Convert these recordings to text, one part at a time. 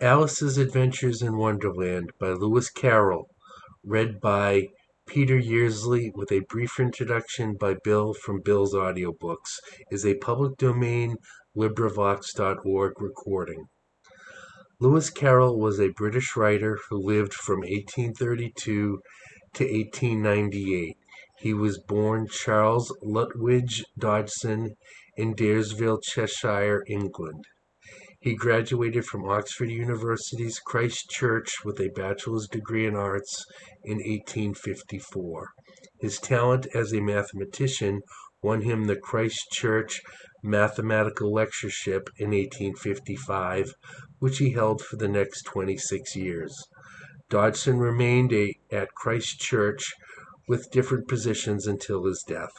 Alice's Adventures in Wonderland by Lewis Carroll, read by Peter Yearsley with a brief introduction by Bill from Bill's Audiobooks, is a public domain LibriVox.org recording. Lewis Carroll was a British writer who lived from 1832 to 1898. He was born Charles Lutwidge Dodgson in Daresville, Cheshire, England. He graduated from Oxford University's Christ Church with a bachelor's degree in arts in 1854. His talent as a mathematician won him the Christ Church Mathematical Lectureship in 1855, which he held for the next 26 years. Dodgson remained at Christ Church with different positions until his death.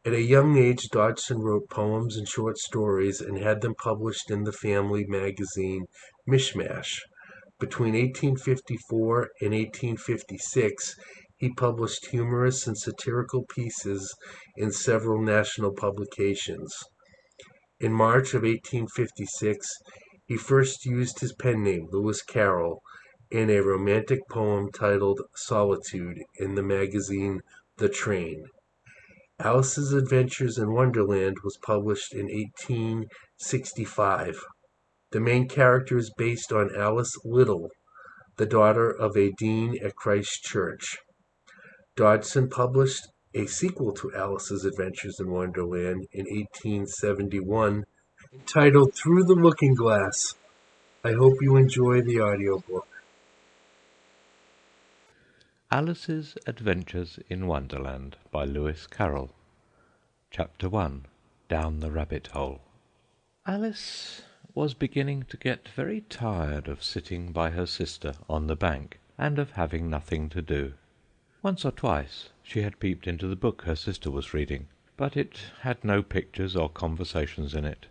At a young age, Dodgson wrote poems and short stories and had them published in the family magazine Mishmash. Between 1854 and 1856, he published humorous and satirical pieces in several national publications. In March of 1856, he first used his pen name, Lewis Carroll, in a romantic poem titled Solitude in the magazine The Train. Alice's Adventures in Wonderland was published in 1865. The main character is based on Alice Little, the daughter of a dean at Christ Church. Dodgson published a sequel to Alice's Adventures in Wonderland in 1871 entitled Through the Looking Glass. I hope you enjoy the audiobook. Alice's Adventures in Wonderland by Lewis Carroll. Chapter 1. Down the Rabbit Hole. Alice was beginning to get very tired of sitting by her sister on the bank, and of having nothing to do. Once or twice she had peeped into the book her sister was reading, but it had no pictures or conversations in it.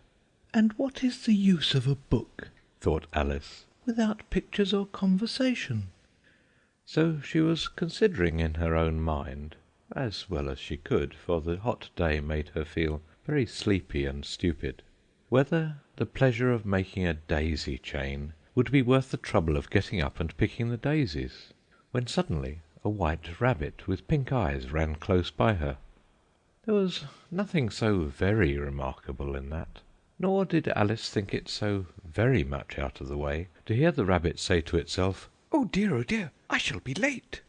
"And what is the use of a book," thought Alice, "without pictures or conversation?" So she was considering in her own mind, as well as she could, for the hot day made her feel very sleepy and stupid, whether the pleasure of making a daisy chain would be worth the trouble of getting up and picking the daisies, when suddenly a white rabbit with pink eyes ran close by her. There was nothing so very remarkable in that, nor did Alice think it so very much out of the way to hear the rabbit say to itself, oh dear, I shall be late."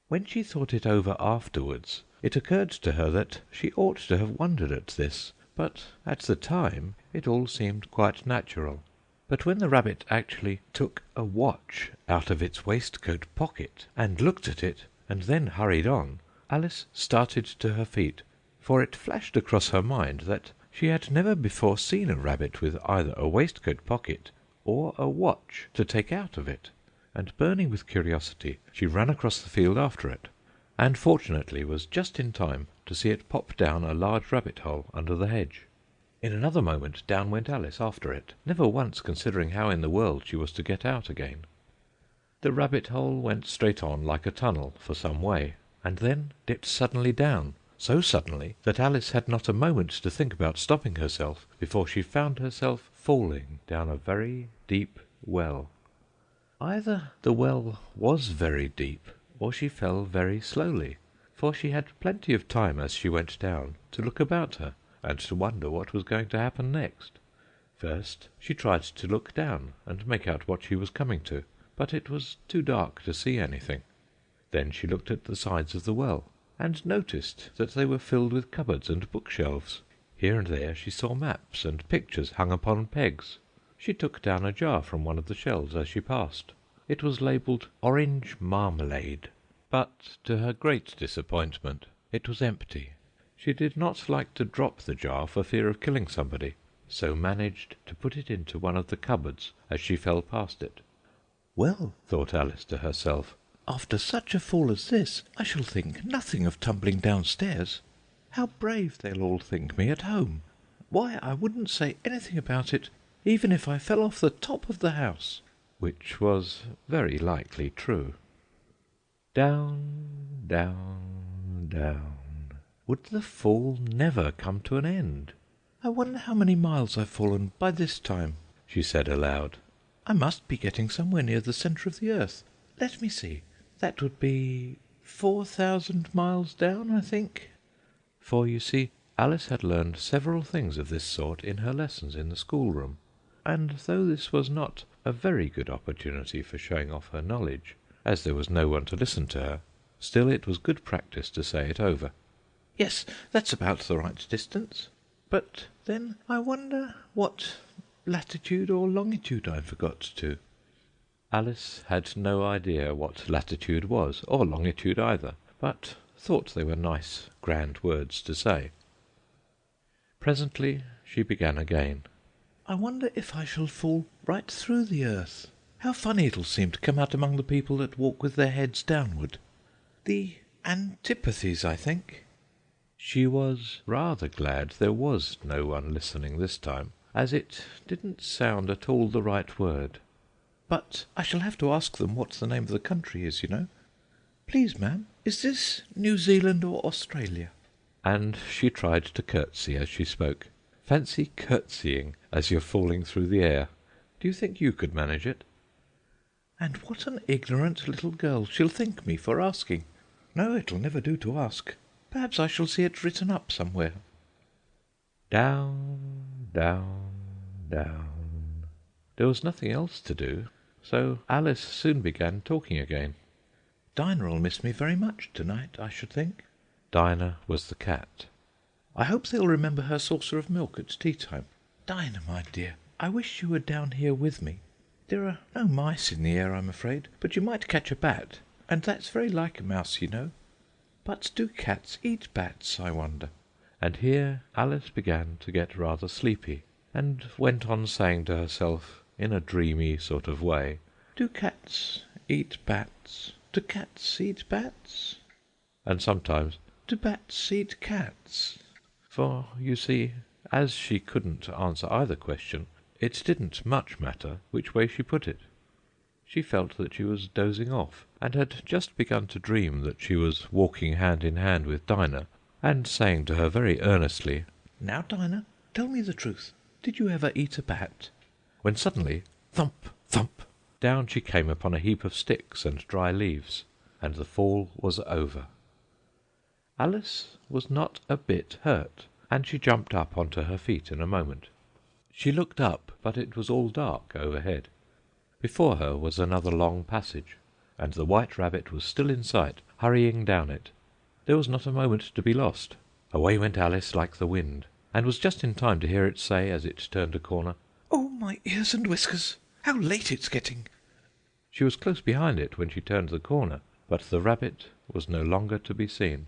When she thought it over afterwards, it occurred to her that she ought to have wondered at this, but at the time it all seemed quite natural. But when the rabbit actually took a watch out of its waistcoat pocket, and looked at it, and then hurried on, Alice started to her feet, for it flashed across her mind that she had never before seen a rabbit with either a waistcoat pocket or a watch to take out of it, and burning with curiosity she ran across the field after it, and fortunately was just in time to see it pop down a large rabbit-hole under the hedge. In another moment down went Alice after it, never once considering how in the world she was to get out again. The rabbit-hole went straight on like a tunnel for some way, and then dipped suddenly down, so suddenly that Alice had not a moment to think about stopping herself before she found herself falling down a very deep well. Either the well was very deep, or she fell very slowly, for she had plenty of time as she went down to look about her, and to wonder what was going to happen next. First she tried to look down and make out what she was coming to, but it was too dark to see anything. Then she looked at the sides of the well, and noticed that they were filled with cupboards and bookshelves. Here and there she saw maps and pictures hung upon pegs. She took down a jar from one of the shelves as she passed. It was labelled Orange Marmalade, but to her great disappointment it was empty. She did not like to drop the jar for fear of killing somebody, so managed to put it into one of the cupboards as she fell past it. "Well," thought Alice to herself, "after such a fall as this, I shall think nothing of tumbling downstairs. How brave they'll all think me at home! Why, I wouldn't say anything about it, even if I fell off the top of the house," which was very likely true. Down, down, down. Would the fall never come to an end? "I wonder how many miles I've fallen by this time," she said aloud. I must be getting somewhere near the centre of the earth. Let me see. That would be 4,000 miles down, I think." For, you see, Alice had learned several things of this sort in her lessons in the schoolroom, and though this was not a very good opportunity for showing off her knowledge, as there was no one to listen to her, still it was good practice to say it over. "Yes, that's about the right distance. But then I wonder what latitude or longitude I forgot to." Alice had no idea what latitude was, or longitude either, but thought they were nice, grand words to say. Presently she began again. "I wonder if I shall fall right through the earth. How funny it'll seem to come out among the people that walk with their heads downward. The antipathies, I think." She was rather glad there was no one listening this time, as it didn't sound at all the right word. "But I shall have to ask them what the name of the country is, you know. Please, ma'am, is this New Zealand or Australia?" And she tried to curtsy as she spoke. Fancy curtsying as you're falling through the air. Do you think you could manage it? "And what an ignorant little girl she'll think me for asking. No, it'll never do to ask. Perhaps I shall see it written up somewhere." Down, down, down. There was nothing else to do, so Alice soon began talking again. "Dinah'll miss me very much to-night, I should think." Dinah was the cat. "I hope they'll remember her saucer of milk at tea-time. Dinah, my dear, I wish you were down here with me. There are no mice in the air, I'm afraid, but you might catch a bat, and that's very like a mouse, you know. But do cats eat bats, I wonder?" And here Alice began to get rather sleepy, and went on saying to herself, in a dreamy sort of way, "Do cats eat bats? Do cats eat bats?" And sometimes, "Do bats eat cats?" For, you see, as she couldn't answer either question, it didn't much matter which way she put it. She felt that she was dozing off, and had just begun to dream that she was walking hand in hand with Dinah, and saying to her very earnestly, "Now, Dinah, tell me the truth. Did you ever eat a bat?" when suddenly, thump, thump, down she came upon a heap of sticks and dry leaves, and the fall was over. Alice was not a bit hurt, and she jumped up onto her feet in a moment. She looked up, but it was all dark overhead. Before her was another long passage, and the White Rabbit was still in sight, hurrying down it. There was not a moment to be lost. Away went Alice like the wind, and was just in time to hear it say, as it turned a corner, "Oh, my ears and whiskers! How late it's getting!" She was close behind it when she turned the corner, but the rabbit was no longer to be seen.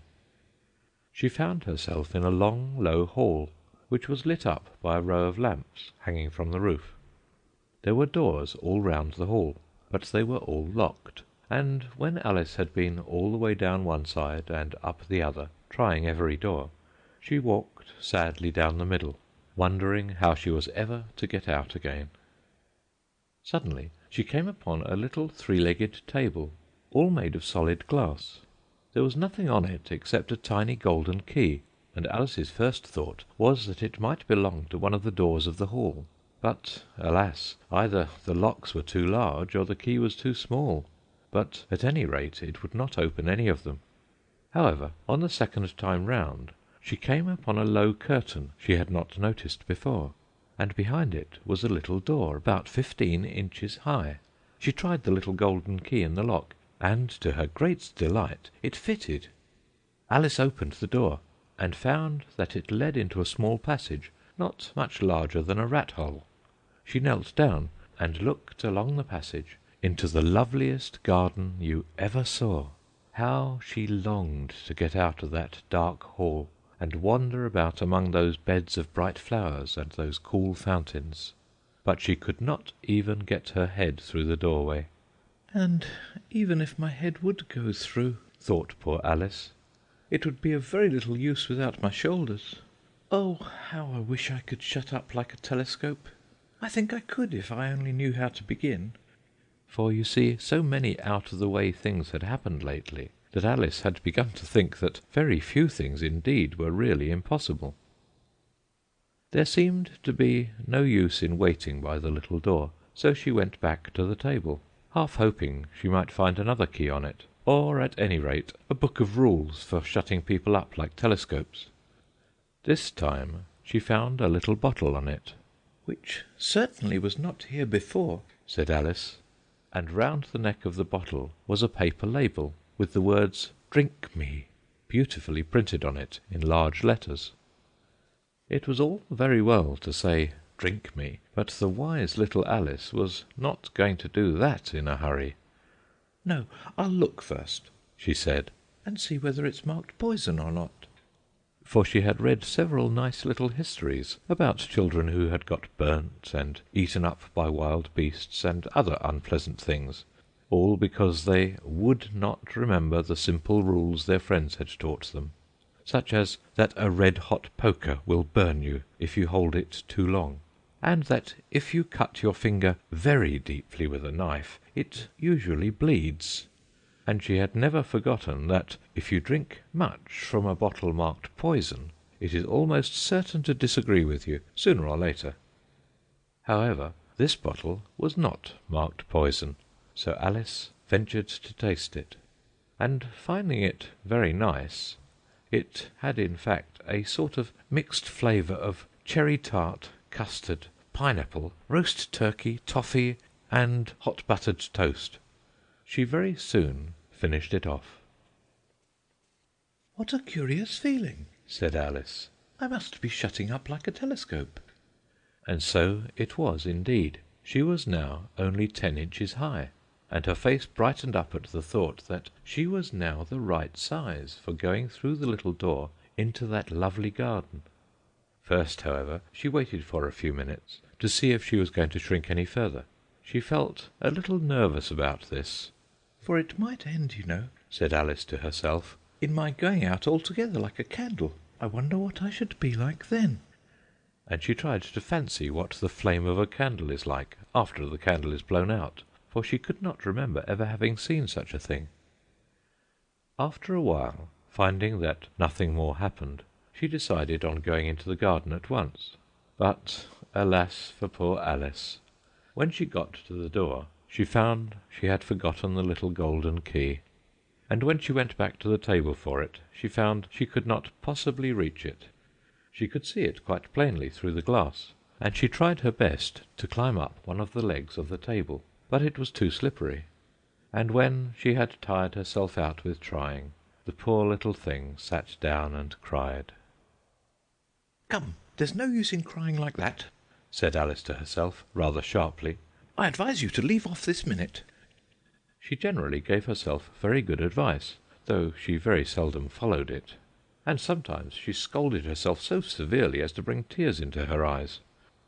She found herself in a long, low hall, which was lit up by a row of lamps hanging from the roof. There were doors all round the hall, but they were all locked, and when Alice had been all the way down one side and up the other, trying every door, she walked sadly down the middle, wondering how she was ever to get out again. Suddenly she came upon a little three-legged table, all made of solid glass. There was nothing on it except a tiny golden key, and Alice's first thought was that it might belong to one of the doors of the hall. But, alas, either the locks were too large or the key was too small, but at any rate it would not open any of them. However, on the second time round, she came upon a low curtain she had not noticed before, and behind it was a little door about 15 inches high. She tried the little golden key in the lock, and to her great delight it fitted. Alice opened the door, and found that it led into a small passage, not much larger than a rat-hole. She knelt down, and looked along the passage into the loveliest garden you ever saw. How she longed to get out of that dark hall, and wander about among those beds of bright flowers and those cool fountains. But she could not even get her head through the doorway. "And even if my head would go through," thought poor Alice, "it would be of very little use without my shoulders. Oh, how I wish I could shut up like a telescope! I think I could if I only knew how to begin." For, you see, so many out-of-the-way things had happened lately that Alice had begun to think that very few things indeed were really impossible. There seemed to be no use in waiting by the little door, so she went back to the table, half hoping she might find another key on it, or at any rate a book of rules for shutting people up like telescopes. This time she found a little bottle on it. "Which certainly was not here before," said Alice, and round the neck of the bottle was a paper label with the words "Drink me" beautifully printed on it in large letters. It was all very well to say "Drink me," but the wise little Alice was not going to do that in a hurry. "No, I'll look first," she said, "and see whether it's marked poison or not." For she had read several nice little histories about children who had got burnt and eaten up by wild beasts and other unpleasant things, all because they would not remember the simple rules their friends had taught them, such as that a red-hot poker will burn you if you hold it too long, and that if you cut your finger very deeply with a knife, it usually bleeds. And she had never forgotten that if you drink much from a bottle marked poison, it is almost certain to disagree with you, sooner or later. However, this bottle was not marked poison, so Alice ventured to taste it, and finding it very nice, it had in fact a sort of mixed flavour of cherry tart, custard, pineapple, roast turkey, toffee, and hot buttered toast. She very soon finished it off. "What a curious feeling," said Alice. "I must be shutting up like a telescope." And so it was indeed. She was now only 10 inches high, and her face brightened up at the thought that she was now the right size for going through the little door into that lovely garden. First, however, she waited for a few minutes to see if she was going to shrink any further. She felt a little nervous about this. "For it might end, you know," said Alice to herself, "in my going out altogether like a candle. I wonder what I should be like then." And she tried to fancy what the flame of a candle is like after the candle is blown out, for she could not remember ever having seen such a thing. After a while, finding that nothing more happened, she decided on going into the garden at once. But alas for poor Alice! When she got to the door, she found she had forgotten the little golden key, and when she went back to the table for it, she found she could not possibly reach it. She could see it quite plainly through the glass, and she tried her best to climb up one of the legs of the table, but it was too slippery, and when she had tired herself out with trying, the poor little thing sat down and cried. "Come, there's no use in crying like that," said Alice to herself, rather sharply. "I advise you to leave off this minute." She generally gave herself very good advice, though she very seldom followed it, and sometimes she scolded herself so severely as to bring tears into her eyes,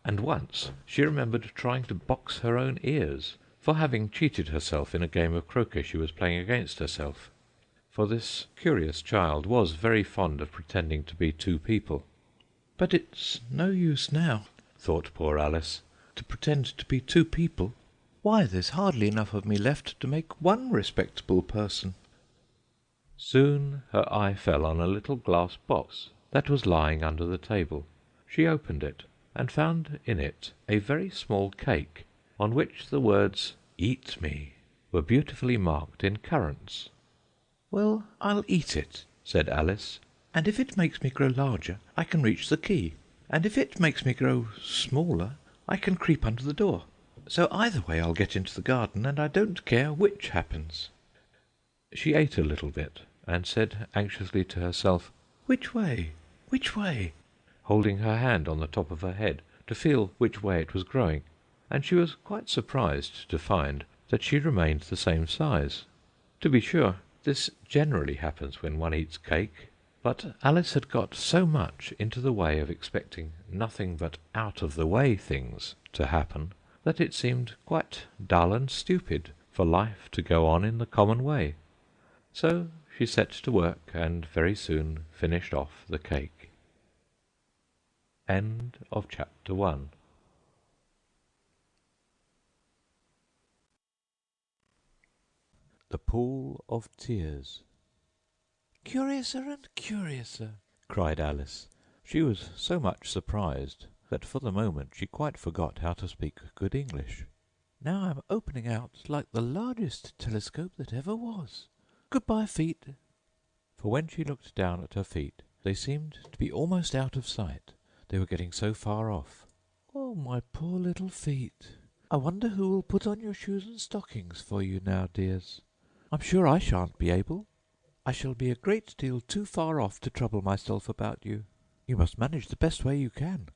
and once she remembered trying to box her own ears for having cheated herself in a game of croquet she was playing against herself, for this curious child was very fond of pretending to be two people. "But it's no use now," thought poor Alice, "to pretend to be two people. Why, there's hardly enough of me left to make one respectable person." Soon her eye fell on a little glass box that was lying under the table. She opened it, and found in it a very small cake, on which the words "Eat me" were beautifully marked in currants. "Well, I'll eat it," said Alice, "and if it makes me grow larger, I can reach the key, and if it makes me grow smaller, I can creep under the door. So either way I'll get into the garden, and I don't care which happens." She ate a little bit, and said anxiously to herself, "Which way? Which way?" holding her hand on the top of her head to feel which way it was growing, and she was quite surprised to find that she remained the same size. To be sure, this generally happens when one eats cake, but Alice had got so much into the way of expecting nothing but out-of-the-way things to happen, that it seemed quite dull and stupid for life to go on in the common way. So she set to work and very soon finished off the cake. End of chapter 1. The Pool of Tears. "Curiouser and curiouser," cried Alice. She was so much surprised that for the moment she quite forgot how to speak good English. Now I'm opening out like the largest telescope that ever was. Goodbye, feet." For when she looked down at her feet, they seemed to be almost out of sight. They were getting so far off. "Oh, my poor little feet! I wonder who will put on your shoes and stockings for you now, dears. I'm sure I shan't be able. I shall be a great deal too far off to trouble myself about you. You must manage the best way you can."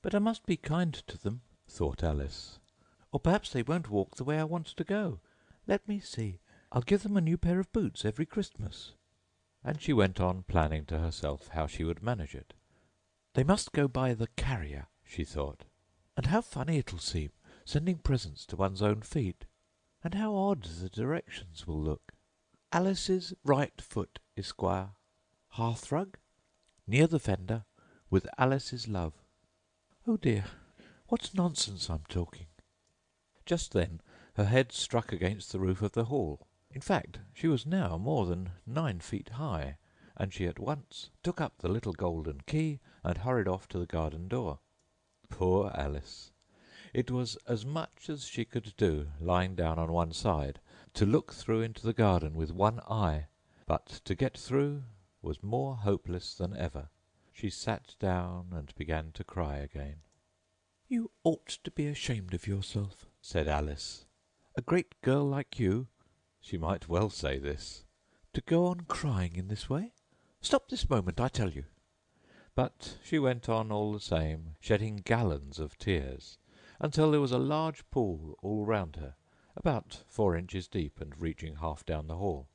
"But I must be kind to them," thought Alice, "or perhaps they won't walk the way I want to go. Let me see. I'll give them a new pair of boots every Christmas." And she went on planning to herself how she would manage it. "They must go by the carrier," she thought. "And how funny it'll seem, sending presents to one's own feet. And how odd the directions will look. Alice's right foot, Esquire. Hearthrug, near the fender, with Alice's love. Oh dear, what nonsense I'm talking!" Just then her head struck against the roof of the hall. In fact, she was now more than 9 feet high, and she at once took up the little golden key and hurried off to the garden door. Poor Alice! It was as much as she could do, lying down on one side, to look through into the garden with one eye, but to get through was more hopeless than ever. She sat down and began to cry again. "You ought to be ashamed of yourself," said Alice. "A great girl like you," she might well say this, "to go on crying in this way. Stop this moment, I tell you." But she went on all the same, shedding gallons of tears, until there was a large pool all round her, about 4 inches deep and reaching half down the hall.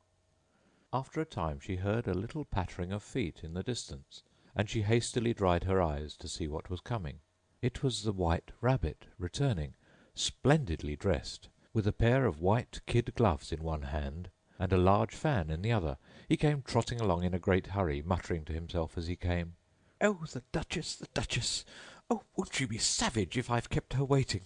After a time she heard a little pattering of feet in the distance, and she hastily dried her eyes to see what was coming. It was the White Rabbit returning, splendidly dressed, with a pair of white kid gloves in one hand and a large fan in the other. He came trotting along in a great hurry, muttering to himself as he came, "Oh, the Duchess, the Duchess! Oh, won't she be savage if I've kept her waiting?"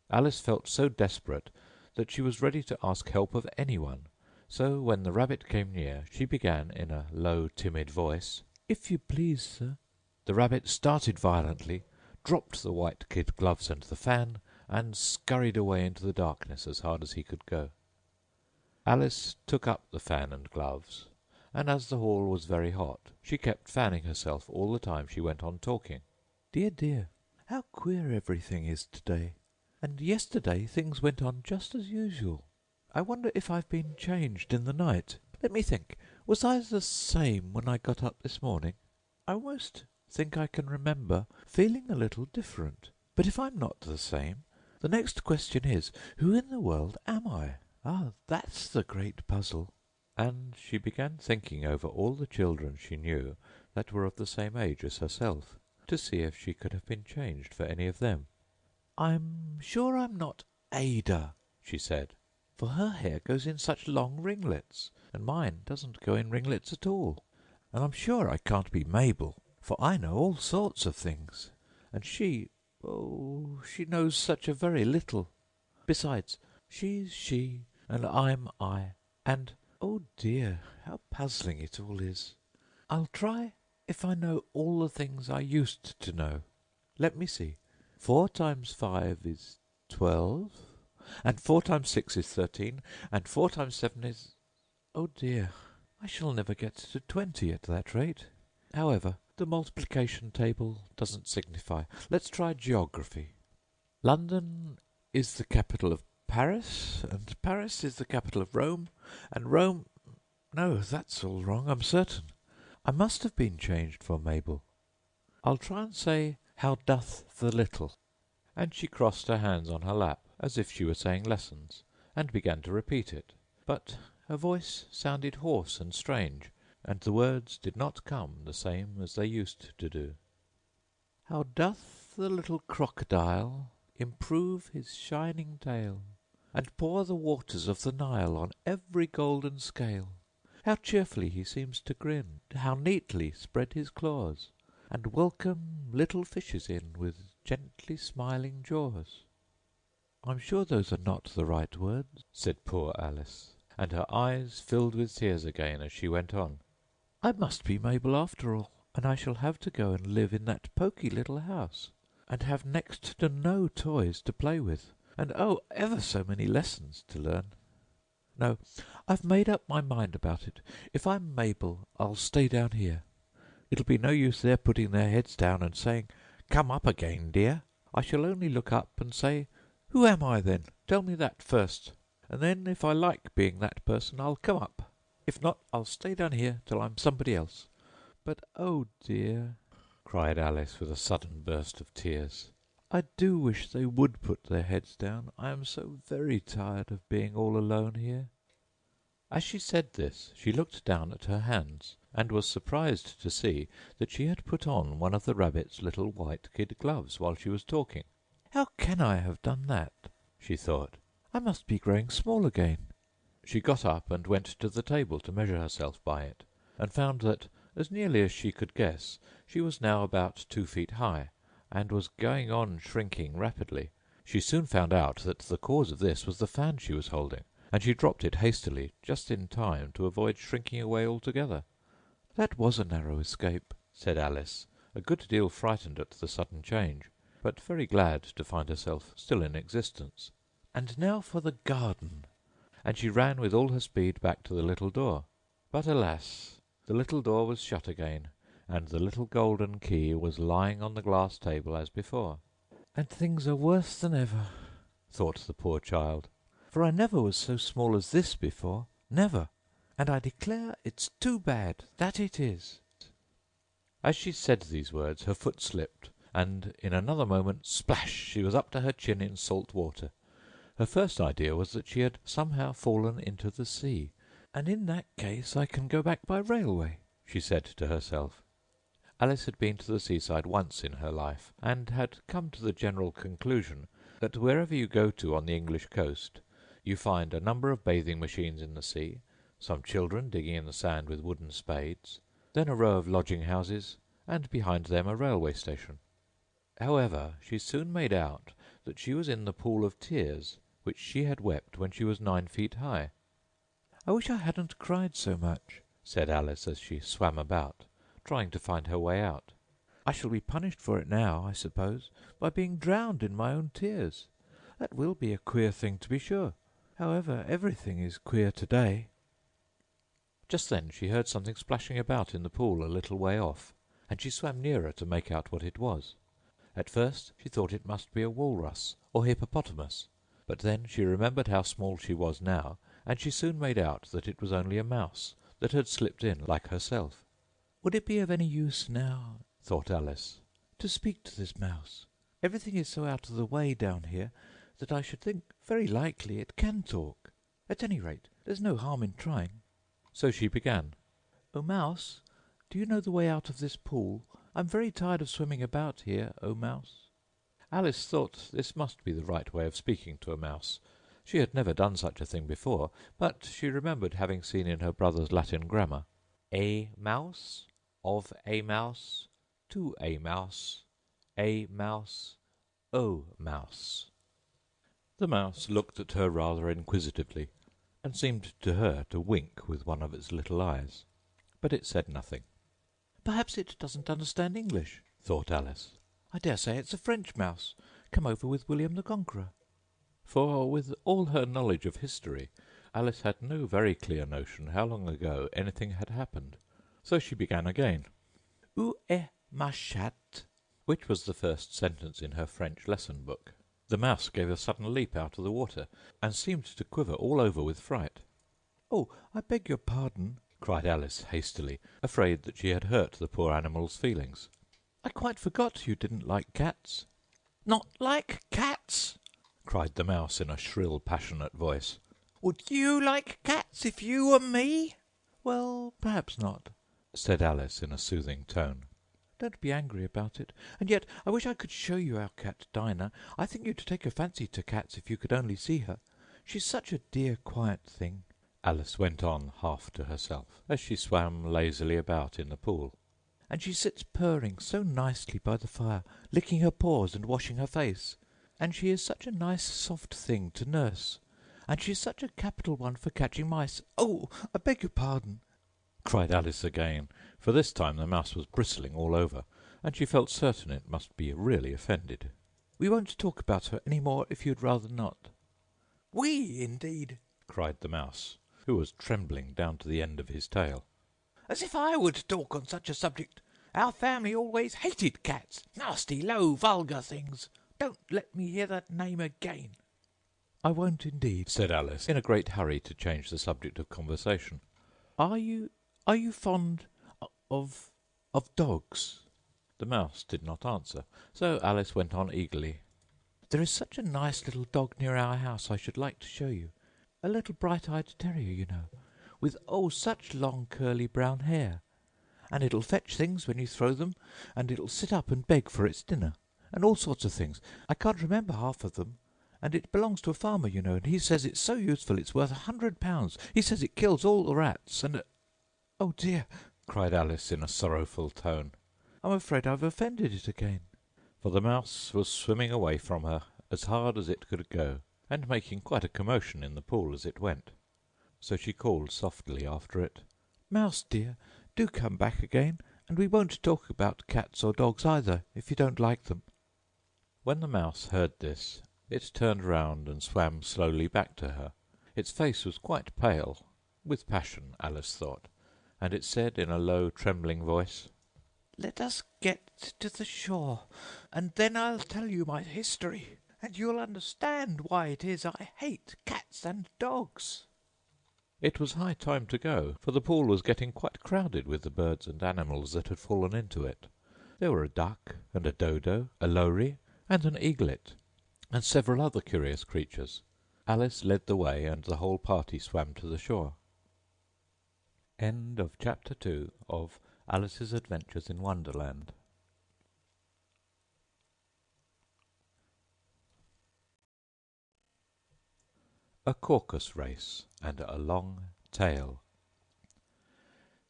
Alice felt so desperate that she was ready to ask help of anyone, so when the rabbit came near she began in a low, timid voice, "If you please, sir." The rabbit started violently, dropped the white kid gloves and the fan, and scurried away into the darkness as hard as he could go. Alice took up the fan and gloves, and as the hall was very hot, she kept fanning herself all the time she went on talking. "Dear, dear, how queer everything is today! And yesterday things went on just as usual. I wonder if I've been changed in the night. Let me think. Was I the same when I got up this morning? I almost think I can remember feeling a little different. But if I'm not the same, the next question is, who in the world am I? Ah, that's the great puzzle." And she began thinking over all the children she knew that were of the same age as herself, to see if she could have been changed for any of them. "I'm sure I'm not Ada," she said, "for her hair goes in such long ringlets, and mine doesn't go in ringlets at all. And I'm sure I can't be Mabel, for I know all sorts of things, and oh, she knows such a very little. Besides, she's she, and I'm I, and, oh dear, how puzzling it all is. I'll try if I know all the things I used to know. Let me see. 4 times 5 is 12, and 4 times 6 is 13, and 4 times 7 is... Oh dear, I shall never get to 20 at that rate. However, the multiplication table doesn't signify. Let's try geography. London is the capital of Paris, and Paris is the capital of Rome, and Rome... No, that's all wrong, I'm certain. I must have been changed for Mabel. I'll try and say, how doth the little?" And she crossed her hands on her lap, as if she were saying lessons, and began to repeat it. But her voice sounded hoarse and strange, and the words did not come the same as they used to do. "How doth the little crocodile improve his shining tail, and pour the waters of the Nile on every golden scale! How cheerfully he seems to grin, how neatly spread his claws, and welcome little fishes in with gently smiling jaws!" "I'm sure those are not the right words," said poor Alice, and her eyes filled with tears again as she went on. "I must be Mabel after all, and I shall have to go and live in that poky little house, and have next to no toys to play with, and oh, ever so many lessons to learn. No, I've made up my mind about it. If I'm Mabel, I'll stay down here. It'll be no use their putting their heads down and saying, 'Come up again, dear.' I shall only look up and say, 'Who am I, then? Tell me that first. And then, if I like being that person, I'll come up. If not, I'll stay down here till I'm somebody else.' But, oh dear," cried Alice with a sudden burst of tears, "I do wish they would put their heads down. I am so very tired of being all alone here." As she said this, she looked down at her hands, and was surprised to see that she had put on one of the rabbit's little white kid gloves while she was talking. "How can I have done that?" she thought. "I must be growing small again." She got up and went to the table to measure herself by it, and found that, as nearly as she could guess, she was now about 2 feet high, and was going on shrinking rapidly. She soon found out that the cause of this was the fan she was holding, and she dropped it hastily, just in time to avoid shrinking away altogether. "That was a narrow escape," said Alice, a good deal frightened at the sudden change, but very glad to find herself still in existence. "And now for the garden!" And she ran with all her speed back to the little door. But alas! The little door was shut again, and the little golden key was lying on the glass table as before. "And things are worse than ever," thought the poor child, "for I never was so small as this before, never, and I declare it's too bad, that it is." As she said these words her foot slipped, and in another moment, splash, she was up to her chin in salt water. Her first idea was that she had somehow fallen into the sea. "And in that case I can go back by railway," she said to herself. Alice had been to the seaside once in her life, and had come to the general conclusion that wherever you go to on the English coast, you find a number of bathing machines in the sea, some children digging in the sand with wooden spades, then a row of lodging-houses, and behind them a railway station. However, she soon made out that she was in the pool of tears which she had wept when she was 9 feet high. "I wish I hadn't cried so much," said Alice as she swam about, trying to find her way out. "I shall be punished for it now, I suppose, by being drowned in my own tears. That will be a queer thing, to be sure. However, everything is queer to-day." Just then she heard something splashing about in the pool a little way off, and she swam nearer to make out what it was. At first she thought it must be a walrus or hippopotamus, but then she remembered how small she was now, and she soon made out that it was only a mouse that had slipped in like herself. "Would it be of any use now," thought Alice, "to speak to this mouse? Everything is so out of the way down here that I should think very likely it can talk. At any rate, there's no harm in trying." So she began. "O Mouse, do you know the way out of this pool? I'm very tired of swimming about here, O Mouse." Alice thought this must be the right way of speaking to a mouse. She had never done such a thing before, but she remembered having seen in her brother's Latin grammar, "A mouse, of a mouse, to a mouse, a mouse, o mouse." The mouse looked at her rather inquisitively, and seemed to her to wink with one of its little eyes, but it said nothing. "Perhaps it doesn't understand English," thought Alice. "I dare say it's a French mouse, come over with William the Conqueror." For, with all her knowledge of history, Alice had no very clear notion how long ago anything had happened. So she began again. "Où est ma chatte?" which was the first sentence in her French lesson book. The mouse gave a sudden leap out of the water, and seemed to quiver all over with fright. "Oh, I beg your pardon," cried Alice hastily, afraid that she had hurt the poor animal's feelings. "I quite forgot you didn't like cats." "Not like cats!" cried the mouse in a shrill, passionate voice. "Would you like cats if you were me?" "Well, perhaps not," said Alice in a soothing tone. "Don't be angry about it. And yet I wish I could show you our cat Dinah. I think you'd take a fancy to cats if you could only see her. She's such a dear, quiet thing," Alice went on half to herself, as she swam lazily about in the pool. "And she sits purring so nicely by the fire, licking her paws and washing her face. And she is such a nice soft thing to nurse. And she's such a capital one for catching mice. Oh, I beg your pardon!" cried Alice again, for this time the mouse was bristling all over, and she felt certain it must be really offended. We won't talk about her any more if you'd rather not." "We, indeed!" cried the Mouse, who was trembling down to the end of his tail. "As if I would talk on such a subject! Our family always hated cats. Nasty, low, vulgar things. Don't let me hear that name again." "I won't indeed," said Alice, in a great hurry to change the subject of conversation. "Are you fond of dogs?" The Mouse did not answer, so Alice went on eagerly. "There is such a nice little dog near our house I should like to show you. A little bright-eyed terrier, you know, with, oh, such long curly brown hair. And it'll fetch things when you throw them, and it'll sit up and beg for its dinner, and all sorts of things. I can't remember half of them. And it belongs to a farmer, you know, and he says it's so useful it's worth £100. He says it kills all the rats, and—" "Oh dear!" cried Alice in a sorrowful tone. "I'm afraid I've offended it again." For the Mouse was swimming away from her as hard as it could go, and making quite a commotion in the pool as it went. So she called softly after it, "Mouse dear, do come back again, and we won't talk about cats or dogs either, if you don't like them." When the Mouse heard this, it turned round and swam slowly back to her. Its face was quite pale, with passion, Alice thought, and it said in a low, trembling voice, "Let us get to the shore, and then I'll tell you my history, and you'll understand why it is I hate cats and dogs." It was high time to go, for the pool was getting quite crowded with the birds and animals that had fallen into it. There were a duck and a dodo, a lory and an eaglet, and several other curious creatures. Alice led the way, and the whole party swam to the shore. End of Chapter 2 of Alice's Adventures in Wonderland. A Caucus Race and a Long Tail.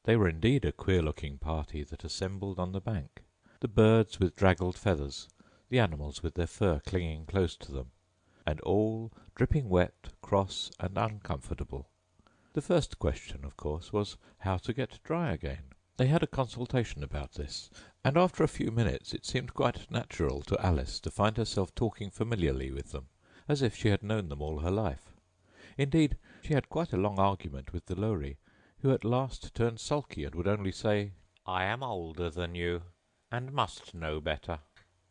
They were indeed a queer-looking party that assembled on the bank, the birds with draggled feathers, the animals with their fur clinging close to them, and all dripping wet, cross, and uncomfortable. The first question, of course, was how to get dry again. They had a consultation about this, and after a few minutes it seemed quite natural to Alice to find herself talking familiarly with them, as if she had known them all her life. Indeed, she had quite a long argument with the lory, who at last turned sulky and would only say, "I am older than you, and must know better."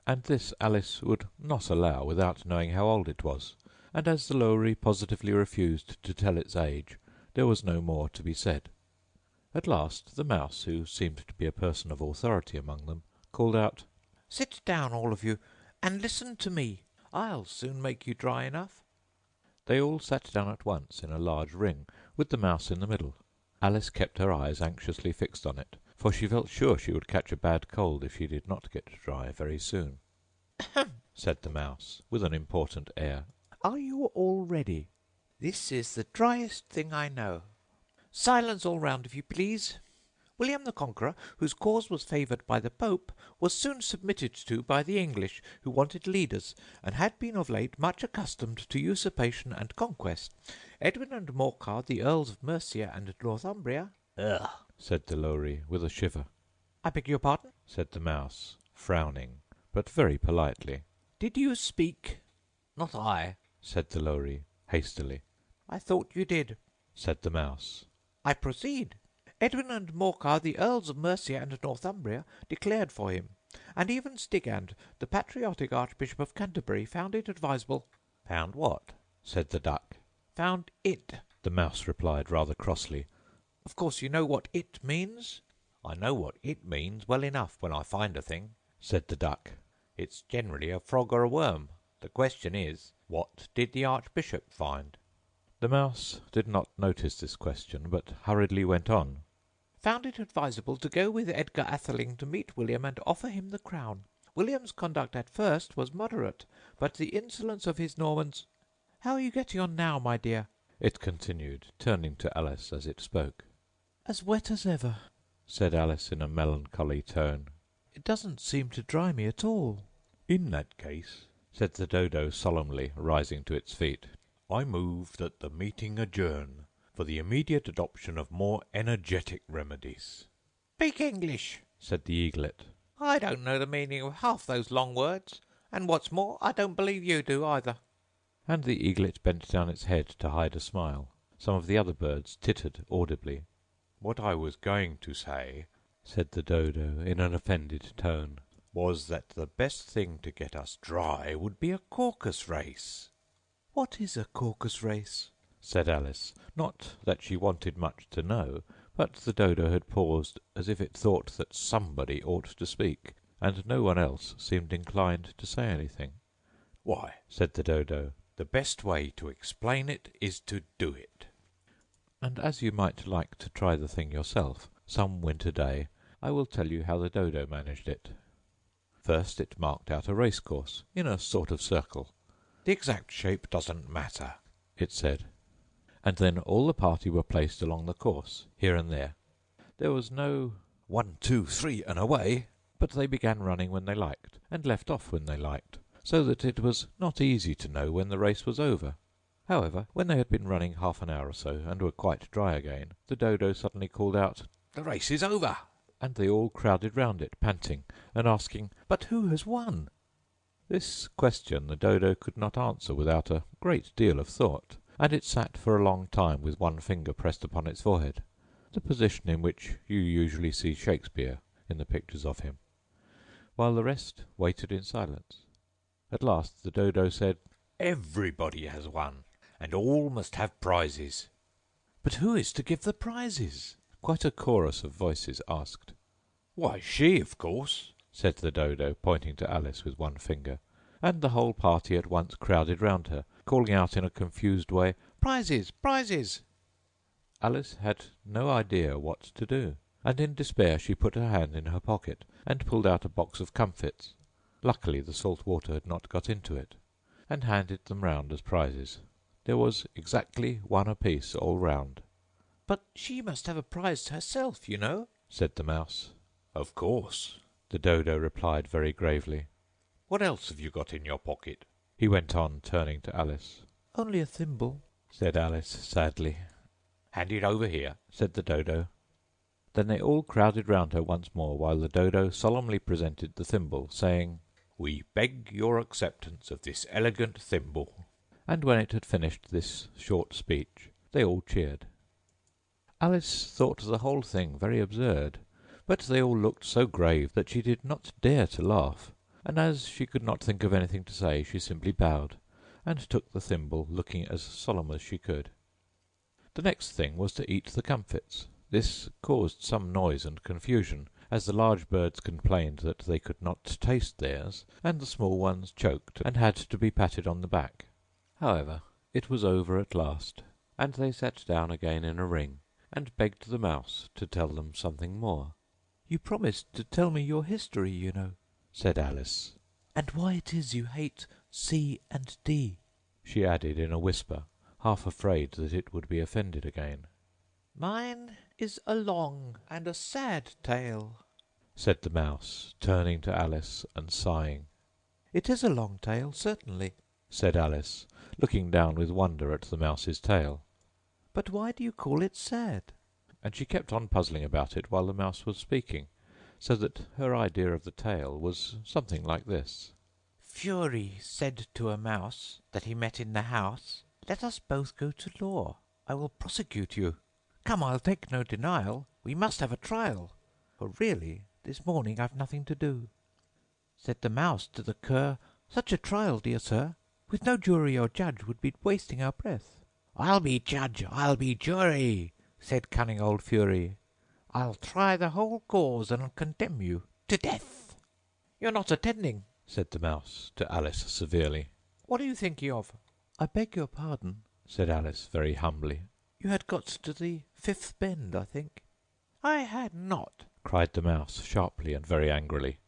And this Alice would not allow without knowing how old it was, and as the lory positively refused to tell its age, there was no more to be said. At last the Mouse, who seemed to be a person of authority among them, called out, "Sit down, all of you, and listen to me. I'll soon make you dry enough." They all sat down at once in a large ring, with the Mouse in the middle. Alice kept her eyes anxiously fixed on it, for she felt sure she would catch a bad cold if she did not get dry very soon. "Ahem!" said the Mouse, with an important air. "Are you all ready? This is the driest thing I know. Silence all round, if you please. William the Conqueror, whose cause was favoured by the Pope, was soon submitted to by the English, who wanted leaders, and had been of late much accustomed to usurpation and conquest. Edwin and Morcar, the Earls of Mercia and Northumbria—" "Ugh!" said the lory, with a shiver. "I beg your pardon?" said the Mouse, frowning, but very politely. "Did you speak?" "Not I," said the lory, hastily. "I thought you did," said the Mouse. "I proceed. Edwin and Morcar, the Earls of Mercia and Northumbria, declared for him, and even Stigand, the patriotic Archbishop of Canterbury, found it advisable—" "Found what?" said the duck. "Found it," the Mouse replied rather crossly. "Of course you know what it means?" "I know what it means well enough when I find a thing," said the duck. "It's generally a frog or a worm. The question is, what did the Archbishop find?" The Mouse did not notice this question, but hurriedly went on. "Found it advisable to go with Edgar Atheling to meet William and offer him the crown. William's conduct at first was moderate, but the insolence of his Normans— How are you getting on now, my dear?" it continued, turning to Alice as it spoke. "As wet as ever," said Alice in a melancholy tone. "It doesn't seem to dry me at all." "In that case," said the Dodo solemnly, rising to its feet, "I move that the meeting adjourn, for the immediate adoption of more energetic remedies." "Speak English," said the Eaglet. "I don't know the meaning of half those long words, And what's more, I don't believe you do either." And the eaglet bent down its head to hide a smile. Some of the other birds tittered audibly. "What I was going to say," said the dodo in an offended tone, "was that the best thing to get us dry would be a caucus race." "What is a caucus race?" said Alice. Not that she wanted much to know, but the dodo had paused as if it thought that somebody ought to speak, and no one else seemed inclined to say anything. "Why," said the dodo, "the best way to explain it is to do it." and as you might like to try the thing yourself some winter day, I will tell you how the dodo managed it. First it marked out a racecourse in a sort of circle. "The exact shape doesn't matter," it said. And then all the party were placed along the course, here and there. There was no 1, 2, 3, and away, but they began running when they liked, and left off when they liked, so that it was not easy to know when the race was over. However, when they had been running half an hour or so, and were quite dry again, the dodo suddenly called out, "The race is over!" and they all crowded round it, panting, and asking, "But who has won?" This question the dodo could not answer without a great deal of thought, and it sat for a long time with one finger pressed upon its forehead, the position in which you usually see Shakespeare in the pictures of him, while the rest waited in silence. At last the dodo said, "Everybody has won, and all must have prizes." "But who is to give the prizes?" quite a chorus of voices asked. "Why, she, of course," said the dodo, pointing to Alice with one finger, and the whole party at once crowded round her, calling out in a confused way, "Prizes! Prizes!" Alice had no idea what to do, and in despair she put her hand in her pocket and pulled out a box of comfits. Luckily the salt water had not got into it, and handed them round as prizes. There was exactly one apiece all round. "But she must have a prize herself, you know," said the mouse. "Of course," the dodo replied very gravely. "What else have you got in your pocket?" he went on, turning to Alice. "Only a thimble," said Alice sadly. "Hand it over here," said the dodo. Then they all crowded round her once more, while the dodo solemnly presented the thimble, saying, "We beg your acceptance of this elegant thimble." And when it had finished this short speech, they all cheered. Alice thought the whole thing very absurd, but they all looked so grave that she did not dare to laugh, and as she could not think of anything to say, she simply bowed, and took the thimble, looking as solemn as she could. The next thing was to eat the comfits. This caused some noise and confusion, as the large birds complained that they could not taste theirs, and the small ones choked and had to be patted on the back. However, it was over at last, and they sat down again in a ring, and begged the mouse to tell them something more. "You promised to tell me your history, you know," said Alice. "and why it is you hate C and D," she added in a whisper, half afraid that it would be offended again. "Mine is a long and a sad tale," said the mouse, turning to Alice and sighing. "It is a long tale, certainly," said Alice, looking down with wonder at the mouse's tail. "but why do you call it sad?" And she kept on puzzling about it while the mouse was speaking, so that her idea of the tale was something like this. "Fury said to a mouse that he met in the house, 'Let us both go to law. I will prosecute you. Come, I'll take no denial. We must have a trial, for really this morning I've nothing to do.' Said the mouse to the cur, 'Such a trial, dear sir, with no jury or judge would be wasting our breath.' 'I'll be judge, I'll be jury,' said cunning old Fury. 'I'll try the whole cause and condemn you to death.' 'You're not attending,' said the mouse to Alice severely. 'What are you thinking of?' 'I beg your pardon,' said Alice very humbly. 'You had got to the fifth bend, I think.' 'I had not,' cried the mouse sharply and very angrily.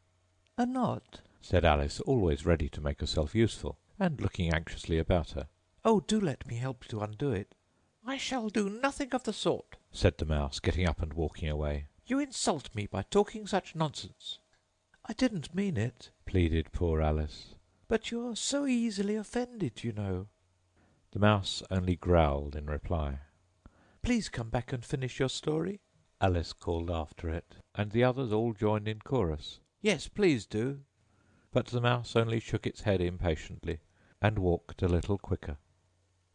'A knot?' said Alice, always ready to make herself useful, and looking anxiously about her. 'Oh, do let me help to undo it.' 'I shall do nothing of the sort,' said the mouse, getting up and walking away. 'You insult me by talking such nonsense.' 'I didn't mean it,' pleaded poor Alice. 'But you're so easily offended, you know.' The mouse only growled in reply. 'Please come back and finish your story,' Alice called after it, and the others all joined in chorus. 'Yes, please do.' but the mouse only shook its head impatiently and walked a little quicker.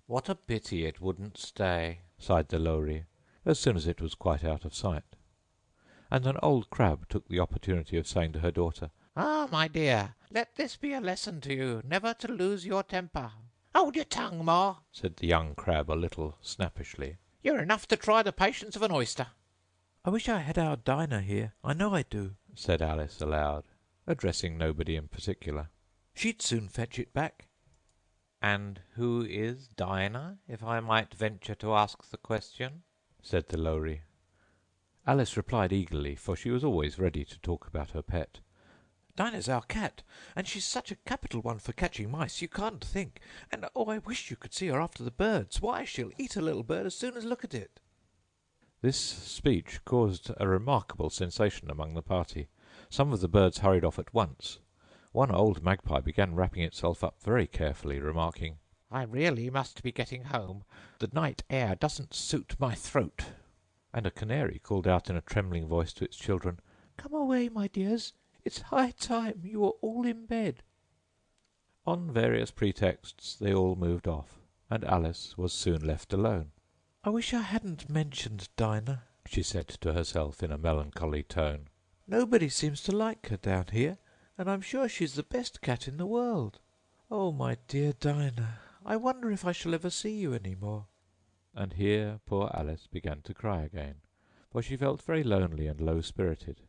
"What a pity it wouldn't stay," sighed the Lory, as soon as it was quite out of sight. And an old crab took the opportunity of saying to her daughter, "Ah, my dear, let this be a lesson to you, never to lose your temper." "Hold your tongue, Ma," said the young crab a little snappishly. "You're enough to try the patience of an oyster." I wish I had our Dinah here. I know I do," said Alice aloud, addressing nobody in particular. "She'd soon fetch it back." "And who is Dinah, if I might venture to ask the question?" said the Lory. Alice replied eagerly, for she was always ready to talk about her pet. "Dinah's our cat, and she's such a capital one for catching mice, you can't think. And oh, I wish you could see her after the birds. Why, she'll eat a little bird as soon as look at it." This speech caused a remarkable sensation among the party. Some of the birds hurried off at once. One old magpie began wrapping itself up very carefully, remarking, "I really must be getting home. The night air doesn't suit my throat." and a canary called out in a trembling voice to its children, "Come away, my dears. It's high time you were all in bed." On various pretexts they all moved off, and Alice was soon left alone. "I wish I hadn't mentioned Dinah," she said to herself in a melancholy tone. "Nobody seems to like her down here, and I'm sure she's the best cat in the world. Oh, my dear Dinah, I wonder if I shall ever see you any more." And here poor Alice began to cry again, for she felt very lonely and low-spirited.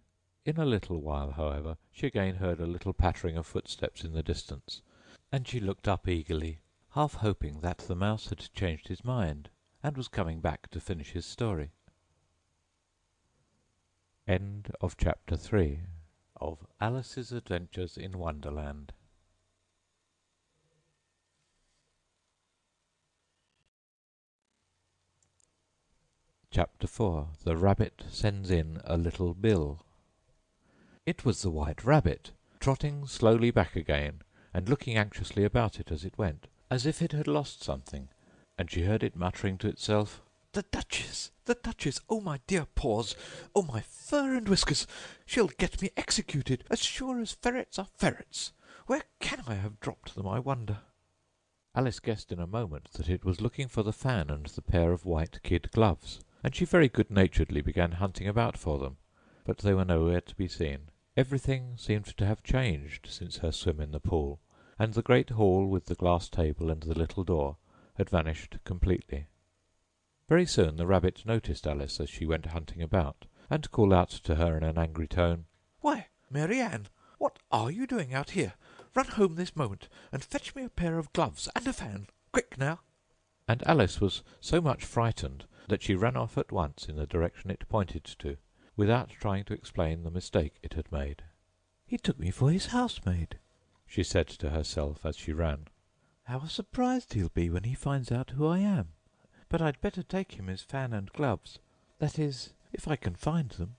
In a little while, however, she again heard a little pattering of footsteps in the distance, and she looked up eagerly, half hoping that the mouse had changed his mind and was coming back to finish his story. End of Chapter 3 of Alice's Adventures in Wonderland. Chapter 4 The Rabbit Sends in a Little Bill. It was the White Rabbit, trotting slowly back again, and looking anxiously about it as it went, as if it had lost something, and she heard it muttering to itself, "The Duchess! The Duchess! Oh, my dear paws! Oh, my fur and whiskers! She'll get me executed, as sure as ferrets are ferrets! Where can I have dropped them, I wonder?" Alice guessed in a moment that it was looking for the fan and the pair of white kid gloves, and she very good-naturedly began hunting about for them, but they were nowhere to be seen. Everything seemed to have changed since her swim in the pool, and the great hall with the glass table and the little door had vanished completely. Very soon the rabbit noticed Alice as she went hunting about, and called out to her in an angry tone, "Why, Mary Ann, what are you doing out here? Run home this moment, and fetch me a pair of gloves and a fan. Quick, now!" And Alice was so much frightened that she ran off at once in the direction it pointed to, without trying to explain the mistake it had made. "He took me for his housemaid," she said to herself as she ran. "How surprised he'll be when he finds out who I am. But I'd better take him his fan and gloves. That is, if I can find them."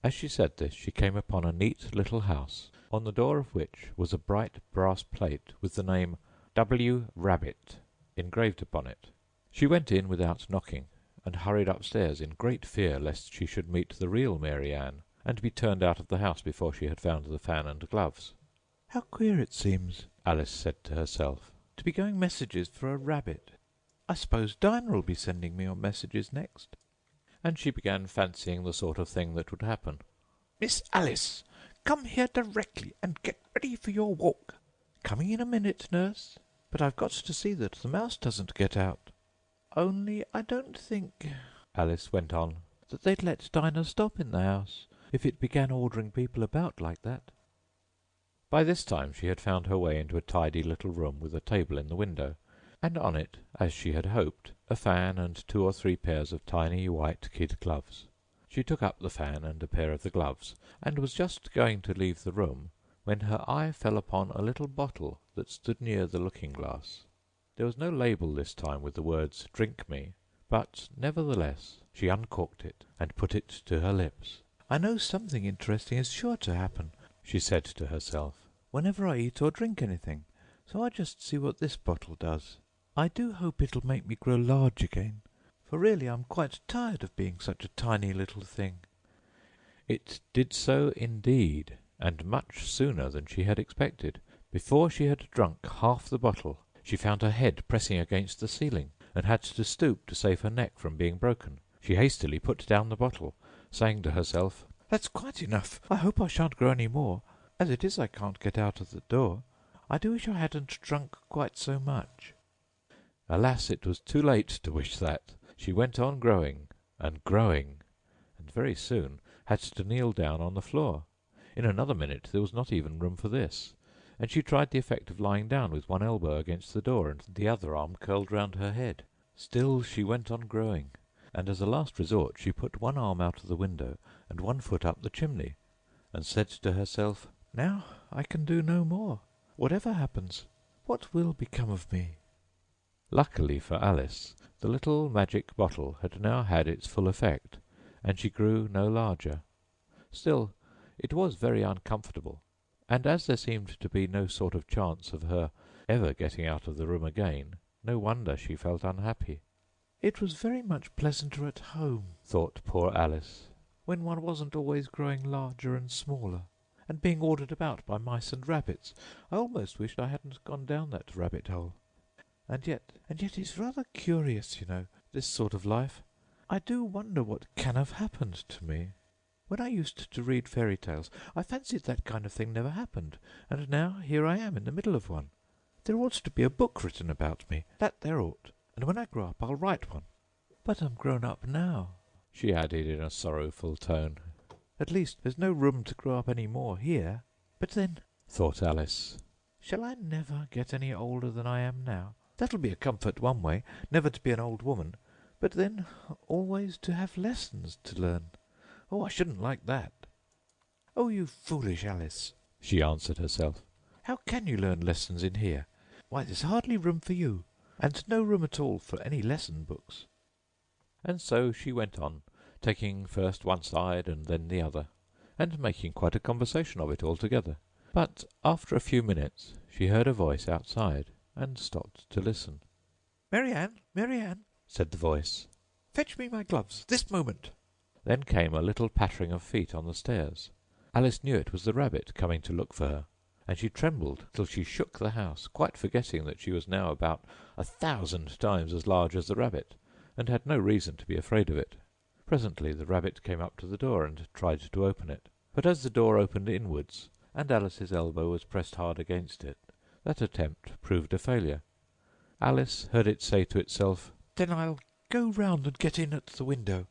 As she said this, she came upon a neat little house, on the door of which was a bright brass plate with the name W. Rabbit engraved upon it. She went in without knocking, and hurried upstairs in great fear lest she should meet the real Mary Ann, and be turned out of the house before she had found the fan and gloves. "How queer it seems," Alice said to herself, "to be going messages for a rabbit. I suppose Dinah'll be sending me on messages next." and she began fancying the sort of thing that would happen. "Miss Alice, come here directly and get ready for your walk." "Coming in a minute, nurse. But I've got to see that the mouse doesn't get out. Only I don't think," Alice went on, "that they'd let Dinah stop in the house if it began ordering people about like that." By this time she had found her way into a tidy little room with a table in the window, and on it, as she had hoped, a fan and 2 or 3 pairs of tiny white kid gloves. She took up the fan and a pair of the gloves, and was just going to leave the room when her eye fell upon a little bottle that stood near the looking-glass. There was no label this time with the words "Drink me," but nevertheless she uncorked it and put it to her lips. "I know something interesting is sure to happen," she said to herself, "whenever I eat or drink anything, so I'll just see what this bottle does. I do hope it'll make me grow large again, for really I'm quite tired of being such a tiny little thing." It did so indeed, and much sooner than she had expected. Before she had drunk half the bottle, she found her head pressing against the ceiling, and had to stoop to save her neck from being broken. She hastily put down the bottle, saying to herself, "That's quite enough. I hope I shan't grow any more. As it is, I can't get out of the door. I do wish I hadn't drunk quite so much." Alas, it was too late to wish that. She went on growing, and very soon had to kneel down on the floor. In another minute there was not even room for this, and she tried the effect of lying down with one elbow against the door and the other arm curled round her head. Still she went on growing, and as a last resort she put one arm out of the window and one foot up the chimney, and said to herself, "Now I can do no more. Whatever happens, what will become of me?" Luckily for Alice, the little magic bottle had now had its full effect, and she grew no larger. Still, it was very uncomfortable, and as there seemed to be no sort of chance of her ever getting out of the room again, no wonder she felt unhappy. "It was very much pleasanter at home," thought poor Alice, "when one wasn't always growing larger and smaller, and being ordered about by mice and rabbits. I almost wished I hadn't gone down that rabbit hole. And yet it's rather curious, you know, this sort of life. I do wonder what can have happened to me. When I used to read fairy tales, I fancied that kind of thing never happened, and now here I am in the middle of one. There ought to be a book written about me, that there ought, and when I grow up I'll write one. But I'm grown up now," she added in a sorrowful tone. "At least there's no room to grow up any more here. But then," thought Alice, "shall I never get any older than I am now? That'll be a comfort one way, never to be an old woman, but then always to have lessons to learn. Oh, I shouldn't like that." "Oh, you foolish Alice," she answered herself. "how can you learn lessons in here? Why, there's hardly room for you, and no room at all for any lesson books." And so she went on, taking first one side and then the other, and making quite a conversation of it altogether. But after a few minutes she heard a voice outside, and stopped to listen. Mary Ann," said the voice. "fetch me my gloves, this moment." Then came a little pattering of feet on the stairs. Alice knew it was the rabbit coming to look for her, and she trembled till she shook the house, quite forgetting that she was now about 1,000 times as large as the rabbit, and had no reason to be afraid of it. Presently the rabbit came up to the door and tried to open it, but as the door opened inwards, and Alice's elbow was pressed hard against it, that attempt proved a failure. Alice heard it say to itself, "Then I'll go round and get in at the window."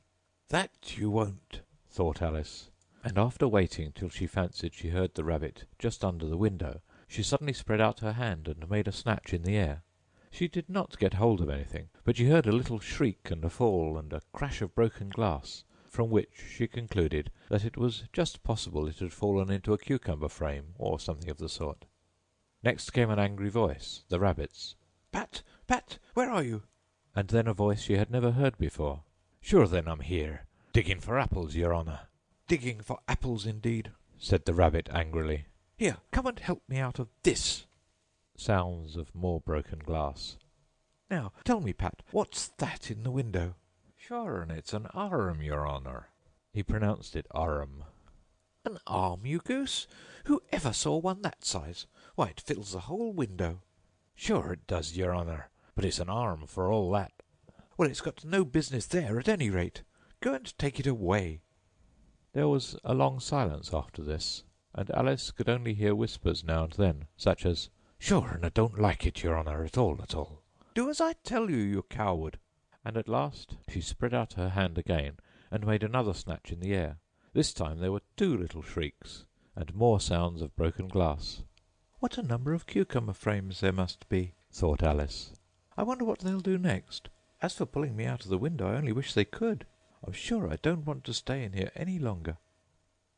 "That you won't," thought Alice, and after waiting till she fancied she heard the rabbit just under the window, she suddenly spread out her hand and made a snatch in the air. She did not get hold of anything, but she heard a little shriek and a fall and a crash of broken glass, from which she concluded that it was just possible it had fallen into a cucumber frame or something of the sort. Next came an angry voice, the rabbit's, Pat, where are you?" and then a voice she had never heard before. "Sure then I'm here, digging for apples, your honour." "Digging for apples, indeed," said the rabbit angrily. "Here, come and help me out of this." Sounds of more broken glass. "Now, tell me, Pat, what's that in the window?" "Sure, and it's an arm, your honour." He pronounced it arm. "An arm, you goose? Who ever saw one that size? Why, it fills the whole window." "Sure it does, your honour, but it's an arm for all that." "Well, it's got no business there, at any rate. Go and take it away." There was a long silence after this, and Alice could only hear whispers now and then, such as, "Sure, and I don't like it, your honour, at all, at all." "Do as I tell you, you coward." And at last she spread out her hand again and made another snatch in the air. This time there were 2 little shrieks, and more sounds of broken glass. "What a number of cucumber frames there must be," thought Alice. "I wonder what they'll do next. As for pulling me out of the window, I only wish they could. I'm sure I don't want to stay in here any longer."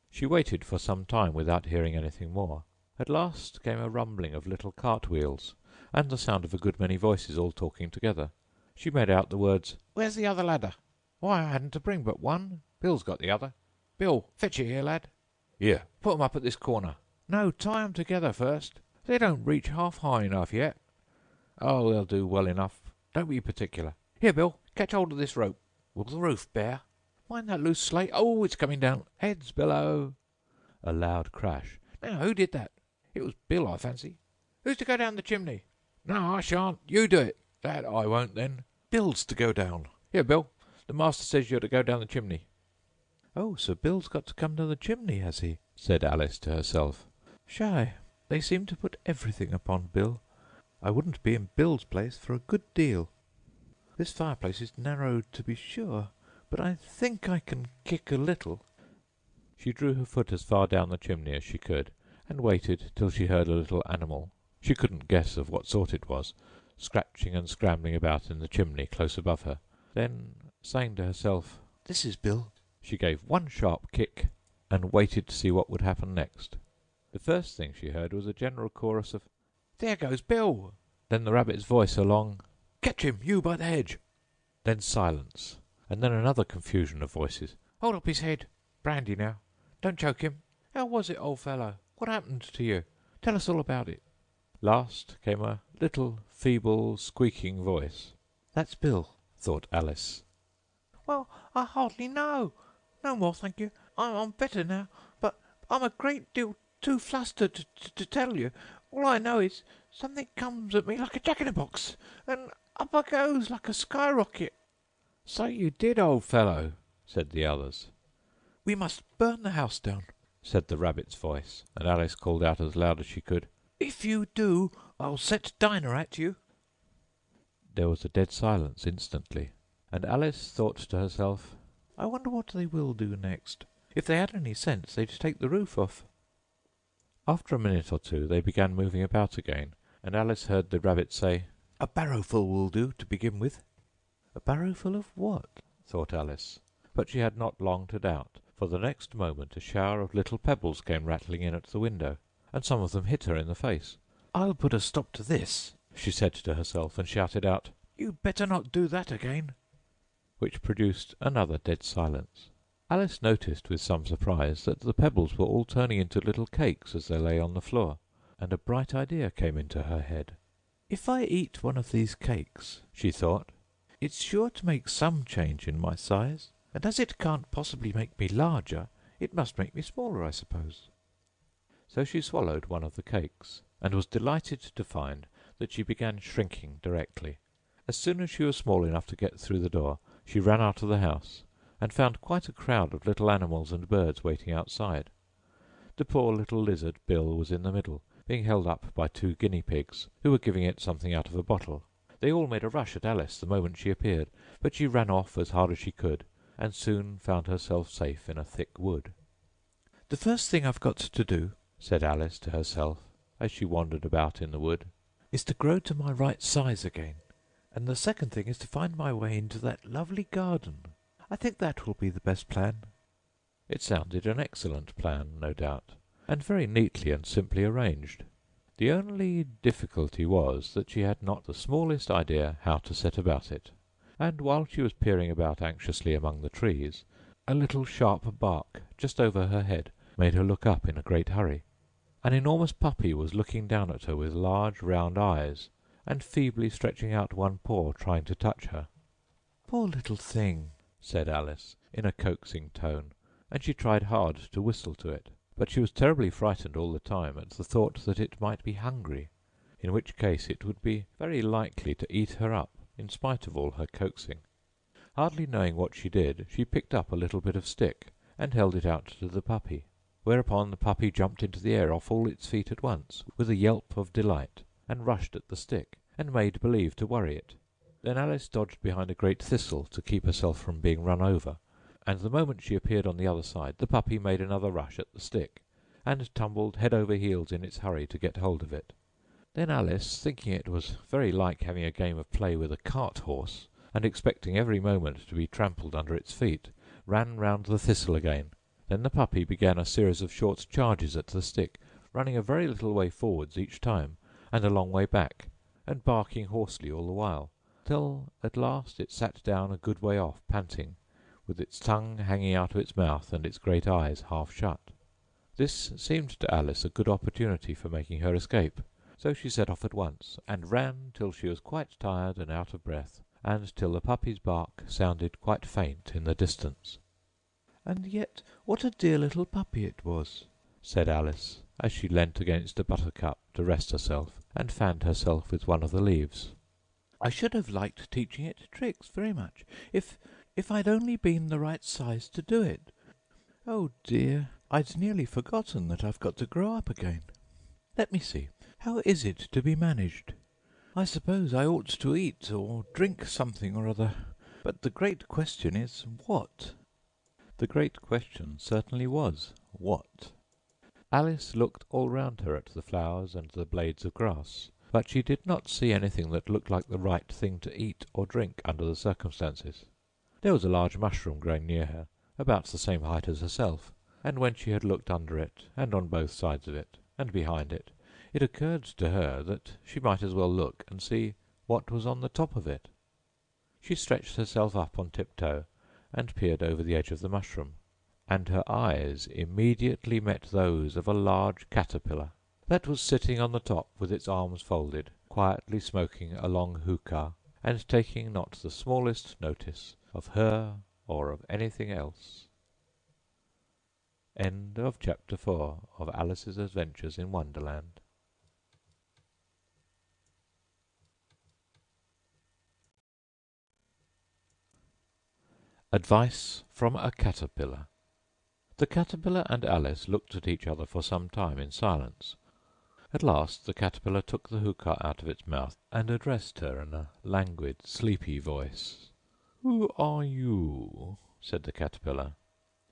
She waited for some time without hearing anything more. At last came a rumbling of little cart-wheels, and the sound of a good many voices all talking together. She made out the words, "Where's the other ladder? Why, I hadn't to bring but one. Bill's got the other. Bill, fetch it here, lad. Here, put 'em up at this corner. No, tie 'em together first. They don't reach half high enough yet. Oh, they'll do well enough. Don't be particular. Here, Bill, catch hold of this rope. Will the roof bear? Mind that loose slate. Oh, it's coming down. Heads below." A loud crash. Now, who did that? It was Bill, I fancy. Who's to go down the chimney? No, I shan't. You do it. That I won't, then. Bill's to go down. Here, Bill. The master says you're to go down the chimney. "Oh, so Bill's got to come to the chimney, has he?" said Alice to herself. "Shy, they seem to put everything upon Bill. I wouldn't be in Bill's place for a good deal. This fireplace is narrow, to be sure, but I think I can kick a little." She drew her foot as far down the chimney as she could, and waited till she heard a little animal, she couldn't guess of what sort it was, scratching and scrambling about in the chimney close above her. Then, saying to herself, "This is Bill," she gave one sharp kick, and waited to see what would happen next. The first thing she heard was a general chorus of There goes Bill. then the rabbit's voice along, Catch him, you by the hedge. then silence, and then another confusion of voices. Hold up his head. Brandy now. Don't choke him. How was it, old fellow? What happened to you? Tell us all about it. Last came a little, feeble, squeaking voice. "That's Bill," thought Alice. Well, I hardly know. No more, thank you. I'm better now, but I'm a great deal too flustered to tell you. All I know is something comes at me like a jack-in-a-box, and up I goes like a skyrocket. "So you did, old fellow," said the others. We must burn the house down. Said the rabbit's voice, and Alice called out as loud as she could, If you do, I'll set Dinah at you. There was a dead silence instantly, and Alice thought to herself, "I wonder what they will do next. If they had any sense, they'd take the roof off." After a minute or two they began moving about again, and Alice heard the rabbit say, A barrowful will do to begin with. "A barrowful of what?" thought Alice. But she had not long to doubt, for the next moment a shower of little pebbles came rattling in at the window, and some of them hit her in the face. I'll put a stop to this, She said to herself, and shouted out, You better not do that again. which produced another dead silence. Alice noticed with some surprise that the pebbles were all turning into little cakes as they lay on the floor, and a bright idea came into her head. "If I eat one of these cakes," she thought, "it's sure to make some change in my size, and as it can't possibly make me larger, it must make me smaller, I suppose." So she swallowed one of the cakes, and was delighted to find that she began shrinking directly. As soon as she was small enough to get through the door, she ran out of the house, and found quite a crowd of little animals and birds waiting outside. The poor little lizard Bill was in the middle, being held up by 2 guinea pigs, who were giving it something out of a bottle. They all made a rush at Alice the moment she appeared, but she ran off as hard as she could, and soon found herself safe in a thick wood. "The first thing I've got to do," said Alice to herself, as she wandered about in the wood, "is to grow to my right size again, and the second thing is to find my way into that lovely garden. I think that will be the best plan." It sounded an excellent plan, no doubt, and very neatly and simply arranged. The only difficulty was that she had not the smallest idea how to set about it, and while she was peering about anxiously among the trees, a little sharp bark just over her head made her look up in a great hurry. An enormous puppy was looking down at her with large round eyes, and feebly stretching out one paw trying to touch her. "Poor little thing," said Alice, in a coaxing tone, and she tried hard to whistle to it, but she was terribly frightened all the time at the thought that it might be hungry, in which case it would be very likely to eat her up, in spite of all her coaxing. Hardly knowing what she did, she picked up a little bit of stick, and held it out to the puppy, whereupon the puppy jumped into the air off all its feet at once, with a yelp of delight, and rushed at the stick, and made believe to worry it. Then Alice dodged behind a great thistle to keep herself from being run over, and the moment she appeared on the other side, the puppy made another rush at the stick, and tumbled head over heels in its hurry to get hold of it. Then Alice, thinking it was very like having a game of play with a cart-horse, and expecting every moment to be trampled under its feet, ran round the thistle again. Then the puppy began a series of short charges at the stick, running a very little way forwards each time, and a long way back, and barking hoarsely all the while, till at last it sat down a good way off, panting, with its tongue hanging out of its mouth and its great eyes half shut. This seemed to Alice a good opportunity for making her escape, so she set off at once, and ran till she was quite tired and out of breath, and till the puppy's bark sounded quite faint in the distance. "And yet what a dear little puppy it was," said Alice, as she leant against a buttercup to rest herself, and fanned herself with one of the leaves. I should have liked teaching it tricks very much, if I'd only been the right size to do it. Oh dear, I'd nearly forgotten that I've got to grow up again. Let me see, how is it to be managed? I suppose I ought to eat or drink something or other, but the great question is, what? The great question certainly was, what? Alice looked all round her at the flowers and the blades of grass, but she did not see anything that looked like the right thing to eat or drink under the circumstances. There was a large mushroom growing near her, about the same height as herself, and when she had looked under it, and on both sides of it, and behind it, it occurred to her that she might as well look and see what was on the top of it. She stretched herself up on tiptoe and peered over the edge of the mushroom, and her eyes immediately met those of a large caterpillar that was sitting on the top with its arms folded, quietly smoking a long hookah, and taking not the smallest notice of her or of anything else. End of Chapter 4 of Alice's Adventures in Wonderland. Advice from a Caterpillar. The Caterpillar and Alice looked at each other for some time in silence. At last the Caterpillar took the hookah out of its mouth and addressed her in a languid, sleepy voice. "Who are you?" said the Caterpillar.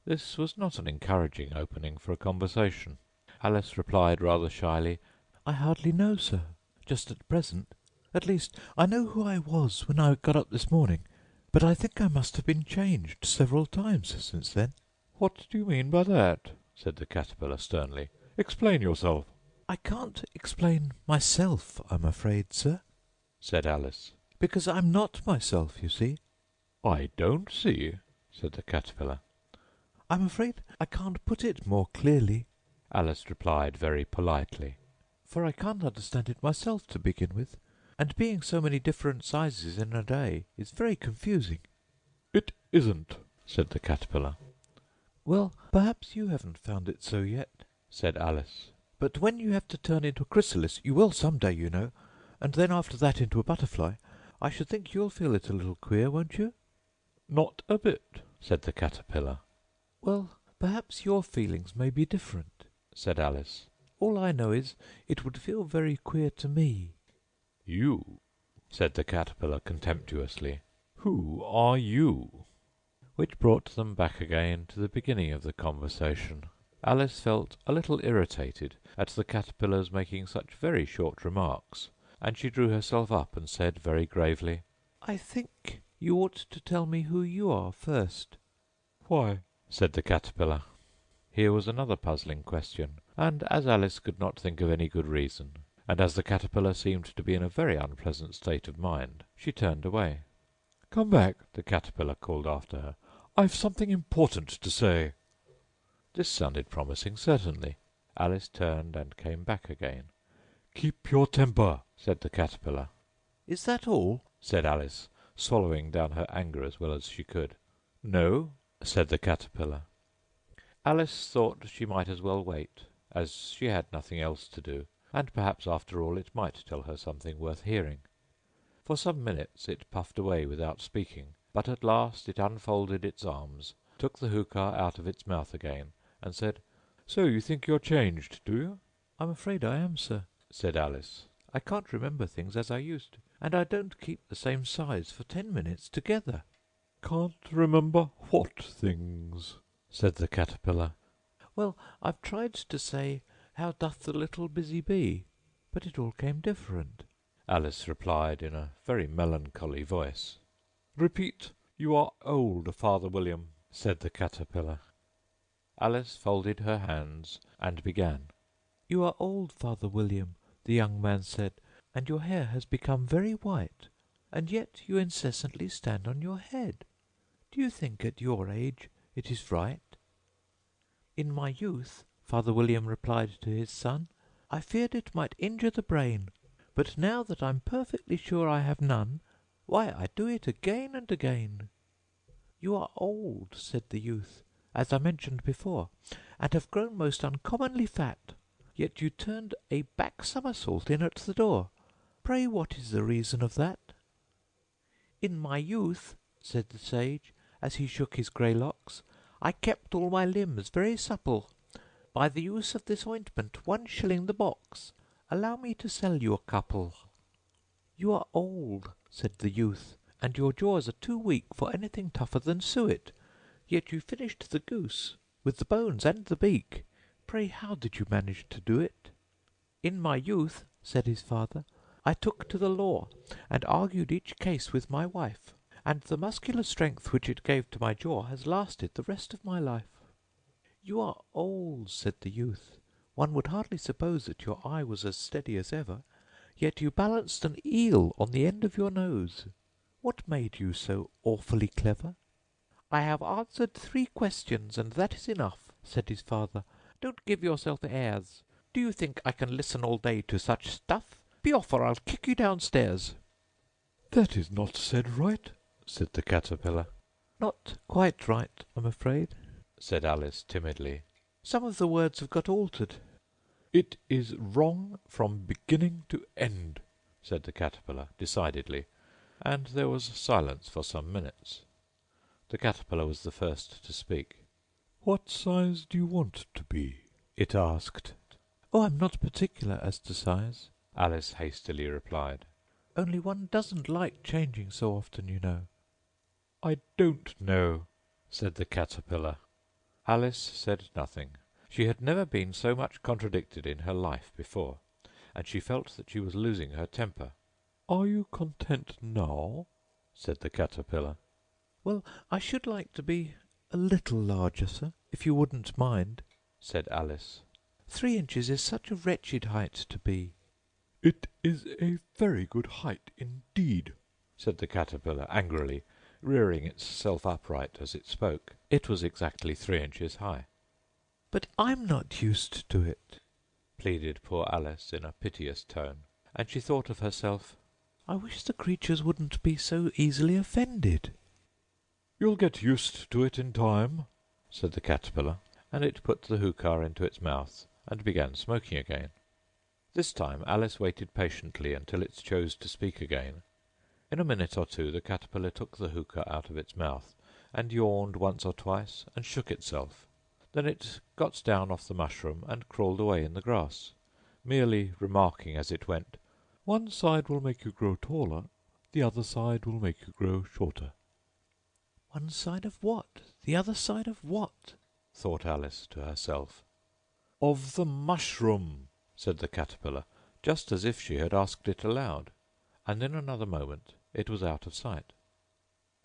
This was not an encouraging opening for a conversation. Alice replied rather shyly, I hardly know, sir, just at present. At least, I know who I was when I got up this morning, but I think I must have been changed several times since then. "What do you mean by that?" said the Caterpillar sternly. "Explain yourself." I can't explain myself, I'm afraid, sir, said Alice. because I'm not myself, you see. "I don't see," said the Caterpillar. I'm afraid I can't put it more clearly, Alice replied very politely. for I can't understand it myself to begin with, and being so many different sizes in a day is very confusing. "It isn't," said the Caterpillar. Well, perhaps you haven't found it so yet, said Alice. but when you have to turn into a chrysalis, you will some day, you know, and then after that into a butterfly, I should think you'll feel it a little queer, won't you? "Not a bit," said the Caterpillar. Well, perhaps your feelings may be different, said Alice. All I know is it would feel very queer to me. "You," said the Caterpillar contemptuously. "Who are you?" Which brought them back again to the beginning of the conversation. Alice felt a little irritated at the Caterpillar's making such very short remarks, and she drew herself up and said very gravely, I think you ought to tell me who you are first. "Why?" said the Caterpillar. Here was another puzzling question, and as Alice could not think of any good reason, and as the Caterpillar seemed to be in a very unpleasant state of mind, she turned away. "Come back," the Caterpillar called after her. "I've something important to say." This sounded promising, certainly. Alice turned and came back again. "Keep your temper," said the Caterpillar. Is that all? said Alice, swallowing down her anger as well as she could. "No," said the Caterpillar. Alice thought she might as well wait, as she had nothing else to do, and perhaps after all it might tell her something worth hearing. For some minutes it puffed away without speaking, but at last it unfolded its arms, took the hookah out of its mouth again, and said, "So you think you're changed, do you?" I'm afraid I am, sir, said Alice. I can't remember things as I used to, and I don't keep the same size for 10 minutes together. "Can't remember what things?" said the Caterpillar. Well, I've tried to say, how doth the little busy bee, but it all came different. Alice replied in a very melancholy voice. "Repeat, you are old, Father William," said the Caterpillar. Alice folded her hands and began. You are old, Father William, the young man said, and your hair has become very white, and yet you incessantly stand on your head. Do you think at your age it is right? In my youth, Father William replied to his son, I feared it might injure the brain, but now that I'm perfectly sure I have none, why, I do it again and again. You are old, said the youth, as I mentioned before, and have grown most uncommonly fat. Yet you turned a back somersault in at the door. Pray, what is the reason of that?" "In my youth," said the sage, as he shook his grey locks, "I kept all my limbs very supple. By the use of this ointment, 1 shilling the box. Allow me to sell you a couple." "You are old," said the youth, "and your jaws are too weak for anything tougher than suet. Yet you finished the goose, with the bones and the beak. Pray, how did you manage to do it?" "In my youth," said his father, "I took to the law, and argued each case with my wife, and the muscular strength which it gave to my jaw has lasted the rest of my life." "You are old," said the youth. "One would hardly suppose that your eye was as steady as ever. Yet you balanced an eel on the end of your nose. What made you so awfully clever?" "I have answered 3 questions, and that is enough," said his father. "Don't give yourself airs. Do you think I can listen all day to such stuff? Be off, or I'll kick you downstairs." "That is not said right," said the Caterpillar. "Not quite right, I'm afraid," said Alice timidly. "Some of the words have got altered." "It is wrong from beginning to end," said the Caterpillar decidedly, and there was silence for some minutes. The Caterpillar was the first to speak. "What size do you want to be?" it asked. "Oh, I'm not particular as to size," Alice hastily replied. "only one doesn't like changing so often, you know." "I don't know," said the Caterpillar. Alice said nothing. She had never been so much contradicted in her life before, and she felt that she was losing her temper. "Are you content now?" said the Caterpillar. "Well, I should like to be a little larger, sir, if you wouldn't mind," said Alice. 3 inches is such a wretched height to be." "It is a very good height indeed," said the Caterpillar angrily, rearing itself upright as it spoke. It was exactly 3 inches high. "But I'm not used to it," pleaded poor Alice in a piteous tone, and she thought of herself, "I wish the creatures wouldn't be so easily offended." "You'll get used to it in time," said the Caterpillar, and it put the hookah into its mouth and began smoking again. This time Alice waited patiently until it chose to speak again. In a minute or two the Caterpillar took the hookah out of its mouth, and yawned once or twice, and shook itself. Then it got down off the mushroom and crawled away in the grass, merely remarking as it went, "One side will make you grow taller, the other side will make you grow shorter." "One side of what? The other side of what?" thought Alice to herself. "Of the mushroom," said the Caterpillar, just as if she had asked it aloud, and in another moment it was out of sight.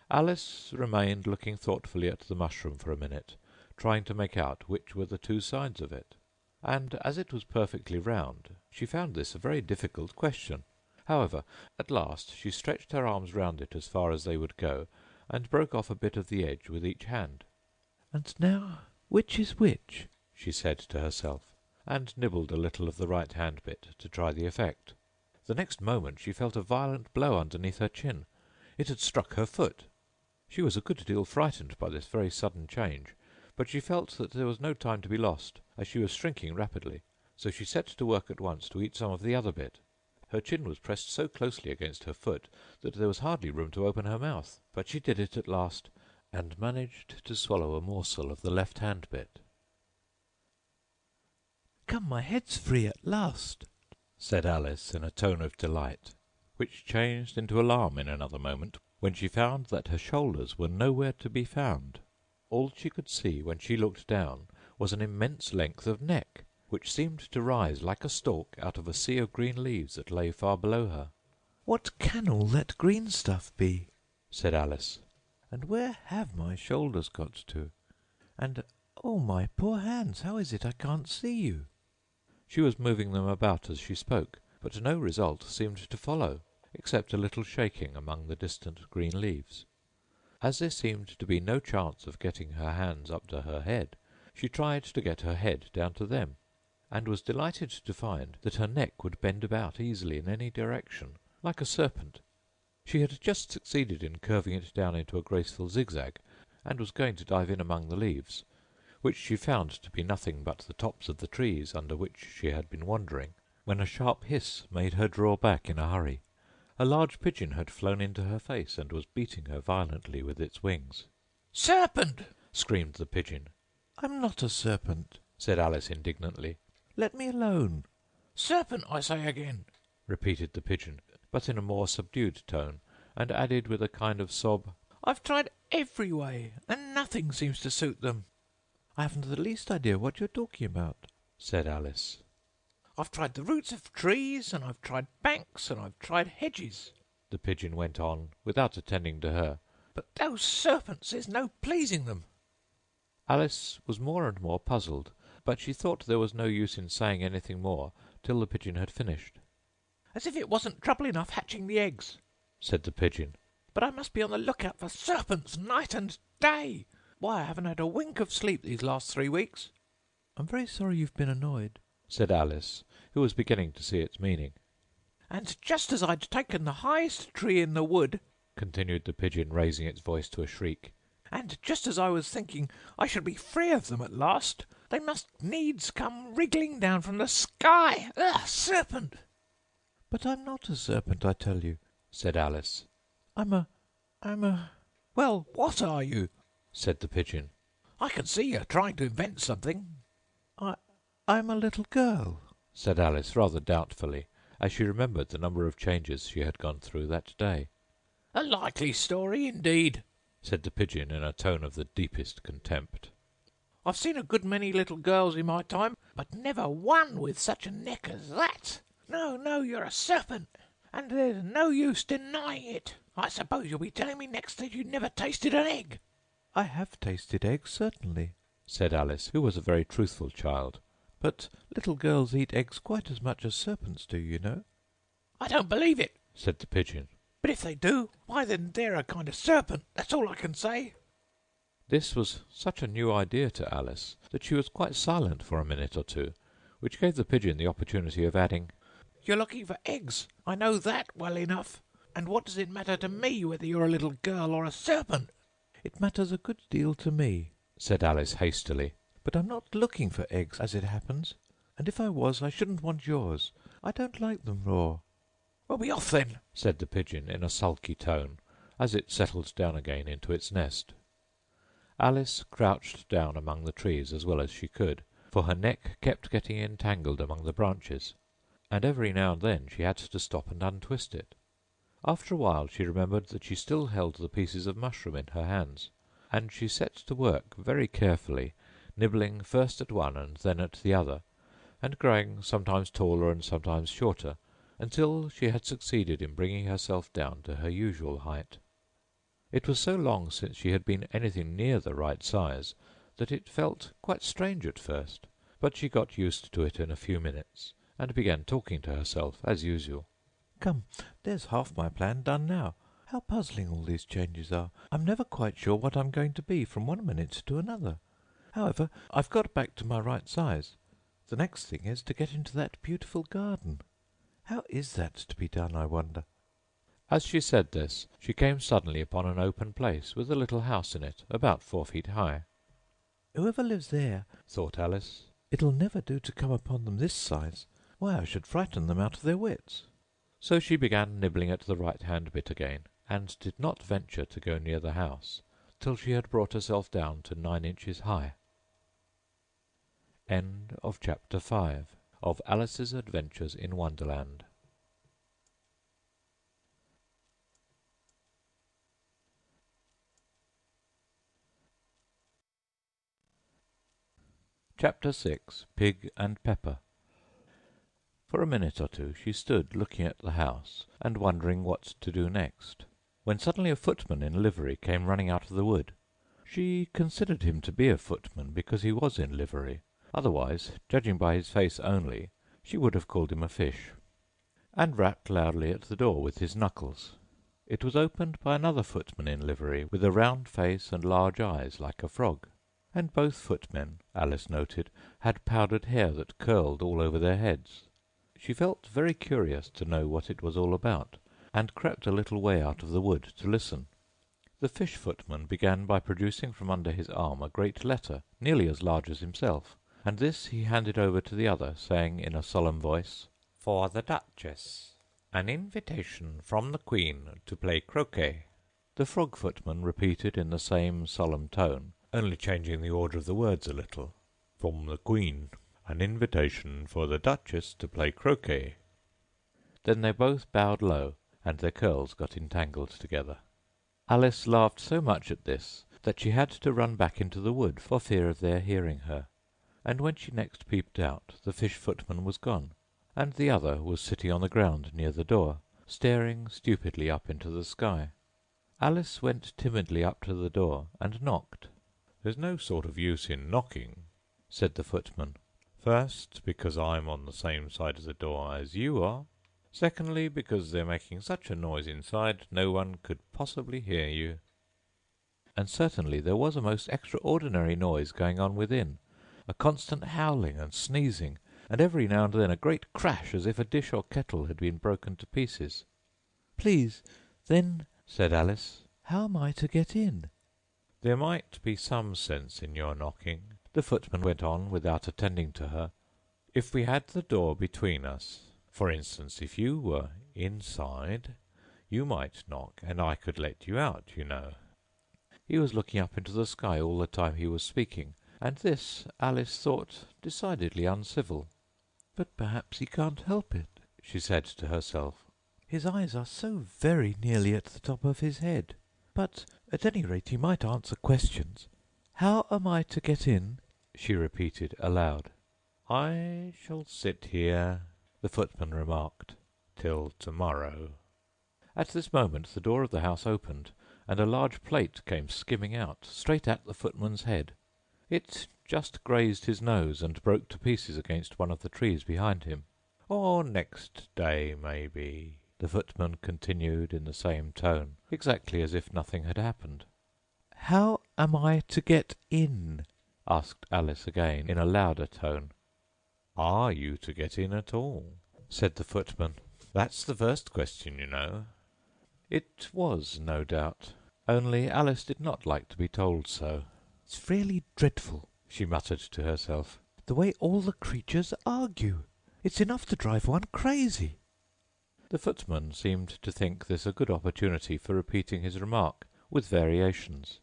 Alice remained looking thoughtfully at the mushroom for a minute, trying to make out which were the 2 sides of it, and as it was perfectly round, she found this a very difficult question. However, at last she stretched her arms round it as far as they would go, and broke off a bit of the edge with each hand. "And now, which is which?" she said to herself, and nibbled a little of the right hand bit to try the effect. The next moment she felt a violent blow underneath her chin. It had struck her foot. She was a good deal frightened by this very sudden change, but she felt that there was no time to be lost, as she was shrinking rapidly, so she set to work at once to eat some of the other bit. Her chin was pressed so closely against her foot that there was hardly room to open her mouth, but she did it at last, and managed to swallow a morsel of the left hand bit. "Come, my head's free at last," said Alice in a tone of delight, which changed into alarm in another moment, when she found that her shoulders were nowhere to be found. All she could see when she looked down was an immense length of neck, which seemed to rise like a stalk out of a sea of green leaves that lay far below her. "What can all that green stuff be?" said Alice. "And where have my shoulders got to? And, oh, my poor hands, how is it I can't see you?" She was moving them about as she spoke, but no result seemed to follow, except a little shaking among the distant green leaves. As there seemed to be no chance of getting her hands up to her head, she tried to get her head down to them, and was delighted to find that her neck would bend about easily in any direction, like a serpent. She had just succeeded in curving it down into a graceful zigzag, and was going to dive in among the leaves, which she found to be nothing but the tops of the trees under which she had been wandering, when a sharp hiss made her draw back in a hurry. A large pigeon had flown into her face and was beating her violently with its wings. "Serpent!" screamed the pigeon. I'm not a serpent, Said Alice indignantly. let me alone. "Serpent, I say again!" Repeated the pigeon, but in a more subdued tone, and added with a kind of sob, "I've tried every way, and nothing seems to suit them." I haven't the least idea what you're talking about. said Alice. "I've tried the roots of trees, and I've tried banks, and I've tried hedges. The pigeon went on, without attending to her. But those serpents, there's no pleasing them." Alice was more and more puzzled, but she thought there was no use in saying anything more till the pigeon had finished. "As if it wasn't trouble enough hatching the eggs. Said the pigeon. But I must be on the lookout for serpents night and day. Why, I haven't had a wink of sleep these last 3 weeks." I'm very sorry you've been annoyed. Said Alice, who was beginning to see its meaning. "And just as I'd taken the highest tree in the wood," Continued the pigeon, raising its voice to a shriek, "and just as I was thinking I should be free of them at last, they must needs come wriggling down from the sky. Ugh, serpent!" But I'm not a serpent, I tell you. said Alice. I'm a... "Well, what are you?" Said the pigeon. "I can see you're trying to invent something." I'm a little girl. Said Alice, rather doubtfully, as she remembered the number of changes she had gone through that day. "A likely story, indeed," Said the pigeon in a tone of the deepest contempt. "I've seen a good many little girls in my time, but never one with such a neck as that. No, no, you're a serpent, and there's no use denying it. I suppose you'll be telling me next that you never tasted an egg." I have tasted eggs, certainly. Said Alice, who was a very truthful child. But little girls eat eggs quite as much as serpents do, you know. "I don't believe it. Said the pigeon. But if they do, why then they're a kind of serpent. That's all I can say." This was such a new idea to Alice that she was quite silent for a minute or two, which gave the pigeon the opportunity of adding, "You're looking for eggs. I know that well enough. And what does it matter to me whether you're a little girl or a serpent?" It matters a good deal to me, said Alice hastily. but I'm not looking for eggs, as it happens. And if I was, I shouldn't want yours. I don't like them raw. "Well, be off then," said the pigeon in a sulky tone, as it settled down again into its nest. Alice crouched down among the trees as well as she could, for her neck kept getting entangled among the branches, and every now and then she had to stop and untwist it. After a while she remembered that she still held the pieces of mushroom in her hands, and she set to work very carefully, nibbling first at one and then at the other, and growing sometimes taller and sometimes shorter, until she had succeeded in bringing herself down to her usual height. It was so long since she had been anything near the right size that it felt quite strange at first, but she got used to it in a few minutes, and began talking to herself as usual. Come, there's half my plan done now. How puzzling all these changes are. I'm never quite sure what I'm going to be from one minute to another. However, I've got back to my right size. The next thing is to get into that beautiful garden. How is that to be done, I wonder? As she said this, she came suddenly upon an open place with a little house in it, about 4 feet high. Whoever lives there, Thought Alice. It'll never do to come upon them this size. Why, I should frighten them out of their wits. So she began nibbling at the right-hand bit again, and did not venture to go near the house till she had brought herself down to 9 inches high. End of Chapter 5 of Alice's Adventures in Wonderland. Chapter 6 Pig and Pepper. For a minute or two she stood looking at the house and wondering what to do next, when suddenly a footman in livery came running out of the wood. She considered him to be a footman because he was in livery. Otherwise, judging by his face only, she would have called him a fish, and rapped loudly at the door with his knuckles. It was opened by another footman in livery, with a round face and large eyes like a frog, and both footmen, Alice noted, had powdered hair that curled all over their heads. She felt very curious to know what it was all about, and crept a little way out of the wood to listen. The fish footman began by producing from under his arm a great letter, nearly as large as himself, and this he handed over to the other, saying in a solemn voice, "For the Duchess. An invitation from the Queen to play croquet." The frog footman repeated in the same solemn tone, only changing the order of the words a little, "From the Queen. An invitation for the Duchess to play croquet." Then they both bowed low, and their curls got entangled together. Alice laughed so much at this that she had to run back into the wood for fear of their hearing her, and when she next peeped out the fish footman was gone, and the other was sitting on the ground near the door, staring stupidly up into the sky. Alice went timidly up to the door and knocked. "There's no sort of use in knocking," said the footman. "First, because I'm on the same side of the door as you are. Secondly, because they're making such a noise inside no one could possibly hear you." And certainly there was a most extraordinary noise going on within, a constant howling and sneezing, and every now and then a great crash as if a dish or kettle had been broken to pieces. "Please, then," said Alice, "how am I to get in?" "There might be some sense in your knocking," the footman went on without attending to her, "if we had the door between us. For instance, if you were inside, you might knock, and I could let you out, you know." He was looking up into the sky all the time he was speaking, and this Alice thought decidedly uncivil. "But perhaps he can't help it," she said to herself. "His eyes are so very nearly at the top of his head. But at any rate he might answer questions. How am I to get in?" she repeated aloud. "I shall sit here," the footman remarked, "till tomorrow." At this moment the door of the house opened, and a large plate came skimming out, straight at the footman's head. It just grazed his nose and broke to pieces against one of the trees behind him. "Or next day, maybe," the footman continued in the same tone, exactly as if nothing had happened. "How am I to get in?" asked Alice again, in a louder tone. "Are you to get in at all?" said the footman. "That's the first question, you know." It was, no doubt, only Alice did not like to be told so. "It's really dreadful," she muttered to herself, "the way all the creatures argue. It's enough to drive one crazy." The footman seemed to think this a good opportunity for repeating his remark, with variations.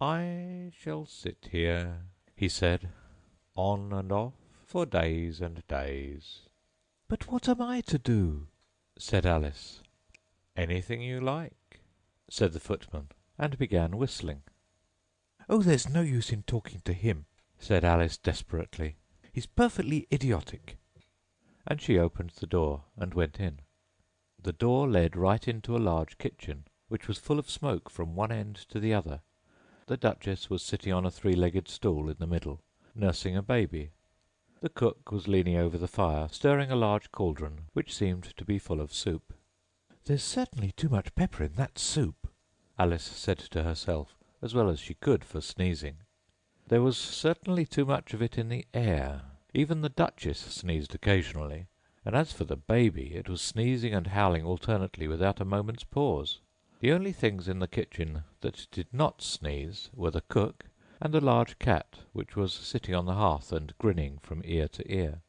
"I shall sit here," he said, "on and off, for days and days." "But what am I to do?" said Alice. "Anything you like," said the footman, and began whistling. "Oh, there's no use in talking to him," said Alice desperately. "He's perfectly idiotic." And she opened the door and went in. The door led right into a large kitchen, which was full of smoke from one end to the other. The Duchess was sitting on a three-legged stool in the middle, nursing a baby. The cook was leaning over the fire, stirring a large cauldron, which seemed to be full of soup. "There's certainly too much pepper in that soup," Alice said to herself, as well as she could for sneezing. There was certainly too much of it in the air. Even the Duchess sneezed occasionally, and as for the baby, it was sneezing and howling alternately without a moment's pause. The only things in the kitchen that did not sneeze were the cook and a large cat, which was sitting on the hearth and grinning from ear to ear.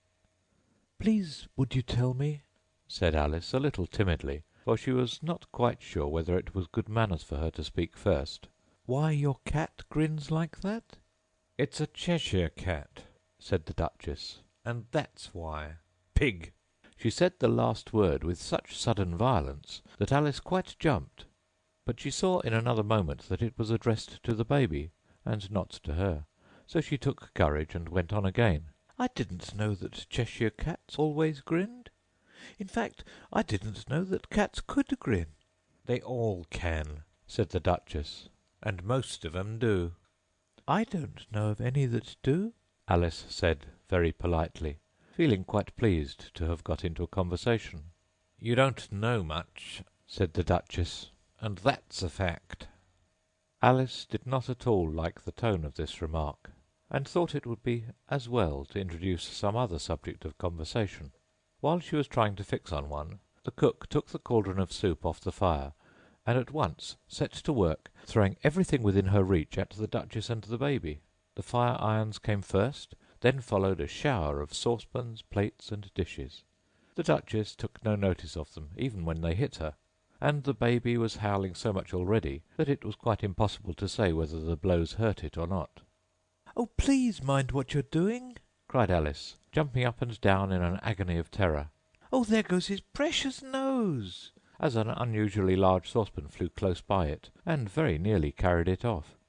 "Please, would you tell me," said Alice, a little timidly, for she was not quite sure whether it was good manners for her to speak first, "why your cat grins like that?" "It's a Cheshire cat," said the Duchess, "and that's why. Pig!" She said the last word with such sudden violence that Alice quite jumped, but she saw in another moment that it was addressed to the baby, and not to her, so she took courage and went on again. "I didn't know that Cheshire cats always grinned. In fact, I didn't know that cats could grin." "They all can," said the Duchess, "and most of 'em do." "I don't know of any that do," Alice said very politely, feeling quite pleased to have got into a conversation. "You don't know much," said the Duchess, "and that's a fact." Alice did not at all like the tone of this remark, and thought it would be as well to introduce some other subject of conversation. While she was trying to fix on one, the cook took the cauldron of soup off the fire and at once set to work, throwing everything within her reach at the Duchess and the baby. The fire-irons came first, then followed a shower of saucepans, plates, and dishes. The Duchess took no notice of them, even when they hit her, and the baby was howling so much already that it was quite impossible to say whether the blows hurt it or not. "Oh, please mind what you're doing!" cried Alice, jumping up and down in an agony of terror, "Oh, there goes his precious nose!" as an unusually large saucepan flew close by it, and very nearly carried it off.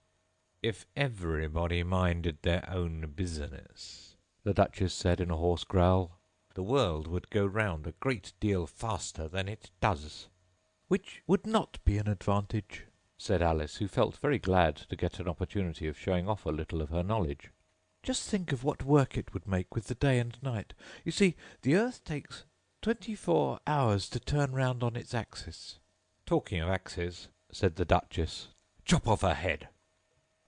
"If everybody minded their own business," the Duchess said in a hoarse growl, "the world would go round a great deal faster than it does." "Which would not be an advantage," said Alice, who felt very glad to get an opportunity of showing off a little of her knowledge. "Just think of what work it would make with the day and night. You see, the earth takes 24 hours to turn round on its axis." "Talking of axes," said the Duchess, "chop off her head."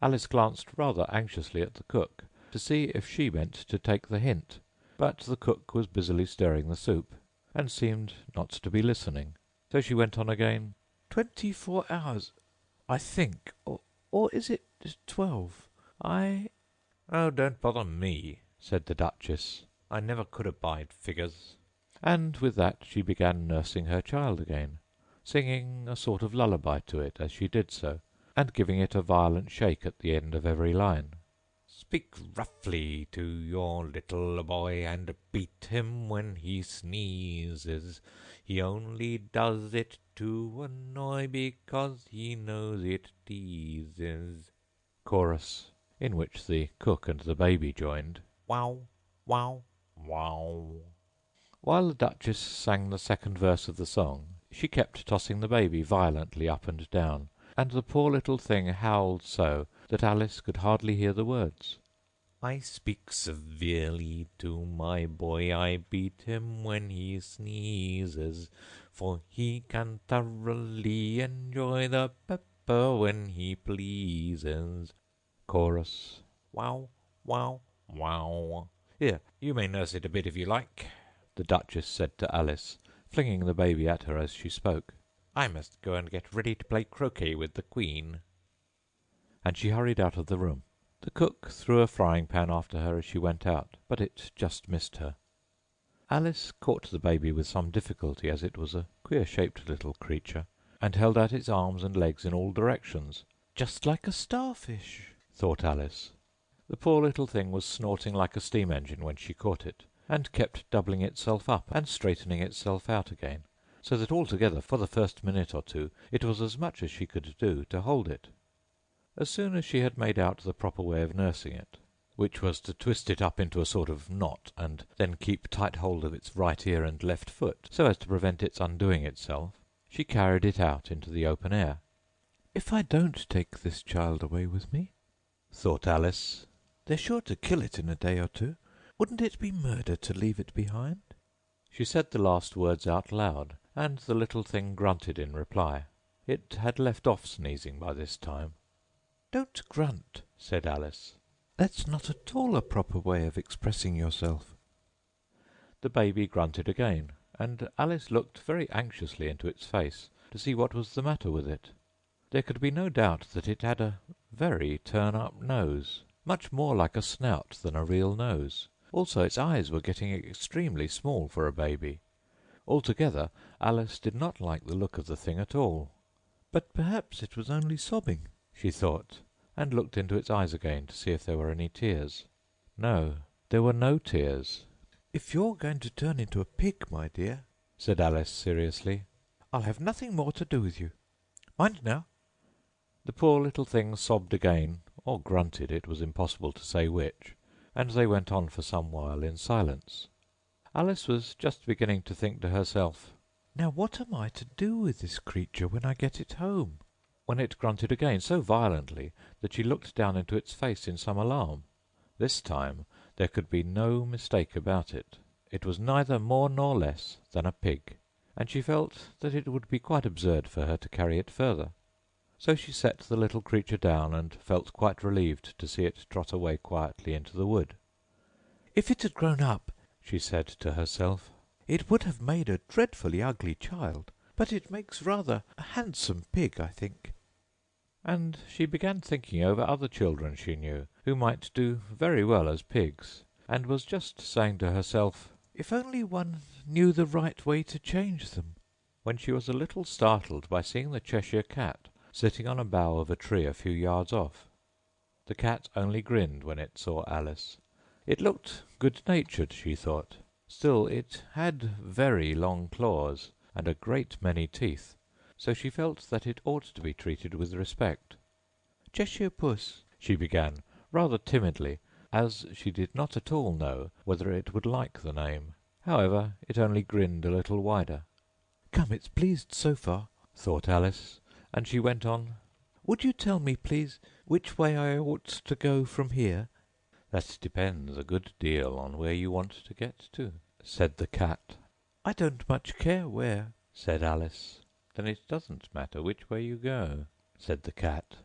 Alice glanced rather anxiously at the cook, to see if she meant to take the hint, but the cook was busily stirring the soup, and seemed not to be listening. So she went on again, 24 hours, I think. Or is it 12? "Oh, don't bother me," said the Duchess. "I never could abide figures." And with that she began nursing her child again, singing a sort of lullaby to it as she did so, and giving it a violent shake at the end of every line. "Speak roughly to your little boy, and beat him when he sneezes. He only does it to annoy, because he knows it teases." Chorus, in which the cook and the baby joined. Wow, wow, wow. While the Duchess sang the second verse of the song, she kept tossing the baby violently up and down, and the poor little thing howled so that Alice could hardly hear the words. "I speak severely to my boy, I beat him when he sneezes, for he can thoroughly enjoy the pepper when he pleases." Chorus. Wow, wow, wow. "Here, you may nurse it a bit if you like," the Duchess said to Alice, flinging the baby at her as she spoke. "I must go and get ready to play croquet with the Queen." And she hurried out of the room. The cook threw a frying-pan after her as she went out, but it just missed her. Alice caught the baby with some difficulty, as it was a queer-shaped little creature, and held out its arms and legs in all directions. "Just like a starfish," thought Alice. The poor little thing was snorting like a steam-engine when she caught it, and kept doubling itself up and straightening itself out again, so that altogether for the first minute or two it was as much as she could do to hold it. As soon as she had made out the proper way of nursing it, which was to twist it up into a sort of knot, and then keep tight hold of its right ear and left foot, so as to prevent its undoing itself, she carried it out into the open air. "If I don't take this child away with me," thought Alice, "they're sure to kill it in a day or two. Wouldn't it be murder to leave it behind?" She said the last words out loud, and the little thing grunted in reply. It had left off sneezing by this time. "Don't grunt," said Alice. "That's not at all a proper way of expressing yourself." The baby grunted again, and Alice looked very anxiously into its face to see what was the matter with it. There could be no doubt that it had a very turn-up nose, much more like a snout than a real nose. Also, its eyes were getting extremely small for a baby. Altogether, Alice did not like the look of the thing at all. But perhaps it was only sobbing, she thought, and looked into its eyes again to see if there were any tears. No, there were no tears. "If you're going to turn into a pig, my dear," said Alice seriously, "I'll have nothing more to do with you. Mind now." The poor little thing sobbed again, or grunted, it was impossible to say which, and they went on for some while in silence. Alice was just beginning to think to herself, "Now what am I to do with this creature when I get it home?" when it grunted again so violently that she looked down into its face in some alarm. This time there could be no mistake about it. It was neither more nor less than a pig, and she felt that it would be quite absurd for her to carry it further. So she set the little creature down, and felt quite relieved to see it trot away quietly into the wood. "If it had grown up," she said to herself, "it would have made a dreadfully ugly child. but it makes rather a handsome pig, I think." And she began thinking over other children she knew, who might do very well as pigs, and was just saying to herself, "If only one knew the right way to change them," when she was a little startled by seeing the Cheshire Cat sitting on a bough of a tree a few yards off. The cat only grinned when it saw Alice. It looked good-natured, she thought. Still, it had very long claws and a great many teeth, so she felt that it ought to be treated with respect. "Cheshire Puss," She began, rather timidly, as she did not at all know whether it would like the name. However, it only grinned a little wider. "Come, it's pleased so far," Thought Alice, and she went on. "Would you tell me, please, which way I ought to go from here?" "That depends a good deal on where you want to get to," said the cat. "I don't much care where," said Alice. "Then it doesn't matter which way you go," said the cat.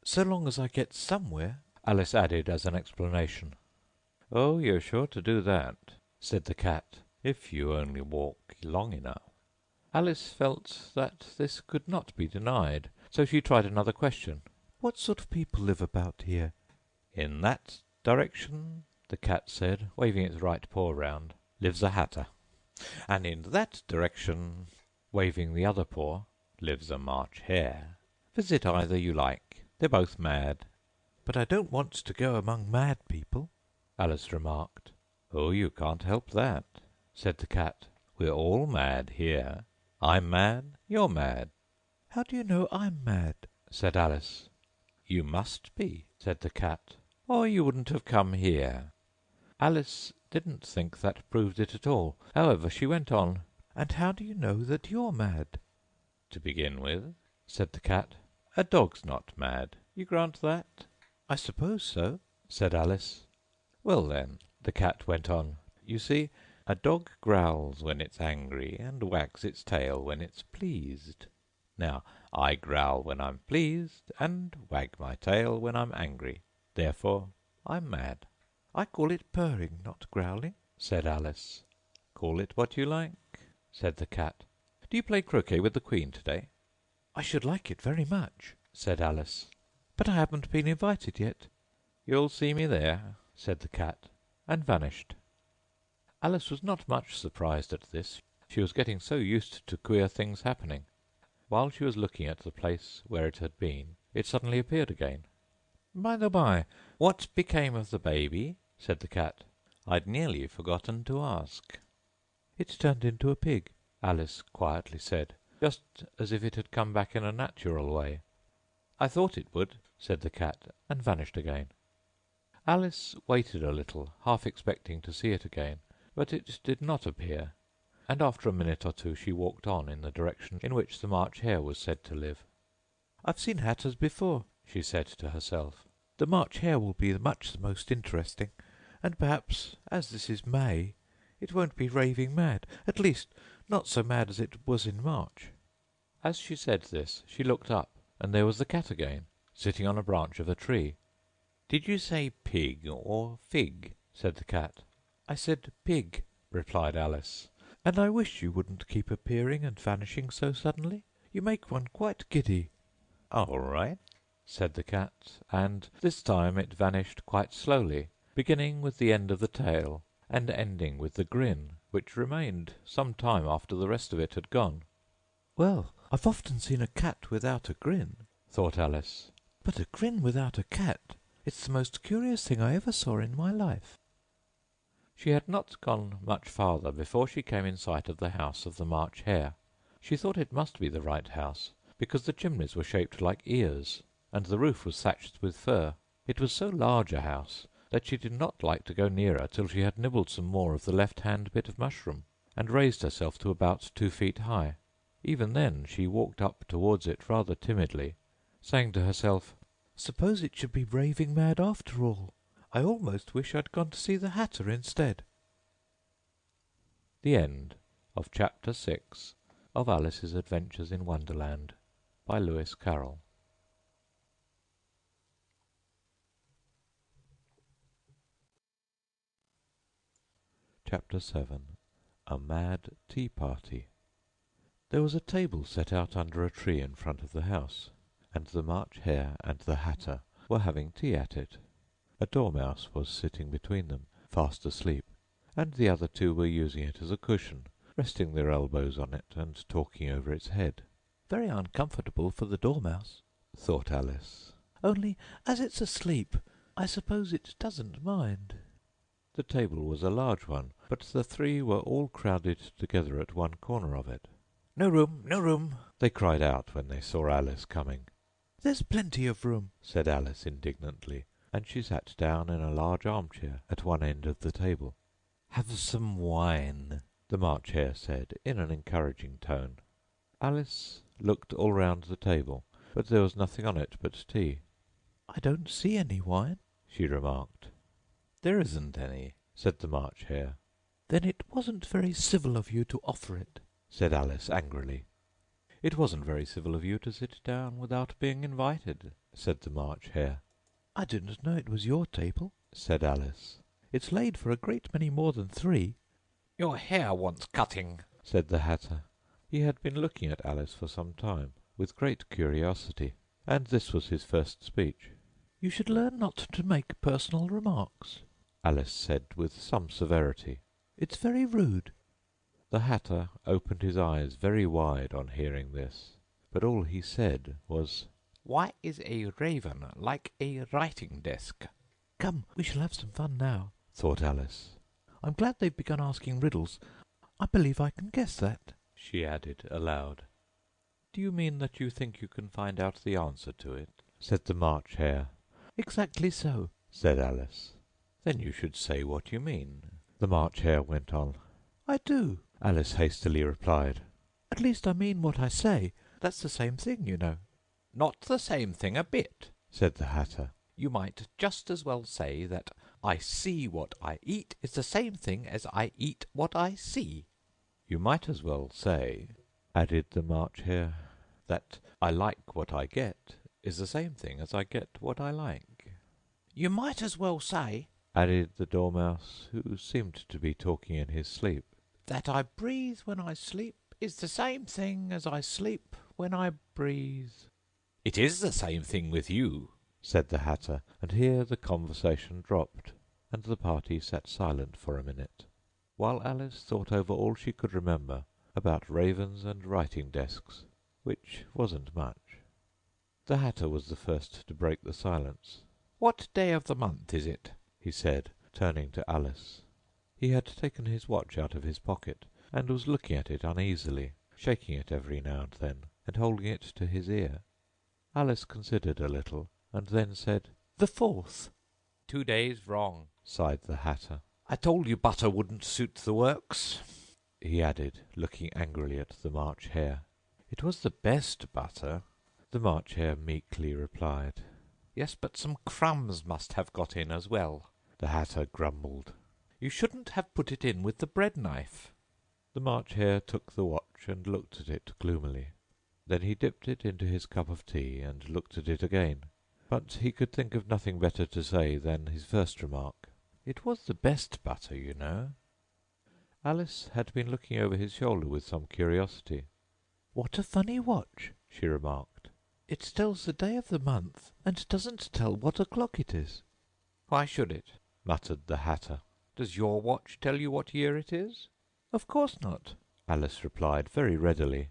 "so long as I get somewhere," Alice added as an explanation. "Oh, you're sure to do that," said the cat, "if you only walk long enough." Alice felt that this could not be denied, so she tried another question. "What sort of people live about here?" "In that direction," the cat said, waving its right paw round, "lives a hatter. And in that direction," waving the other paw, "lives a March Hare. Visit either you like. They're both mad." "But I don't want to go among mad people," Alice remarked. "Oh, you can't help that," said the cat. "We're all mad here. I'm mad, you're mad." "How do you know I'm mad?" said Alice. "You must be," said the cat, "or you wouldn't have come here." Alice didn't think that proved it at all. However, she went on. "And how do you know that you're mad?" "To begin with," said the cat, "a dog's not mad. You grant that?" "I suppose so," said Alice. "Well then," the cat went on, "you see, a dog growls when it's angry and wags its tail when it's pleased. Now, I growl when I'm pleased and wag my tail when I'm angry. Therefore, I'm mad." "I call it purring, not growling," said Alice. "Call it what you like," said the cat. "Do you play croquet with the Queen today?" "I should like it very much," said Alice. "but I haven't been invited yet." "You'll see me there," said the cat, and vanished. Alice was not much surprised at this. She was getting so used to queer things happening. While she was looking at the place where it had been, it suddenly appeared again. "By the by, what became of the baby?" said the cat. "I'd nearly forgotten to ask." "It turned into a pig," Alice quietly said, just as if it had come back in a natural way. "I thought it would," said the cat, and vanished again. Alice waited a little, half expecting to see it again, but it did not appear, and after a minute or two she walked on in the direction in which the March Hare was said to live. "I've seen hatters before," she said to herself. "The March Hare will be much the most interesting, and perhaps, as this is May, it won't be raving mad, at least not so mad as it was in March." As she said this, she looked up, and there was the cat again, sitting on a branch of a tree. "Did you say pig or fig?" said the cat. "I said pig," replied Alice. "and I wish you wouldn't keep appearing and vanishing so suddenly. You make one quite giddy." "All right," said the cat, and this time it vanished quite slowly, beginning with the end of the tail, and ending with the grin, which remained some time after the rest of it had gone. "Well, I've often seen a cat without a grin," thought Alice, "but a grin without a cat, it's the most curious thing I ever saw in my life." She had not gone much farther before she came in sight of the house of the March Hare. She thought it must be the right house, because the chimneys were shaped like ears, and the roof was thatched with fur. It was so large a house that she did not like to go nearer till she had nibbled some more of the left-hand bit of mushroom, and raised herself to about 2 feet high. Even then she walked up towards it rather timidly, saying to herself, "Suppose it should be raving mad after all! I almost wish I'd gone to see the hatter instead." The end of Chapter 6 of Alice's Adventures in Wonderland by Lewis Carroll. Chapter 7. A Mad Tea Party. There was a table set out under a tree in front of the house, and the March Hare and the Hatter were having tea at it. A dormouse was sitting between them, fast asleep, and the other two were using it as a cushion, resting their elbows on it and talking over its head. Very uncomfortable for the dormouse, thought Alice. only as it's asleep, I suppose it doesn't mind. The table was a large one, but the three were all crowded together at one corner of it. No room, no room, They cried out when they saw Alice coming. there's plenty of room, said Alice indignantly, and she sat down in a large armchair at one end of the table. Have some wine, the March Hare said in an encouraging tone. Alice looked all round the table, but there was nothing on it but tea. I don't see any wine. She remarked. There isn't any, said the March Hare. Then it wasn't very civil of you to offer it, said Alice angrily. It wasn't very civil of you to sit down without being invited, said the March Hare. I didn't know it was your table, said Alice. It's laid for a great many more than 3. Your hair wants cutting, said the Hatter. He had been looking at Alice for some time, with great curiosity, and this was his first speech. You should learn not to make personal remarks, Alice said with some severity. It's very rude. The Hatter opened his eyes very wide on hearing this, but all he said was, Why is a raven like a writing desk? Come, we shall have some fun now, thought Alice. I'm glad they've begun asking riddles. I believe I can guess that, she added aloud. Do you mean that you think you can find out the answer to it? said the March Hare. Exactly so, said Alice. Then you should say what you mean, the March Hare went on. I do, Alice hastily replied. At least I mean what I say. That's the same thing, you know. Not the same thing a bit, said the Hatter. You might just as well say that I see what I eat is the same thing as I eat what I see. You might as well say, added the March Hare, that I like what I get is the same thing as I get what I like. You might as well say, added the Dormouse, who seemed to be talking in his sleep, that I breathe when I sleep is the same thing as I sleep when I breathe. It is the same thing with you, said the Hatter, and here the conversation dropped, and the party sat silent for a minute, while Alice thought over all she could remember about ravens and writing desks, which wasn't much. The Hatter was the first to break the silence. What day of the month is it? he said, turning to Alice. He had taken his watch out of his pocket, and was looking at it uneasily, shaking it every now and then, and holding it to his ear. Alice considered a little, and then said, The 4th. 2 days wrong, sighed the Hatter. I told you butter wouldn't suit the works, he added, looking angrily at the March Hare. It was the best butter, the March Hare meekly replied. Yes, but some crumbs must have got in as well, the Hatter grumbled. You shouldn't have put it in with the bread knife. The March Hare took the watch and looked at it gloomily. Then he dipped it into his cup of tea and looked at it again, but he could think of nothing better to say than his first remark. It was the best butter, you know. Alice had been looking over his shoulder with some curiosity. What a funny watch, she remarked. It tells the day of the month, and doesn't tell what o'clock it is. Why should it? muttered the Hatter. Does your watch tell you what year it is? Of course not, Alice replied very readily.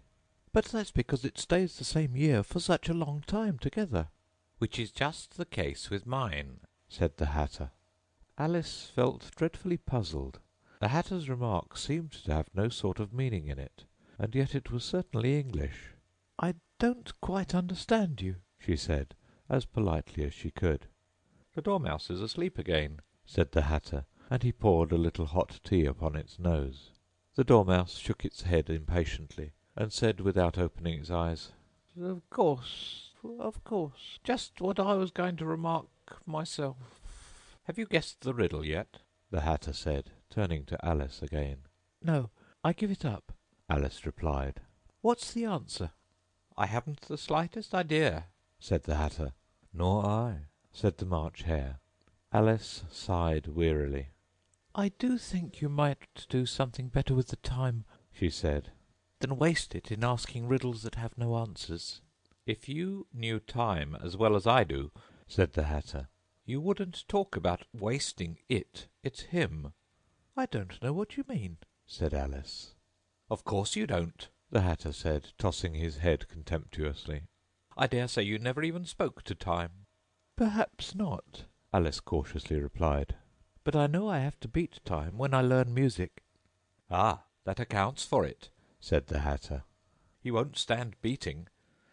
But that's because it stays the same year for such a long time together. Which is just the case with mine, said the Hatter. Alice felt dreadfully puzzled. The Hatter's remark seemed to have no sort of meaning in it, and yet it was certainly English. I don't quite understand you, she said, as politely as she could. The Dormouse is asleep again, said the Hatter, and he poured a little hot tea upon its nose. The Dormouse shook its head impatiently, and said without opening its eyes, Of course, just what I was going to remark myself. Have you guessed the riddle yet? the Hatter said, turning to Alice again. No, I give it up, Alice replied. What's the answer? I haven't the slightest idea, said the Hatter. Nor I, said the March Hare. Alice sighed wearily. I do think you might do something better with the time, she said. than waste it in asking riddles that have no answers." "If you knew time as well as I do," said the Hatter, "you wouldn't talk about wasting it. It's him." "I don't know what you mean," said Alice. "Of course you don't," the Hatter said, tossing his head contemptuously. "I dare say you never even spoke to time." "Perhaps not," Alice cautiously replied. "but I know I have to beat time when I learn music." "Ah, that accounts for it," said the Hatter. "He won't stand beating.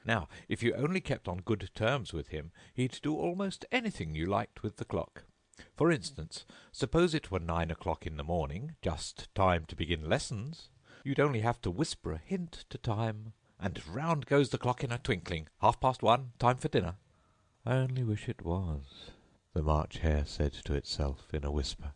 Now, if you only kept on good terms with him, he'd do almost anything you liked with the clock. For instance, suppose it were 9 o'clock in the morning, just time to begin lessons. You'd only have to whisper a hint to time, and round goes the clock in a twinkling. 1:30, time for dinner." "I only wish it was," the March Hare said to itself in a whisper.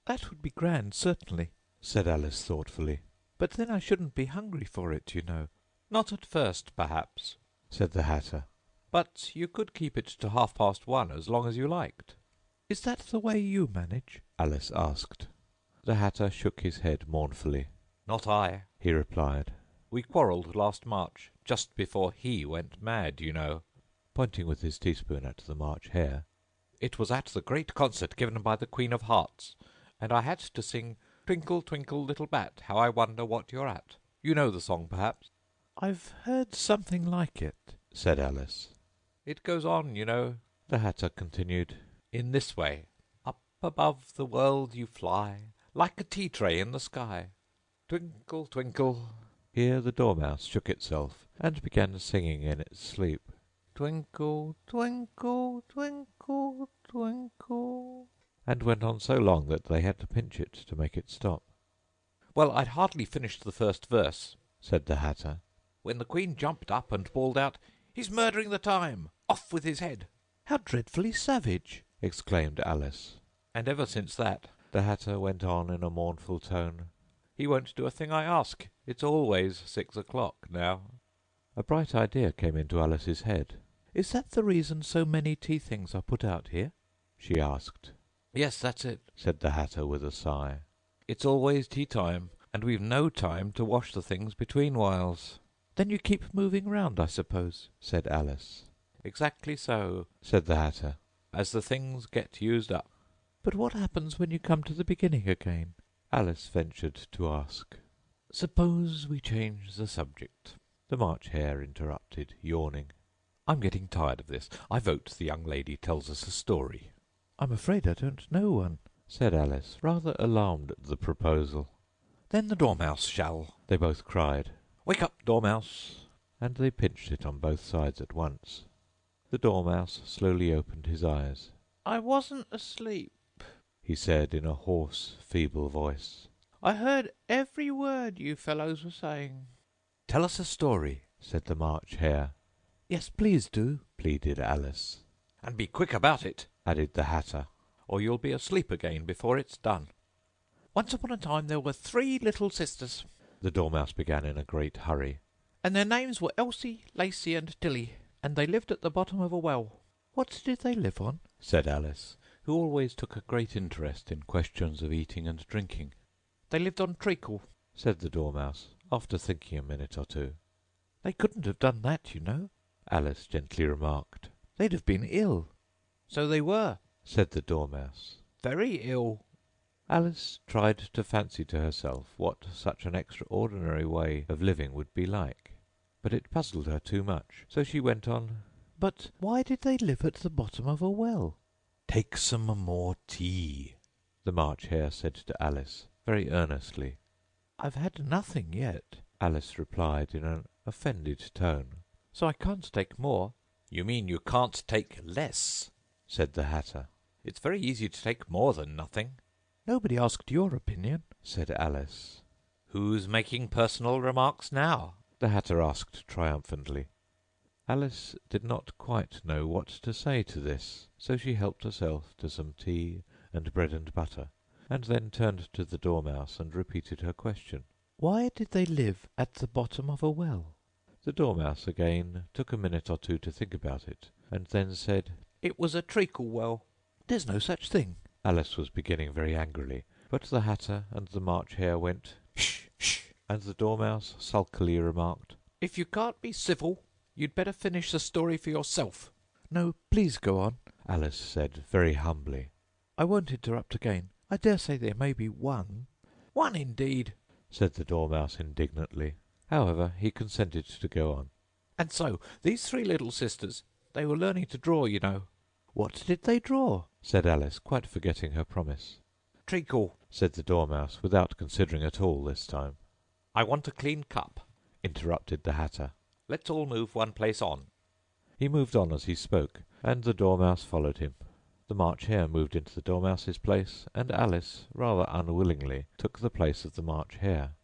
"That would be grand, certainly," said Alice thoughtfully. "but then I shouldn't be hungry for it, you know." "Not at first, perhaps, said the Hatter. but you could keep it to 1:30 as long as you liked." "Is that the way you manage?" Alice asked. The Hatter shook his head mournfully. "Not I," he replied. "We quarrelled last March, just before he went mad, you know." Pointing with his teaspoon at the March Hare. "It was at the great concert given by the Queen of Hearts, and I had to sing 'Twinkle, twinkle, little bat, how I wonder what you're at.' You know the song, perhaps?" "I've heard something like it," said Alice. "It goes on, you know," the Hatter continued, "in this way. Up above the world you fly, like a tea-tray in the sky. Twinkle, twinkle—" Here the Dormouse shook itself and began singing in its sleep. "Twinkle, twinkle, twinkle, twinkle," and went on so long that they had to pinch it to make it stop. "Well, I'd hardly finished the first verse," said the Hatter, "when the Queen jumped up and bawled out, 'He's murdering the time! Off with his head!'" "How dreadfully savage!" exclaimed Alice. "And ever since that," the Hatter went on in a mournful tone, "he won't do a thing I ask. It's always 6 o'clock now." A bright idea came into Alice's head. "Is that the reason so many tea things are put out here?" she asked. "Yes, that's it. Said the Hatter with a sigh. It's always tea-time, and we've no time to wash the things between whiles." "Then you keep moving round, I suppose?" said Alice. "Exactly so, Said the Hatter. as the things get used up." "But what happens when you come to the beginning again?" Alice ventured to ask. "Suppose we change the subject," the March Hare interrupted, yawning. "I'm getting tired of this. I vote the young lady tells us a story." "I'm afraid I don't know one," said Alice, rather alarmed at the proposal. "Then the Dormouse shall." They both cried, "Wake up, Dormouse!" and they pinched it on both sides at once. The Dormouse slowly opened his eyes. "I wasn't asleep," he said in a hoarse, feeble voice. "I heard every word you fellows were saying." "Tell us a story," said the March Hare. "Yes, please do," pleaded Alice. "And be quick about it," added the Hatter. "or you'll be asleep again before it's done. Once upon a time there were 3 little sisters, The Dormouse began in a great hurry. and their names were Elsie, Lacie, and Tilly, and they lived at the bottom of a well." "What did they live on?" said Alice, who always took a great interest in questions of eating and drinking. "They lived on treacle." said the Dormouse, after thinking a minute or two. "They couldn't have done that, you know," Alice gently remarked. "They'd have been ill." "So they were. Said the Dormouse. Very ill." Alice tried to fancy to herself what such an extraordinary way of living would be like, but it puzzled her too much, so she went on, "But why did they live at the bottom of a well?" "Take some more tea," the March Hare said to Alice, very earnestly. "I've had nothing yet," Alice replied in an offended tone. "so I can't take more." "You mean you can't take less," said the Hatter. "It's very easy to take more than nothing." "Nobody asked your opinion," said Alice. "Who's making personal remarks now?" the Hatter asked triumphantly. Alice did not quite know what to say to this, so she helped herself to some tea and bread and butter, and then turned to the Dormouse and repeated her question. "Why did they live at the bottom of a well?" The Dormouse again took a minute or two to think about it, and then said, "It was a treacle well." "There's no such thing." Alice was beginning very angrily, but the Hatter and the March Hare went, "Shh, shh!" and the Dormouse sulkily remarked, "If you can't be civil, you'd better finish the story for yourself." "No, please go on," Alice said very humbly. "I won't interrupt again. I dare say there may be one." "One indeed," said the Dormouse indignantly. However, he consented to go on. "And so these three little sisters, they were learning to draw, you know." "What did they draw?" said Alice, quite forgetting her promise. "Treacle," said the Dormouse, without considering at all this time. "I want a clean cup," interrupted the Hatter. "Let's all move one place on." He moved on as he spoke, and the Dormouse followed him. The March Hare moved into the Dormouse's place, and Alice, rather unwillingly, took the place of the March Hare.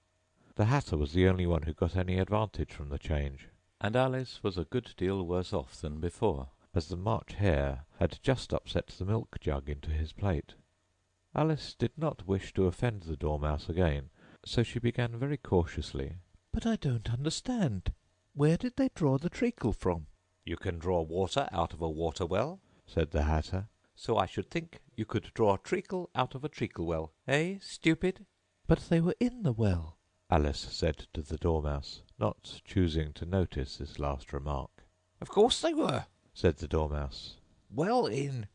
The Hatter was the only one who got any advantage from the change, and Alice was a good deal worse off than before, as the March Hare had just upset the milk jug into his plate. Alice did not wish to offend the Dormouse again, so she began very cautiously. "But I don't understand. Where did they draw the treacle from?" "You can draw water out of a water well, said the Hatter. so I should think you could draw a treacle out of a treacle well. Eh, stupid?" "But they were in the well," Alice said to the Dormouse, not choosing to notice this last remark. "Of course they were. Said the Dormouse. Well in."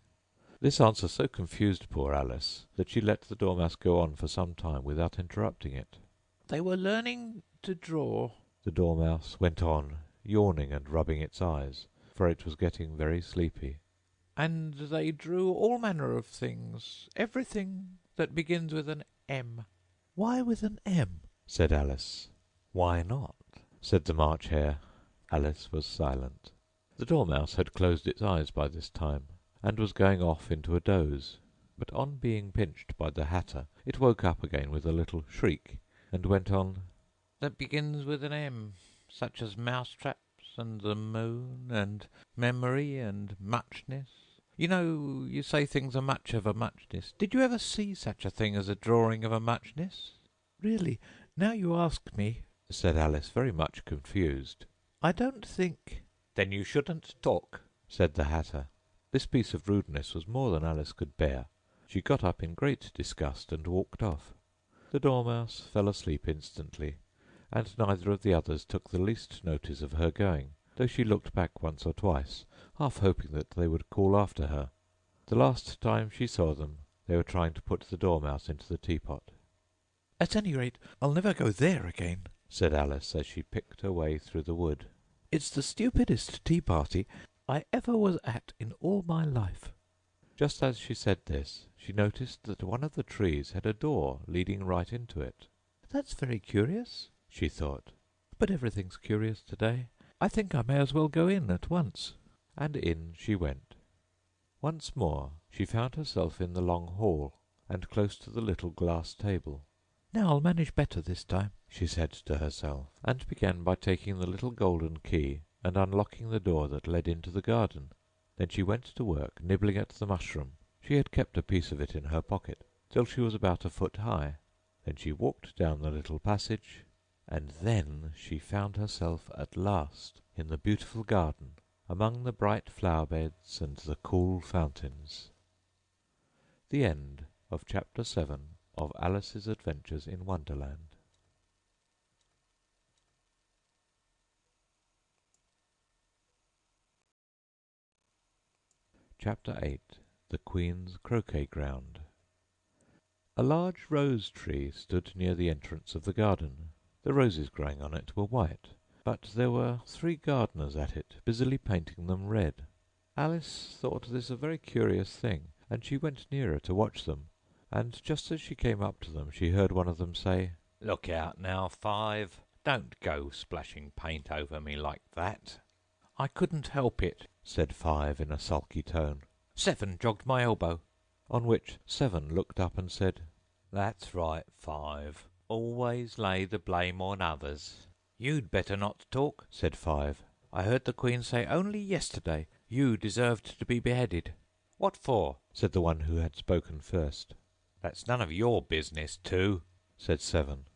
This answer so confused poor Alice that she let the Dormouse go on for some time without interrupting it. "They were learning to draw," The Dormouse went on, yawning and rubbing its eyes, for it was getting very sleepy. "and they drew all manner of things, everything that begins with an M." "Why with an M?" said Alice. "Why not?" said the March Hare. Alice was silent. The Dormouse had closed its eyes by this time, and was going off into a doze, but on being pinched by the Hatter it woke up again with a little shriek, and went on, "That begins with an M, such as mousetraps, and the moon, and memory, and muchness. You know, you say things are much of a muchness. Did you ever see such a thing as a drawing of a muchness?" "Really, now you ask me," said Alice, very much confused. "I don't think—" "Then you shouldn't talk," said the Hatter. This piece of rudeness was more than Alice could bear. She got up in great disgust and walked off. The Dormouse fell asleep instantly, and neither of the others took the least notice of her going, though she looked back once or twice, half hoping that they would call after her. The last time she saw them, they were trying to put the Dormouse into the teapot. "At any rate, I'll never go there again," said Alice, as she picked her way through the wood. "It's the stupidest tea-party I ever was at in all my life." Just as she said this, she noticed that one of the trees had a door leading right into it. "That's very curious," she thought. "but everything's curious today. I think I may as well go in at once." And in she went. Once more she found herself in the long hall, and close to the little glass table. "Now I'll manage better this time," she said to herself, and began by taking the little golden key and unlocking the door that led into the garden. Then she went to work nibbling at the mushroom. She had kept a piece of it in her pocket, till she was about a foot high. Then she walked down the little passage, and then she found herself at last in the beautiful garden, among the bright flower-beds and the cool fountains. The end of Chapter 7 of Alice's Adventures in Wonderland. Chapter 8. The Queen's Croquet Ground. A large rose tree stood near the entrance of the garden. The roses growing on it were white, but there were 3 gardeners at it, busily painting them red. Alice thought this a very curious thing, and she went nearer to watch them, and just as she came up to them she heard one of them say, "Look out now, Five. Don't go splashing paint over me like that." "I couldn't help it," said Five in a sulky tone. "Seven jogged my elbow." On which Seven looked up and said, "That's right, Five. Always lay the blame on others." "You'd better not talk," said Five. "I heard the Queen say only yesterday you deserved to be beheaded." "What for?" said the one who had spoken first. "That's none of your business, too," said Seven.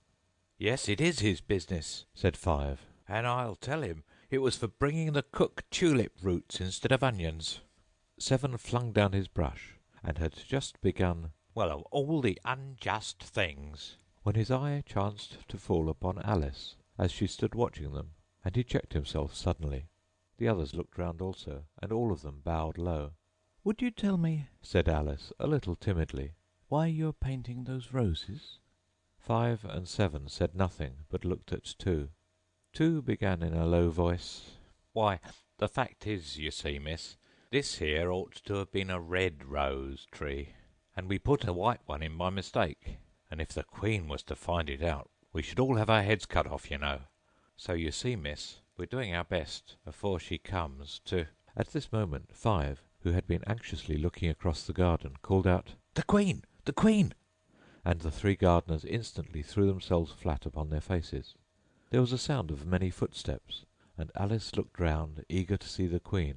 "Yes, it is his business, said Five. and I'll tell him. It was for bringing the cook tulip roots instead of onions." Seven flung down his brush, and had just begun, "Well, of all the unjust things." when his eye chanced to fall upon Alice as she stood watching them, and he checked himself suddenly. The others looked round also, and all of them bowed low. "Would you tell me," said Alice, a little timidly, "why you're painting those roses?" 5 and 7 said nothing, but looked at 2. 2 began in a low voice, Why, the fact is, you see, miss, this here ought to have been a red rose tree, and we put a white one in by mistake, and if the Queen was to find it out, we should all have our heads cut off, you know. So you see, miss, we're doing our best, afore she comes, to—" At this moment 5, who had been anxiously looking across the garden, called out, "The Queen! The Queen!" and the 3 gardeners instantly threw themselves flat upon their faces. There was a sound of many footsteps, and Alice looked round, eager to see the Queen.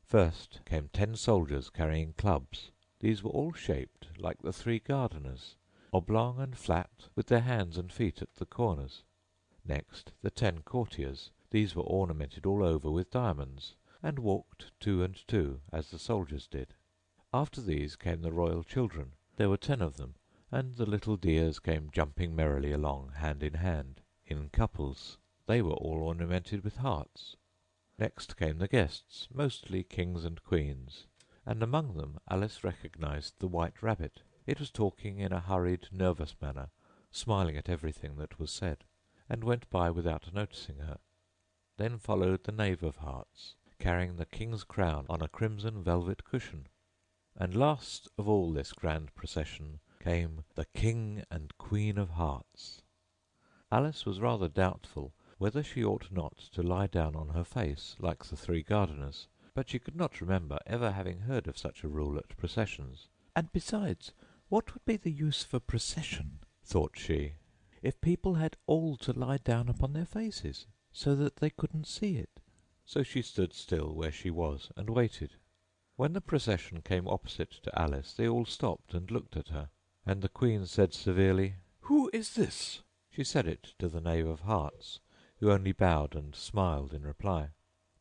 First came 10 soldiers carrying clubs. These were all shaped like the 3 gardeners, oblong and flat, with their hands and feet at the corners. Next the 10 courtiers. These were ornamented all over with diamonds, and walked 2 and 2, as the soldiers did. After these came the royal children. There were 10 of them, and the little dears came jumping merrily along, hand, in couples. They were all ornamented with hearts. Next came the guests, mostly kings and queens, and among them Alice recognized the White Rabbit. It was talking in a hurried, nervous manner, smiling at everything that was said, and went by without noticing her. Then followed the Knave of Hearts, carrying the king's crown on a crimson velvet cushion. And last of all this grand procession came the King and Queen of Hearts. Alice was rather doubtful whether she ought not to lie down on her face, like the 3 gardeners, but she could not remember ever having heard of such a rule at processions. "And besides, what would be the use of a procession," thought she, "if people had all to lie down upon their faces, so that they couldn't see it?" So she stood still where she was and waited. When the procession came opposite to Alice, they all stopped and looked at her, and the Queen said severely, "Who is this?" She said it to the Knave of Hearts, who only bowed and smiled in reply.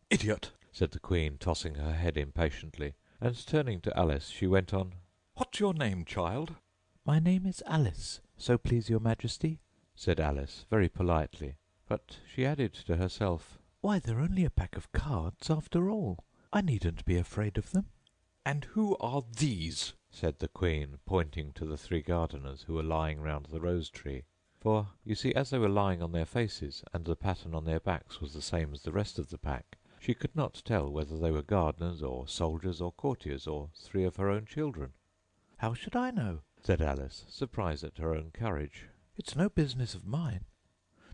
"Idiot!" said the Queen, tossing her head impatiently, and turning to Alice she went on, "What's your name, child?" "My name is Alice, so please your Majesty," said Alice very politely, but she added to herself, "Why, they're only a pack of cards after all. I needn't be afraid of them." "And who are these?" said the Queen, pointing to the 3 gardeners who were lying round the rose-tree. For, you see, as they were lying on their faces, and the pattern on their backs was the same as the rest of the pack, she could not tell whether they were gardeners, or soldiers, or courtiers, or 3 of her own children. "How should I know?" said Alice, surprised at her own courage. "It's no business of mine."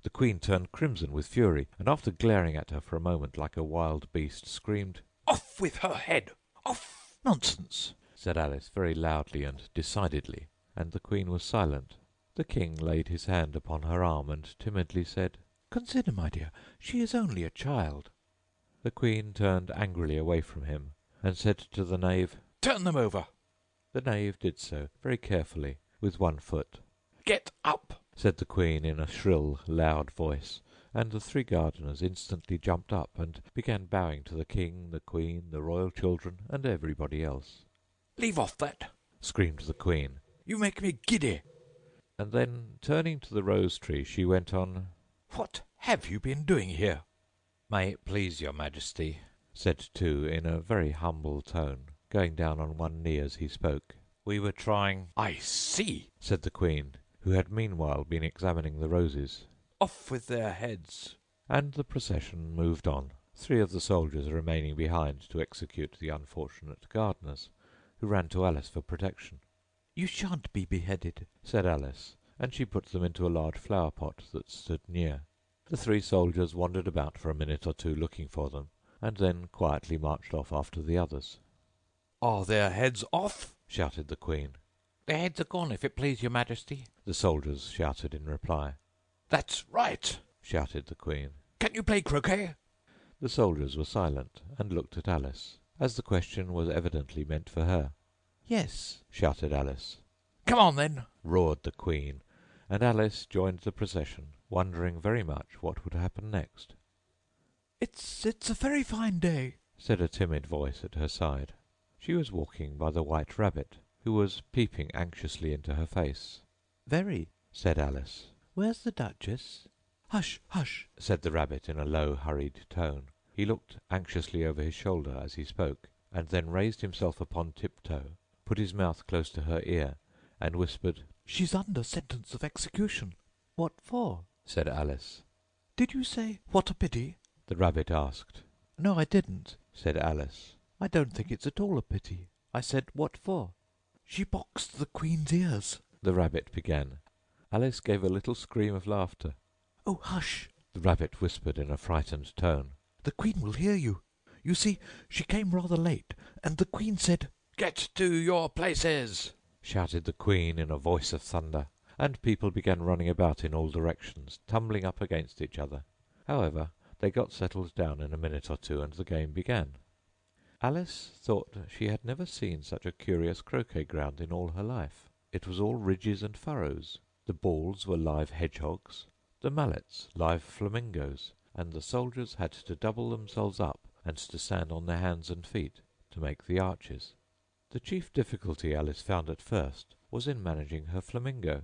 The Queen turned crimson with fury, and after glaring at her for a moment like a wild beast, screamed, "Off with her head! Off!" "Nonsense!" said Alice very loudly and decidedly, and the Queen was silent. The King laid his hand upon her arm and timidly said, "Consider, my dear, she is only a child." The Queen turned angrily away from him, and said to the Knave, "Turn them over!" The Knave did so, very carefully, with one foot. "Get up!" said the Queen in a shrill, loud voice, and the 3 gardeners instantly jumped up and began bowing to the King, the Queen, the royal children, and everybody else. "Leave off that!" screamed the Queen. "You make me giddy!" And then, turning to the rose-tree, she went on, "What have you been doing here?" "May it please your Majesty," said 2 in a very humble tone, going down on one knee as he spoke. "We were trying—" "I see," said the Queen, who had meanwhile been examining the roses. "Off with their heads!" And the procession moved on, 3 of the soldiers remaining behind to execute the unfortunate gardeners, who ran to Alice for protection. "You shan't be beheaded," said Alice, and she put them into a large flower-pot that stood near. The 3 soldiers wandered about for a minute or 2 looking for them, and then quietly marched off after the others. "Are their heads off?" shouted the Queen. "Their heads are gone, if it please your Majesty," the soldiers shouted in reply. "That's right!" shouted the Queen. "Can you play croquet?" The soldiers were silent and looked at Alice, as the question was evidently meant for her. "Yes," shouted Alice. "Come on, then!" roared the Queen, and Alice joined the procession, wondering very much what would happen next. It's a very fine day," said a timid voice at her side. She was walking by the White Rabbit, who was peeping anxiously into her face. "Very," said Alice. Where's the Duchess?" "Hush, hush!" said the rabbit in a low, hurried tone. He looked anxiously over his shoulder as he spoke, and then raised himself upon tiptoe, put his mouth close to her ear, and whispered, "She's under sentence of execution." "What for?" said Alice. "Did you say, 'What a pity'?" The rabbit asked. "No, I didn't. Said Alice. I don't think it's at all a pity. I said, what for?" "She boxed the Queen's ears." The rabbit began. Alice gave a little scream of laughter. "Oh, hush!" The rabbit whispered in a frightened tone. "The Queen will hear you. You see, she came rather late, and the Queen said—" "Get to your places!" shouted the Queen in a voice of thunder, and people began running about in all directions, tumbling up against each other. However, they got settled down in a minute or two, and the game began. Alice thought she had never seen such a curious croquet ground in all her life. It was all ridges and furrows. The balls were live hedgehogs, the mallets live flamingoes, and the soldiers had to double themselves up and to stand on their hands and feet to make the arches. The chief difficulty Alice found at first was in managing her flamingo.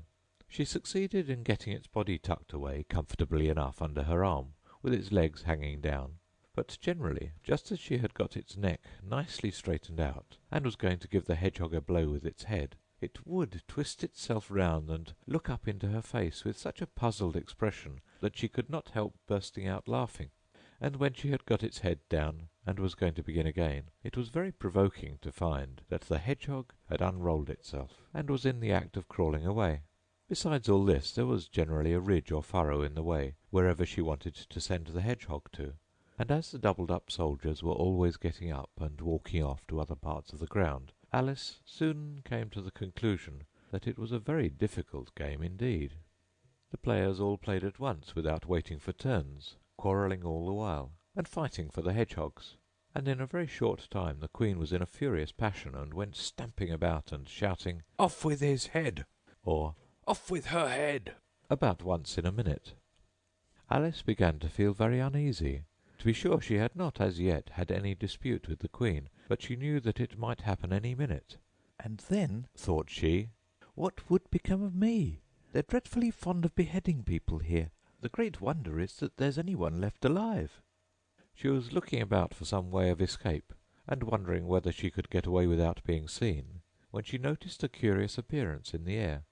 She succeeded in getting its body tucked away comfortably enough under her arm, with its legs hanging down, but generally, just as she had got its neck nicely straightened out, and was going to give the hedgehog a blow with its head, it would twist itself round and look up into her face with such a puzzled expression that she could not help bursting out laughing. And when she had got its head down and was going to begin again, it was very provoking to find that the hedgehog had unrolled itself and was in the act of crawling away. Besides all this, there was generally a ridge or furrow in the way wherever she wanted to send the hedgehog to, and as the doubled-up soldiers were always getting up and walking off to other parts of the ground, Alice soon came to the conclusion that it was a very difficult game indeed. The players all played at once without waiting for turns, quarrelling all the while, and fighting for the hedgehogs, and in a very short time the Queen was in a furious passion and went stamping about and shouting, "Off with his head!" or "Off with her head!" about once in a minute. Alice began to feel very uneasy. To be sure, she had not as yet had any dispute with the Queen, but she knew that it might happen any minute. "And then," Thought she, "what would become of me? They're dreadfully fond of beheading people here. The great wonder is that there's anyone left alive." she was looking about for some way of escape, and wondering whether she could get away without being seen, when she noticed a curious appearance in the air.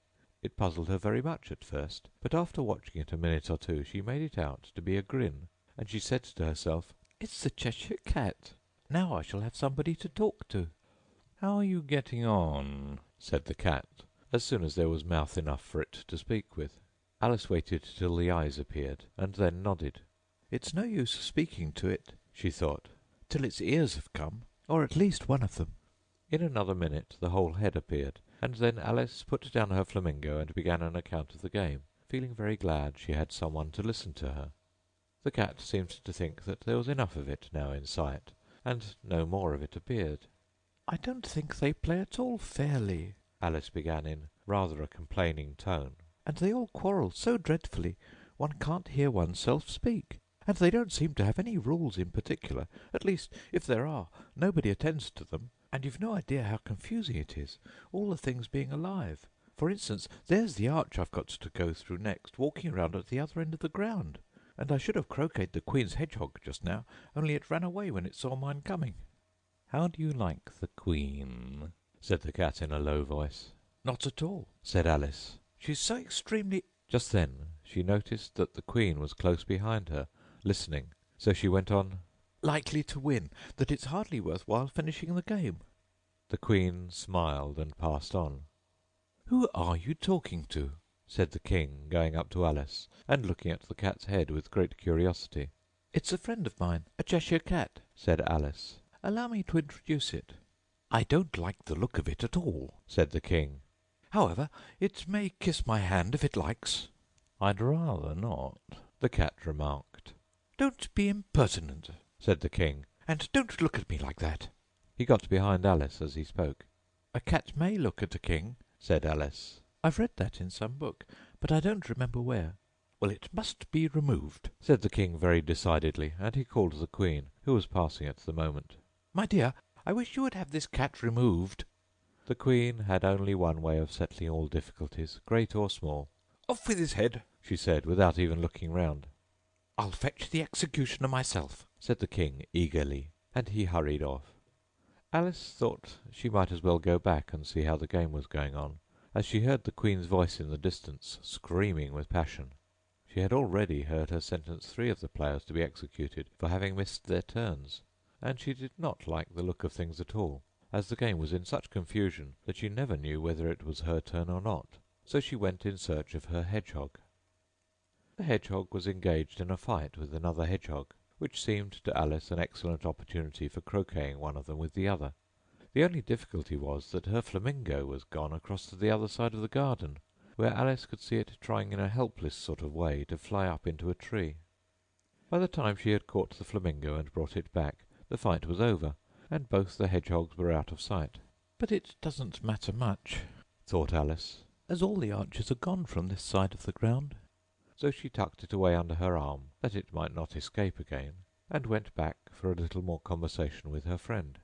It puzzled her very much at first, but after watching it a minute or two she made it out to be a grin, and she said to herself, "It's the Cheshire Cat. Now I shall have somebody to talk to." "How are you getting on?" said the cat, as soon as there was mouth enough for it to speak with. Alice waited till the eyes appeared, and then nodded. "It's no use speaking to it," she thought, "till its ears have come, or at least one of them." In another minute the whole head appeared, and then Alice put down her flamingo and began an account of the game, feeling very glad she had someone to listen to her. The cat seemed to think that there was enough of it now in sight, and no more of it appeared. "I don't think they play at all fairly," Alice began in rather a complaining tone. "and they all quarrel so dreadfully one can't hear oneself speak. And they don't seem to have any rules in particular. At least, if there are, nobody attends to them, and you've no idea how confusing it is, all the things being alive. For instance, there's the arch I've got to go through next, walking around at the other end of the ground. And I should have croqueted the Queen's hedgehog just now, only it ran away when it saw mine coming." "How do you like the Queen?" said the cat in a low voice. "Not at all," said Alice. "she's so extremely—" Just then she noticed that the Queen was close behind her, listening, so she went on, "likely to win, that it's hardly worth while finishing the game." The Queen smiled and passed on. "Who are you talking to?" said the King, going up to Alice and looking at the cat's head with great curiosity. "It's a friend of mine, a Cheshire Cat," said Alice. "Allow me to introduce it." "I don't like the look of it at all," said the King. "However, it may kiss my hand if it likes." "I'd rather not," the cat remarked. "Don't be impertinent," said the King. "and don't look at me like that." He got behind Alice as he spoke. "A cat may look at a king," said Alice. "I've read that in some book, but I don't remember where." "Well, it must be removed," said the King very decidedly, and he called the Queen, who was passing at the moment. "My dear, I wish you would have this cat removed." The Queen had only one way of settling all difficulties, great or small. Off with his head," she said, without even looking round. "I'll fetch the executioner myself," said the king eagerly, and he hurried off. Alice thought she might as well go back and see how the game was going on, as she heard the queen's voice in the distance, screaming with passion. She had already heard her sentence 3 of the players to be executed for having missed their turns, and she did not like the look of things at all, as the game was in such confusion that she never knew whether it was her turn or not. So she went in search of her hedgehog. The hedgehog was engaged in a fight with another hedgehog, which seemed to Alice an excellent opportunity for croqueting one of them with the other. The only difficulty was that her flamingo was gone across to the other side of the garden, where Alice could see it trying in a helpless sort of way to fly up into a tree. By the time she had caught the flamingo and brought it back, the fight was over, and both the hedgehogs were out of sight. "But it doesn't matter much," thought Alice, as all the archers are gone from this side of the ground. so she tucked it away under her arm, that it might not escape again, and went back for a little more conversation with her friend.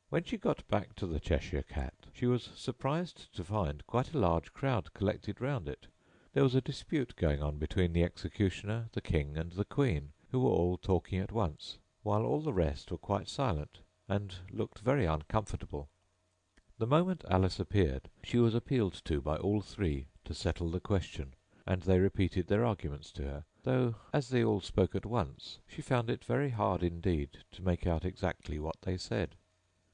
When she got back to the Cheshire Cat, she was surprised to find quite a large crowd collected round it. There was a dispute going on between the executioner, the king, and the queen, who were all talking at once, while all the rest were quite silent, and looked very uncomfortable. The moment Alice appeared, she was appealed to by all 3 to settle the question, and they repeated their arguments to her, though, as they all spoke at once, she found it very hard indeed to make out exactly what they said.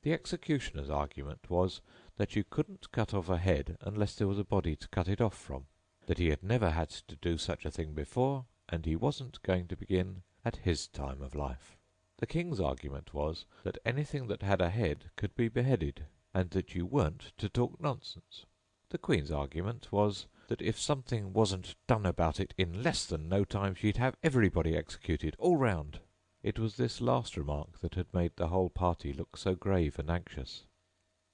The executioner's argument was that you couldn't cut off a head unless there was a body to cut it off from, that he had never had to do such a thing before, and he wasn't going to begin at his time of life. The king's argument was that anything that had a head could be beheaded, and that you weren't to talk nonsense. The queen's argument was that if something wasn't done about it in less than no time, she'd have everybody executed all round. It was this last remark that had made the whole party look so grave and anxious.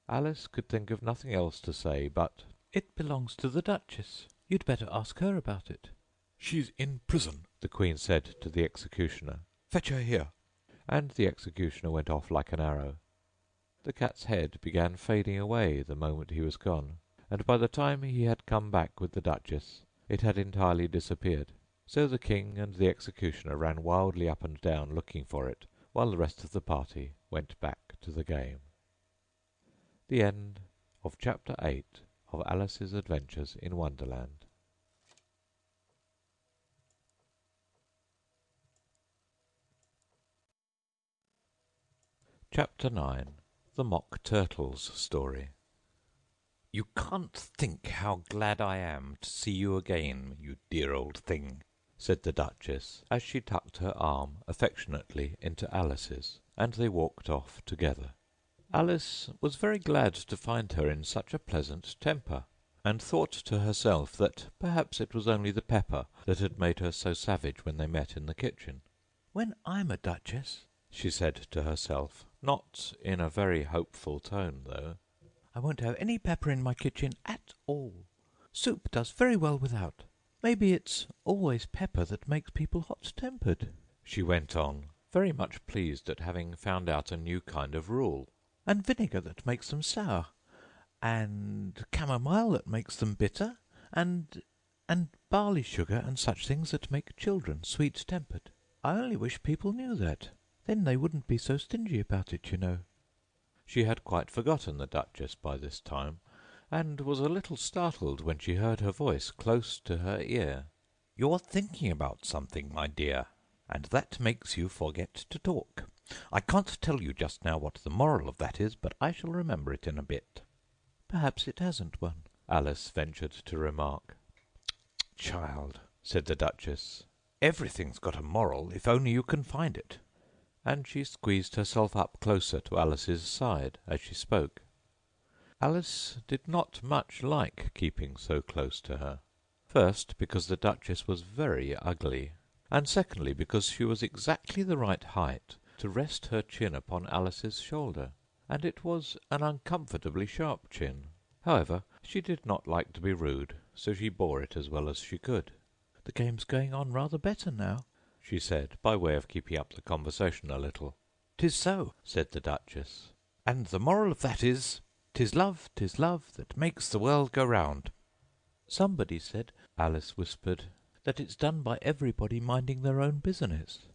Alice could think of nothing else to say but, "It belongs to the Duchess. You'd better ask her about it." "She's in prison," the queen said to the executioner. "Fetch her here." And the executioner went off like an arrow. The cat's head began fading away the moment he was gone, and by the time he had come back with the Duchess, it had entirely disappeared. So the king and the executioner ran wildly up and down looking for it, while the rest of the party went back to the game. The end of Chapter 8 of Alice's Adventures in Wonderland. Chapter 9. The Mock Turtle's Story. "You can't think how glad I am to see you again, you dear old thing," said the Duchess, as she tucked her arm affectionately into Alice's, and they walked off together. Alice was very glad to find her in such a pleasant temper, and thought to herself that perhaps it was only the pepper that had made her so savage when they met in the kitchen. "When I'm a duchess," she said to herself, not in a very hopeful tone, though, "I won't have any pepper in my kitchen at all. Soup does very well without. Maybe it's always pepper that makes people hot-tempered," she went on, very much pleased at having found out a new kind of rule. "and vinegar that makes them sour, and camomile that makes them bitter, and barley sugar and such things that make children sweet-tempered. I only wish people knew that. Then they wouldn't be so stingy about it, you know." She had quite forgotten the Duchess by this time, and was a little startled when she heard her voice close to her ear. "You're thinking about something, my dear, and that makes you forget to talk. I can't tell you just now what the moral of that is, but I shall remember it in a bit." "Perhaps it hasn't one," Alice ventured to remark. "Child," said the Duchess, "everything's got a moral if only you can find it." and she squeezed herself up closer to Alice's side as she spoke. Alice did not much like keeping so close to her. First, because the Duchess was very ugly, and secondly, because she was exactly the right height to rest her chin upon Alice's shoulder, and it was an uncomfortably sharp chin. However, she did not like to be rude, so she bore it as well as she could. "The game's going on rather better now," she said, by way of keeping up the conversation a little. "'Tis so," said the Duchess. "and the moral of that is, 'tis love that makes the world go round." "Somebody said Alice whispered. "That it's done by everybody minding their own business."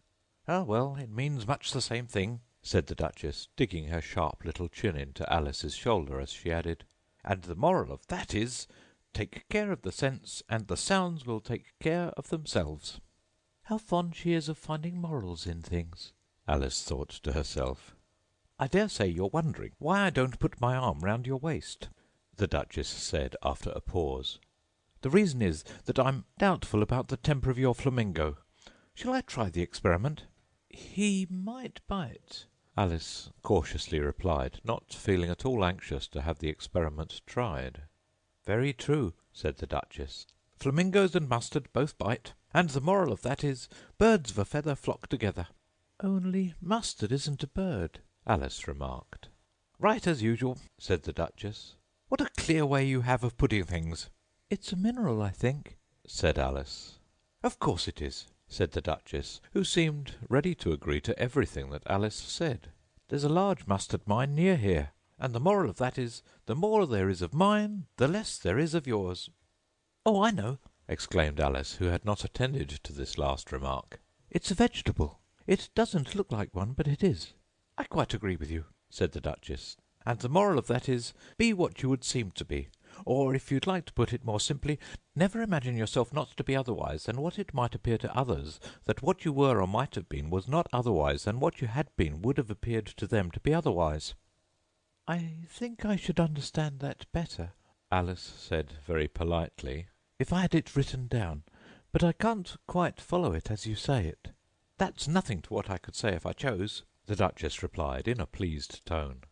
"Ah, well, it means much the same thing," said the Duchess, digging her sharp little chin into Alice's shoulder as she added, "and the moral of that is, take care of the sense, and the sounds will take care of themselves." How fond she is of finding morals in things, Alice thought to herself. "I dare say you're wondering why I don't put my arm round your waist," the Duchess said after a pause. "The reason is that I'm doubtful about the temper of your flamingo. Shall I try the experiment?" he might bite, Alice cautiously replied, not feeling at all anxious to have the experiment tried. "Very true," said the Duchess. "Flamingoes and mustard both bite, and the moral of that is, birds of a feather flock together." Only mustard isn't a bird, Alice remarked. "Right as usual," said the Duchess. "What a clear way you have of putting things." It's a mineral, I think, said Alice. "Of course it is," said the Duchess, who seemed ready to agree to everything that Alice said. "There's a large mustard mine near here, and the moral of that is, the more there is of mine, the less there is of yours." Oh, I know, exclaimed Alice, who had not attended to this last remark. it's a vegetable. It doesn't look like one, but it is. "I quite agree with you," said the Duchess. "and the moral of that is, be what you would seem to be. Or, if you'd like to put it more simply, never imagine yourself not to be otherwise than what it might appear to others that what you were or might have been was not otherwise than what you had been would have appeared to them to be otherwise." I think I should understand that better, Alice said very politely. if I had it written down, but I can't quite follow it as you say it. "That's nothing to what I could say if I chose," the Duchess replied in a pleased tone.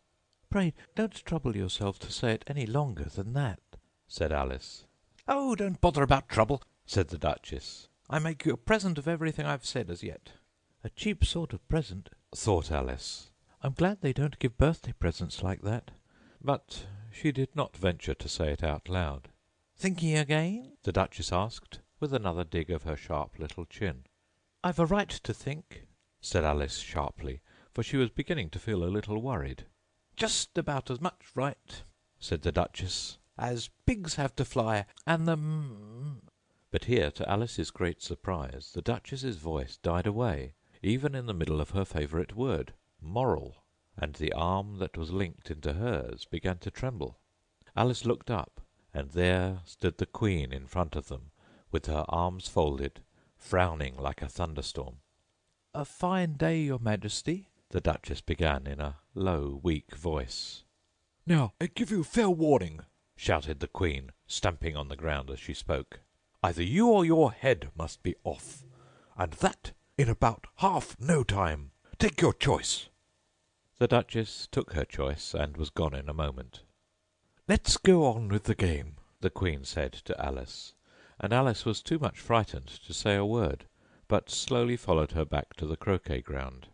Pray don't trouble yourself to say it any longer than that, said Alice. "Oh, don't bother about trouble," said the Duchess. "I make you a present of everything I've said as yet." A cheap sort of present, thought Alice. I'm glad they don't give birthday presents like that. But she did not venture to say it out loud. "Thinking again?" the Duchess asked, with another dig of her sharp little chin. "I've a right to think," said Alice sharply, for she was beginning to feel a little worried. "Just about as much right," said the Duchess, "as pigs have to fly, and the But here, to Alice's great surprise, the Duchess's voice died away, even in the middle of her favourite word, moral, and the arm that was linked into hers began to tremble. Alice looked up, and there stood the Queen in front of them, with her arms folded, frowning like a thunderstorm. A fine day, your Majesty, the Duchess began in a low, weak voice. "Now, I give you fair warning," shouted the Queen, stamping on the ground as she spoke. "Either you or your head must be off, and that in about half no time. Take your choice." The Duchess took her choice and was gone in a moment. "Let's go on with the game," the Queen said to Alice, and Alice was too much frightened to say a word, but slowly followed her back to the croquet ground.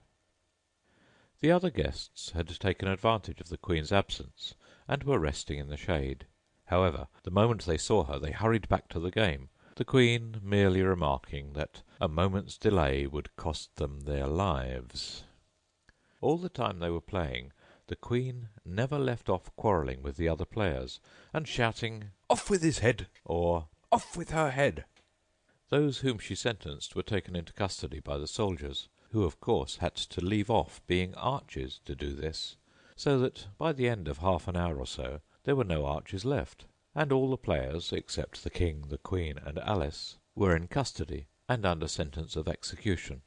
The other guests had taken advantage of the Queen's absence, and were resting in the shade. However, the moment they saw her, they hurried back to the game, the Queen merely remarking that a moment's delay would cost them their lives. All the time they were playing, the Queen never left off quarrelling with the other players, and shouting, "Off with his head!" or "Off with her head!" Those whom she sentenced were taken into custody by the soldiers, who of course had to leave off being archers to do this, so that by the end of half an hour or so there were no archers left, and all the players, except the King, the Queen, and Alice, were in custody and under sentence of execution.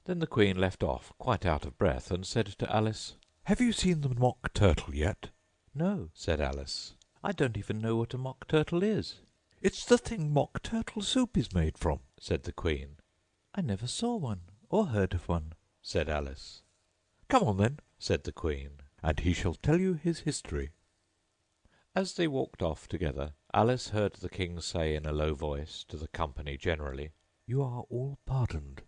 Then the Queen left off, quite out of breath, and said to Alice, "Have you seen the mock turtle yet?" No, said Alice. I don't even know what a mock turtle is. "It's the thing mock turtle soup is made from," said the Queen. I never saw one, or heard of one, said Alice. "Come on, then," said the Queen. "and he shall tell you his history." As they walked off together, Alice heard the King say in a low voice to the company generally, "You are all pardoned."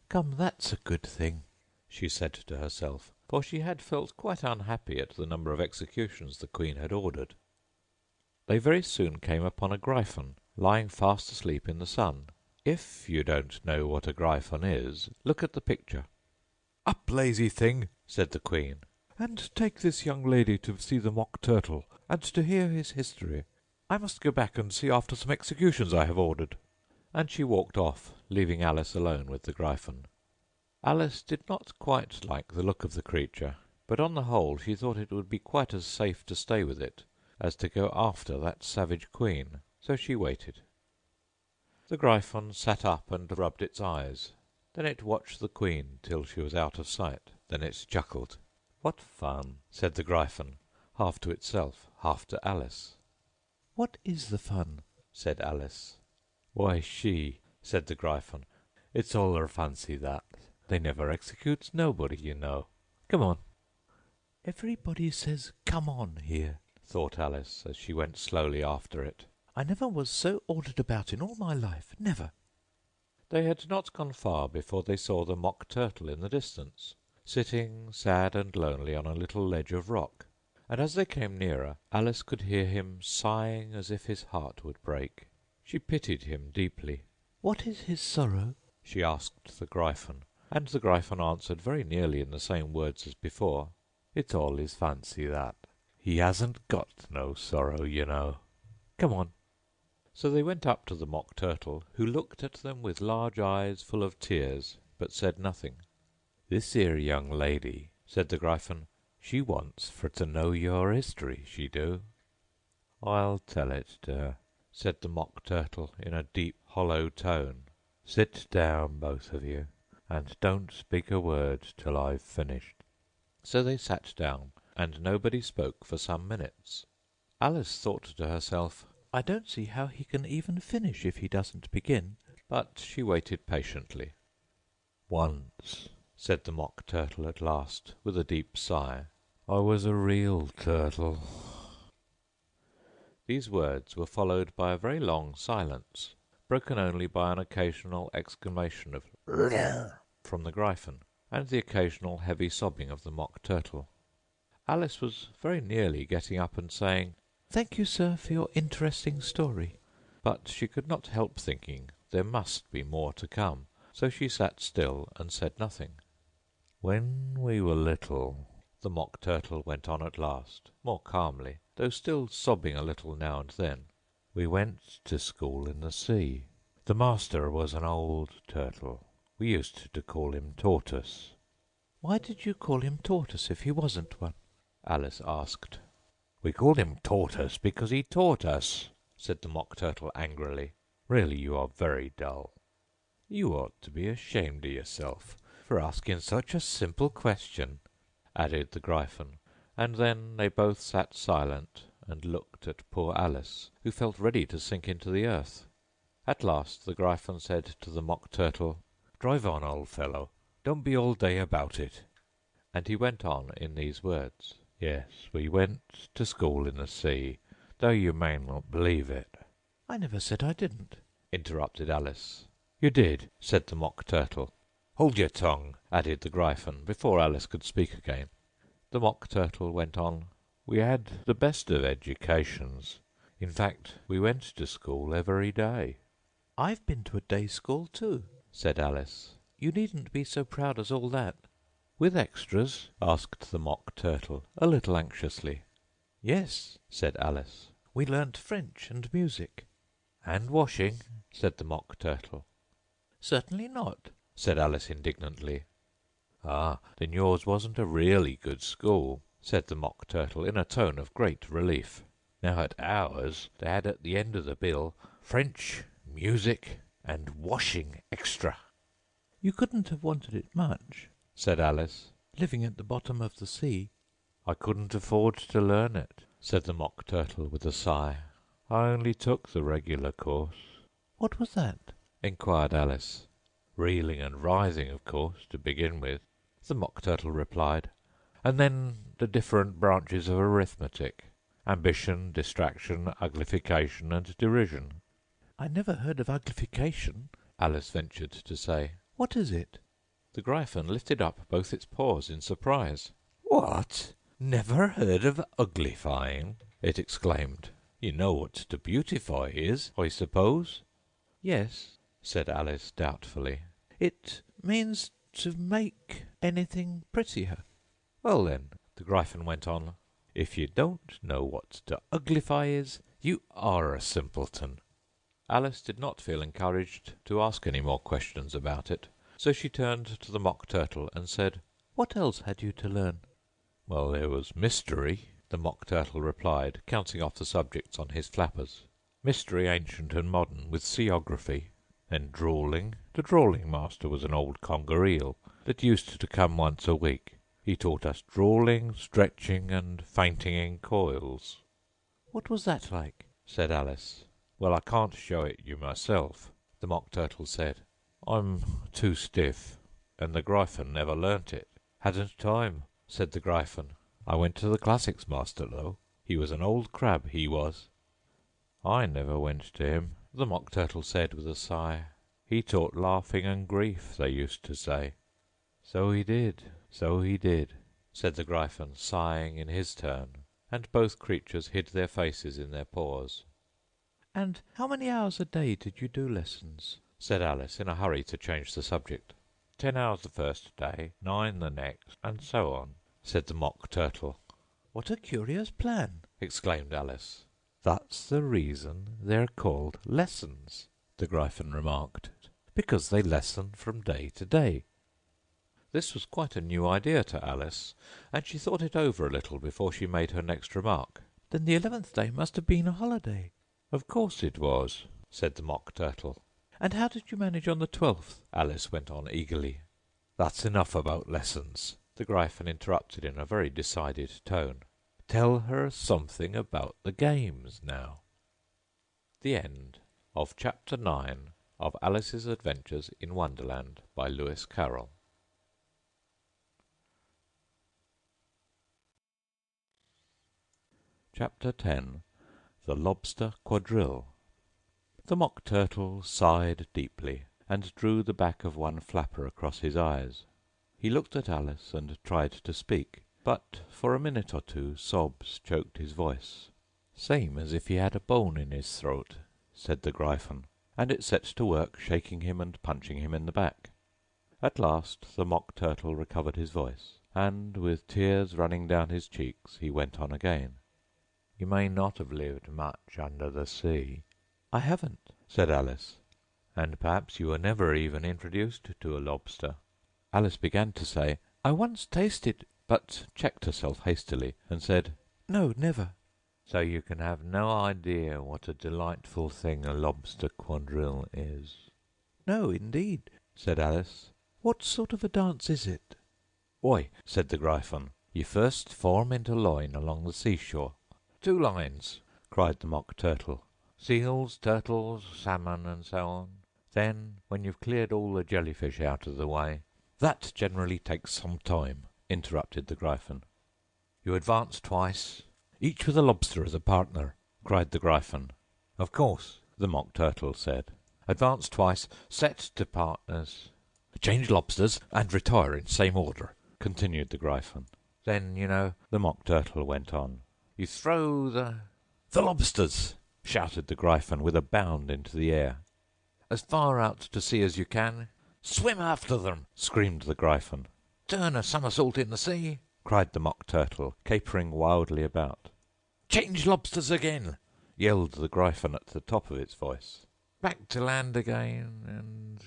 Come, that's a good thing, she said to herself, for she had felt quite unhappy at the number of executions the Queen had ordered. They very soon came upon a gryphon lying fast asleep in the sun. If you don't know what a gryphon is, look at the picture. "Up, lazy thing," said the Queen. "and take this young lady to see the mock turtle, and to hear his history." I must go back and see after some executions I have ordered." And she walked off, leaving Alice alone with the Gryphon. Alice did not quite like the look of the creature, but on the whole she thought it would be quite as safe to stay with it as to go after that savage queen, so she waited. The Gryphon sat up and rubbed its eyes. Then it watched the queen till she was out of sight. Then it chuckled. "What fun!" said the Gryphon, half to itself, half to Alice. "What is the fun?" said Alice. "Why, she," said the Gryphon. "It's all her fancy, that. They never executes nobody, you know. Come on." "Everybody says 'come on' here," thought Alice, as she went slowly after it. "I never was so ordered about in all my life, never." They had not gone far before they saw the Mock Turtle in the distance, sitting sad and lonely on a little ledge of rock, and as they came nearer, Alice could hear him sighing as if his heart would break. She pitied him deeply. "What is his sorrow?" she asked the Gryphon, and the Gryphon answered very nearly in the same words as before. "It's all his fancy, that. He hasn't got no sorrow, you know. Come on." So they went up to the Mock Turtle, who looked at them with large eyes full of tears, but said nothing. "This here young lady," said the Gryphon, "she wants for to know your history, she do." "I'll tell it to her," said the Mock Turtle in a deep, hollow tone. "Sit down, both of you, and don't speak a word till I've finished." So they sat down, and nobody spoke for some minutes. Alice thought to herself, "I don't see how he can even finish if he doesn't begin." but she waited patiently. "Once," said the Mock Turtle at last, with a deep sigh, "I was a real turtle." These words were followed by a very long silence, broken only by an occasional exclamation of "Rrrr" from the Gryphon, and the occasional heavy sobbing of the Mock Turtle. Alice was very nearly getting up and saying, "Thank you, sir, for your interesting story." but she could not help thinking there must be more to come, so she sat still and said nothing. "When we were little," the Mock Turtle went on at last, more calmly, though still sobbing a little now and then, "we went to school in the sea. The master was an old turtle. We used to call him Tortoise." "Why did you call him Tortoise if he wasn't one?" Alice asked. "We called him Tortoise because he taught us," said the Mock Turtle angrily. "Really, you are very dull. You ought to be ashamed of yourself for asking such a simple question," added the Gryphon, and then they both sat silent and looked at poor Alice, who felt ready to sink into the earth. At last the Gryphon said to the Mock Turtle, "Drive on, old fellow. Don't be all day about it." And he went on in these words. "Yes, we went to school in the sea, though you may not believe it." "I never said I didn't," interrupted Alice. "You did," said the Mock Turtle. "Hold your tongue," added the Gryphon, before Alice could speak again. The Mock Turtle went on. "We had the best of educations. In fact, we went to school every day." "I've been to a day school too," said Alice. "You needn't be so proud as all that." "With extras?" asked the Mock Turtle, a little anxiously. "Yes," said Alice. "we learnt French and music." "And washing?" said the Mock Turtle. "Certainly not," said Alice indignantly. "Ah, then yours wasn't a really good school," said the Mock Turtle in a tone of great relief. "Now at ours they had at the end of the bill French, music, and washing extra." "You couldn't have wanted it much, said Alice. living at the bottom of the sea." "I couldn't afford to learn it," said the Mock Turtle with a sigh. "I only took the regular course." "What was that?" inquired Alice. "Reeling and writhing, of course, to begin with," the Mock Turtle replied, "and then the different branches of arithmetic: ambition, distraction, uglification, and derision." "I never heard of uglification," Alice ventured to say. "What is it?" The Gryphon lifted up both its paws in surprise. "What? Never heard of uglifying?" it exclaimed. "You know what to beautify is, I suppose?" "Yes," said Alice doubtfully. "it means to make anything prettier." "Well then," the Gryphon went on, "if you don't know what to uglify is, You are a simpleton." Alice did not feel encouraged to ask any more questions about it, so she turned to the Mock Turtle and said, What else had you to learn? "Well, there was mystery," the Mock Turtle replied, counting off the subjects on his flappers. "Mystery ancient and modern, with seaography. Then drawling. The drawling master was an old conger eel that used to come once a week. He taught us drawling, stretching, and fainting in coils." What was that like? said Alice. "Well, I can't show it you myself," the Mock Turtle said. "I'm too stiff, and the Gryphon never learnt it." "Hadn't time," said the Gryphon. "I went to the classics master, though. He was an old crab, he was." "I never went to him," the Mock Turtle said with a sigh. "He taught laughing and grief, they used to say." "So he did, so he did," said the Gryphon, sighing in his turn, and both creatures hid their faces in their paws. And how many hours a day did you do lessons?" said Alice, in a hurry to change the subject. 10 hours the first day, 9 the next, and so on," said the Mock Turtle. What a curious plan! exclaimed Alice. "That's the reason they're called lessons," the Gryphon remarked, "because they lessen from day to day." This was quite a new idea to Alice, and she thought it over a little before she made her next remark. Then the 11th day must have been a holiday. "Of course it was," said the Mock Turtle. And how did you manage on the 12th? Alice went on eagerly. "That's enough about lessons," the Gryphon interrupted in a very decided tone. "Tell her something about the games now." The end of Chapter 9 of Alice's Adventures in Wonderland by Lewis Carroll. Chapter 10. The Lobster Quadrille. The Mock Turtle sighed deeply, and drew the back of one flapper across his eyes. He looked at Alice and tried to speak, but for a minute or two sobs choked his voice. "Same as if he had a bone in his throat," said the Gryphon, and it set to work shaking him and punching him in the back. At last the Mock Turtle recovered his voice, and, with tears running down his cheeks, he went on again. "You may not have lived much under the sea." I haven't, said Alice. "And perhaps you were never even introduced to a lobster." Alice began to say, I once tasted, but checked herself hastily and said, no, never. "So you can have no idea what a delightful thing a lobster quadrille is." No, indeed, said Alice. What sort of a dance is it? "Why," said the Gryphon, "you first form into line along the seashore." "2 lines!" cried the Mock Turtle. "Seals, turtles, salmon, and so on. Then, when you've cleared all the jellyfish out of the way—" "That generally takes some time," interrupted the Gryphon. "You advance twice, each with a lobster as a partner," cried the Gryphon. "Of course," the Mock Turtle said. "Advance twice, set to partners. Change lobsters, and retire in same order," continued the Gryphon. "Then, you know," the Mock Turtle went on, "you throw the—" "The lobsters!" shouted the Gryphon, with a bound into the air. "As far out to sea as you can." "Swim after them!" screamed the Gryphon. "Turn a somersault in the sea!" cried the Mock Turtle, capering wildly about. "Change lobsters again!" yelled the Gryphon at the top of its voice. "Back to land again, and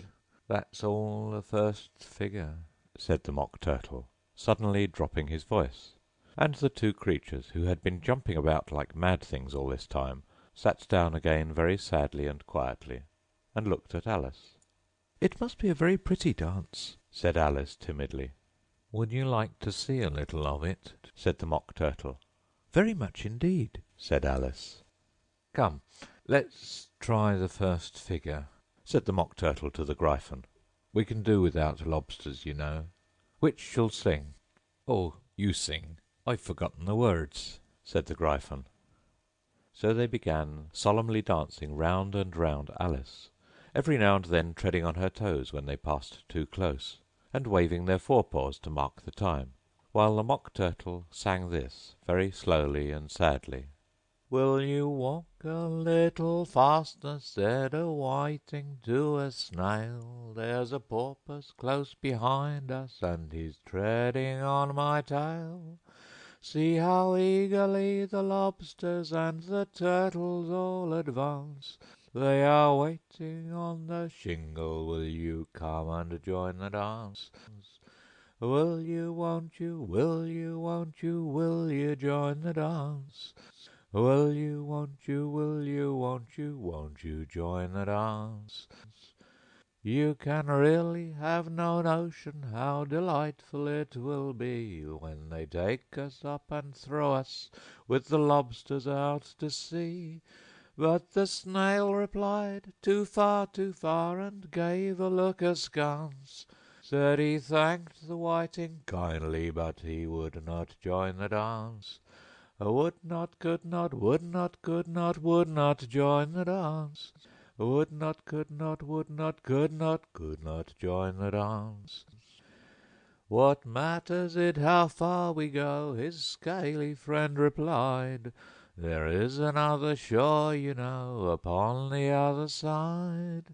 that's all the first figure," said the Mock Turtle, suddenly dropping his voice; and the 2 creatures, who had been jumping about like mad things all this time, sat down again very sadly and quietly, and looked at Alice. It must be a very pretty dance, said Alice timidly. "Would you like to see a little of it?" said the Mock Turtle. Very much indeed, said Alice. "Come, let's try the first figure," said the Mock Turtle to the Gryphon. "We can do without lobsters, you know. Which shall sing?" "Oh, you sing. I've forgotten the words," said the Gryphon. So they began solemnly dancing round and round Alice, every now and then treading on her toes when they passed too close, and waving their forepaws to mark the time, while the Mock Turtle sang this very slowly and sadly. "Will you walk a little faster, said a whiting to a snail? There's a porpoise close behind us, and he's treading on my tail. See how eagerly the lobsters and the turtles all advance. They are waiting on the shingle. Will you come and join the dance? Will you, won't you, will you, won't you, will you join the dance? Will you, won't you, will you, won't you join the dance? You can really have no notion how delightful it will be when they take us up and throw us with the lobsters out to sea. But the snail replied, too far, and gave a look askance. Said he thanked the whiting kindly, but he would not join the dance. Would not, could not, would not, could not, would not join the dance. Would not, could not, would not, could not join the dance. What matters it how far we go? His scaly friend replied. There is another shore, you know, upon the other side.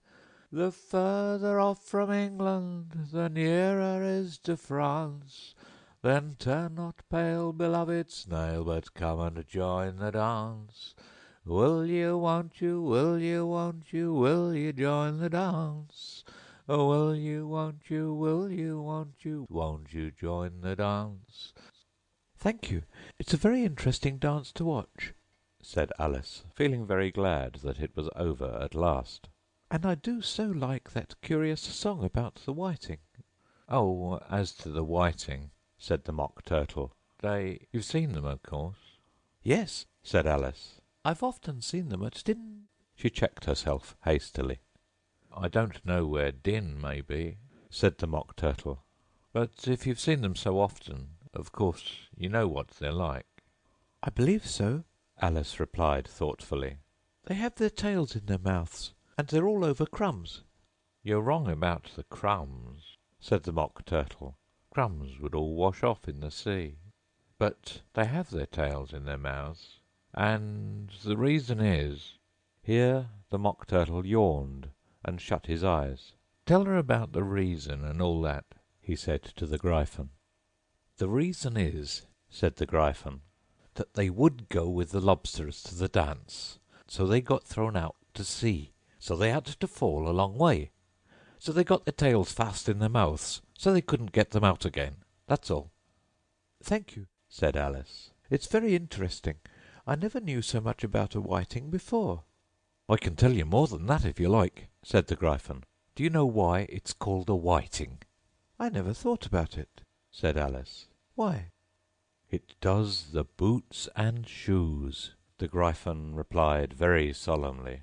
The further off from England, the nearer is to France. Then turn not pale, beloved snail, but come and join the dance. Will you, won't you, will you, won't you, will you join the dance? Oh, will you, won't you, will you, won't you join the dance? Thank you. It's a very interesting dance to watch, said Alice, feeling very glad that it was over at last. and I do so like that curious song about the whiting. Oh, as to the whiting, said the Mock Turtle, you've seen them, of course. Yes, said Alice. I've often seen them at Din. She checked herself hastily. I don't know where Din may be, said the Mock Turtle, but if you've seen them so often, of course you know what they're like. I believe so, Alice replied thoughtfully. They have their tails in their mouths, and they're all over crumbs. You're wrong about the crumbs, said the Mock Turtle. Crumbs would all wash off in the sea. But they have their tails in their mouths, and the reason is— Here the Mock Turtle yawned and shut his eyes. Tell her about the reason and all that, he said to the Gryphon. The reason is, said the Gryphon, that they would go with the lobsters to the dance, so they got thrown out to sea, so they had to fall a long way. So they got their tails fast in their mouths, so they couldn't get them out again. That's all. Thank you, said Alice. It's very interesting. I never knew so much about a whiting before. I can tell you more than that if you like, said the Gryphon. Do you know why it's called a whiting? I never thought about it, said Alice. Why? It does the boots and shoes, the Gryphon replied very solemnly.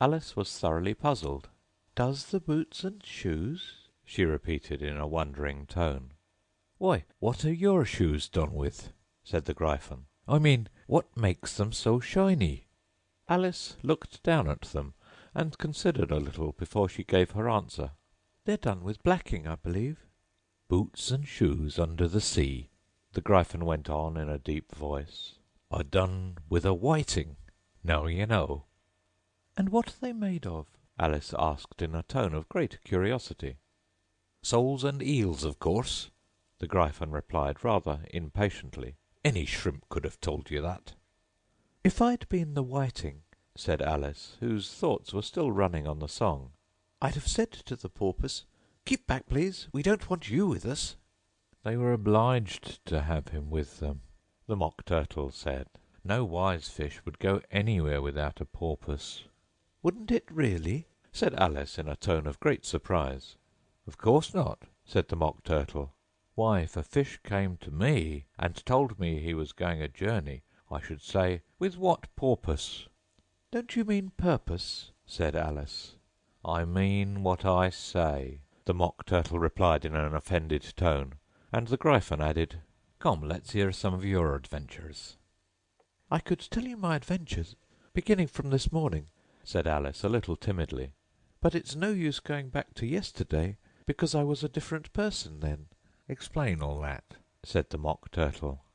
Alice was thoroughly puzzled. Does the boots and shoes? She repeated in a wondering tone. Why, what are your shoes done with? Said the Gryphon. I mean, what makes them so shiny? Alice looked down at them and considered a little before she gave her answer. They're done with blacking, I believe. Boots and shoes under the sea, the Gryphon went on in a deep voice, are done with a whiting. Now you know. And what are they made of? Alice asked in a tone of great curiosity. Soles and eels, of course, the Gryphon replied rather impatiently. Any shrimp could have told you that. If I'd been the whiting, said Alice, whose thoughts were still running on the song, I'd have said to the porpoise, keep back, please, we don't want you with us. They were obliged to have him with them, the Mock Turtle said. No wise fish would go anywhere without a porpoise. Wouldn't it really? Said Alice in a tone of great surprise. Of course not, said the Mock Turtle. Why, if a fish came to me and told me he was going a journey, I should say, with what porpoise? Don't you mean purpose? Said Alice. I mean what I say, the Mock Turtle replied in an offended tone, and the Gryphon added, Come, let's hear some of your adventures. I could tell you my adventures, beginning from this morning, said Alice a little timidly, but it's no use going back to yesterday, because I was a different person then. Explain all that, said the Mock Turtle.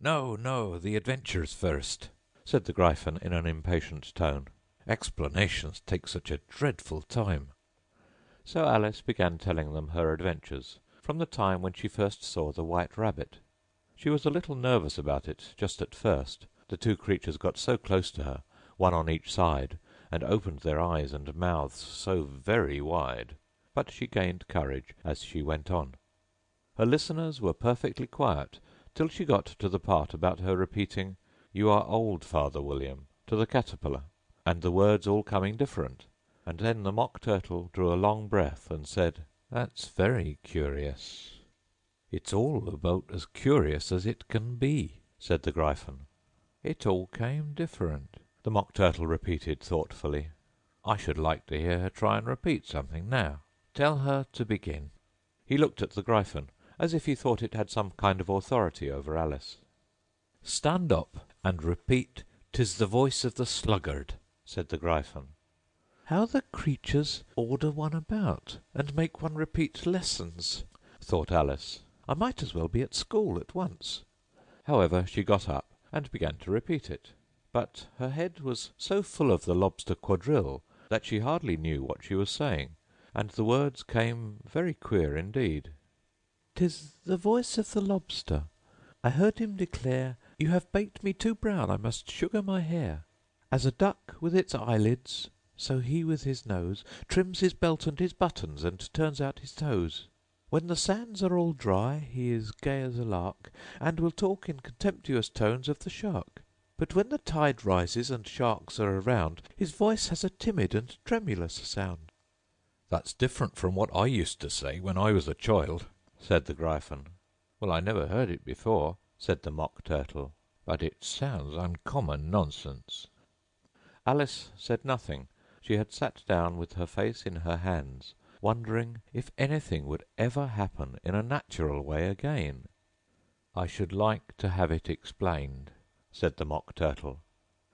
No, the adventures first, said the Gryphon in an impatient tone. Explanations take such a dreadful time. So Alice began telling them her adventures, from the time when she first saw the White Rabbit. She was a little nervous about it just at first. The two creatures got so close to her, one on each side, and opened their eyes and mouths so very wide. But she gained courage as she went on. Her listeners were perfectly quiet till she got to the part about her repeating, "You are old, Father William," to the caterpillar, and the words all coming different. And then the Mock Turtle drew a long breath and said, "That's very curious." "It's all about as curious as it can be," said the Gryphon. "It all came different," the Mock Turtle repeated thoughtfully. "I should like to hear her try and repeat something now. Tell her to begin." He looked at the Gryphon, as if he thought it had some kind of authority over Alice. "Stand up and repeat, ''Tis the voice of the sluggard,'" said the Gryphon. "How the creatures order one about, and make one repeat lessons," thought Alice. "I might as well be at school at once." However, she got up and began to repeat it. But her head was so full of the lobster quadrille that she hardly knew what she was saying, and the words came very queer indeed. "'Tis the voice of the lobster. I heard him declare, 'You have baked me too brown, I must sugar my hair.' As a duck with its eyelids, so he with his nose trims his belt and his buttons, and turns out his toes. When the sands are all dry, he is gay as a lark, and will talk in contemptuous tones of the shark. But when the tide rises and sharks are around, his voice has a timid and tremulous sound." "That's different from what I used to say when I was a child," said the Gryphon. "Well, I never heard it before," said the Mock Turtle, "but it sounds uncommon nonsense." Alice said nothing. She had sat down with her face in her hands, wondering if anything would ever happen in a natural way again. "I should like to have it explained," said the Mock Turtle.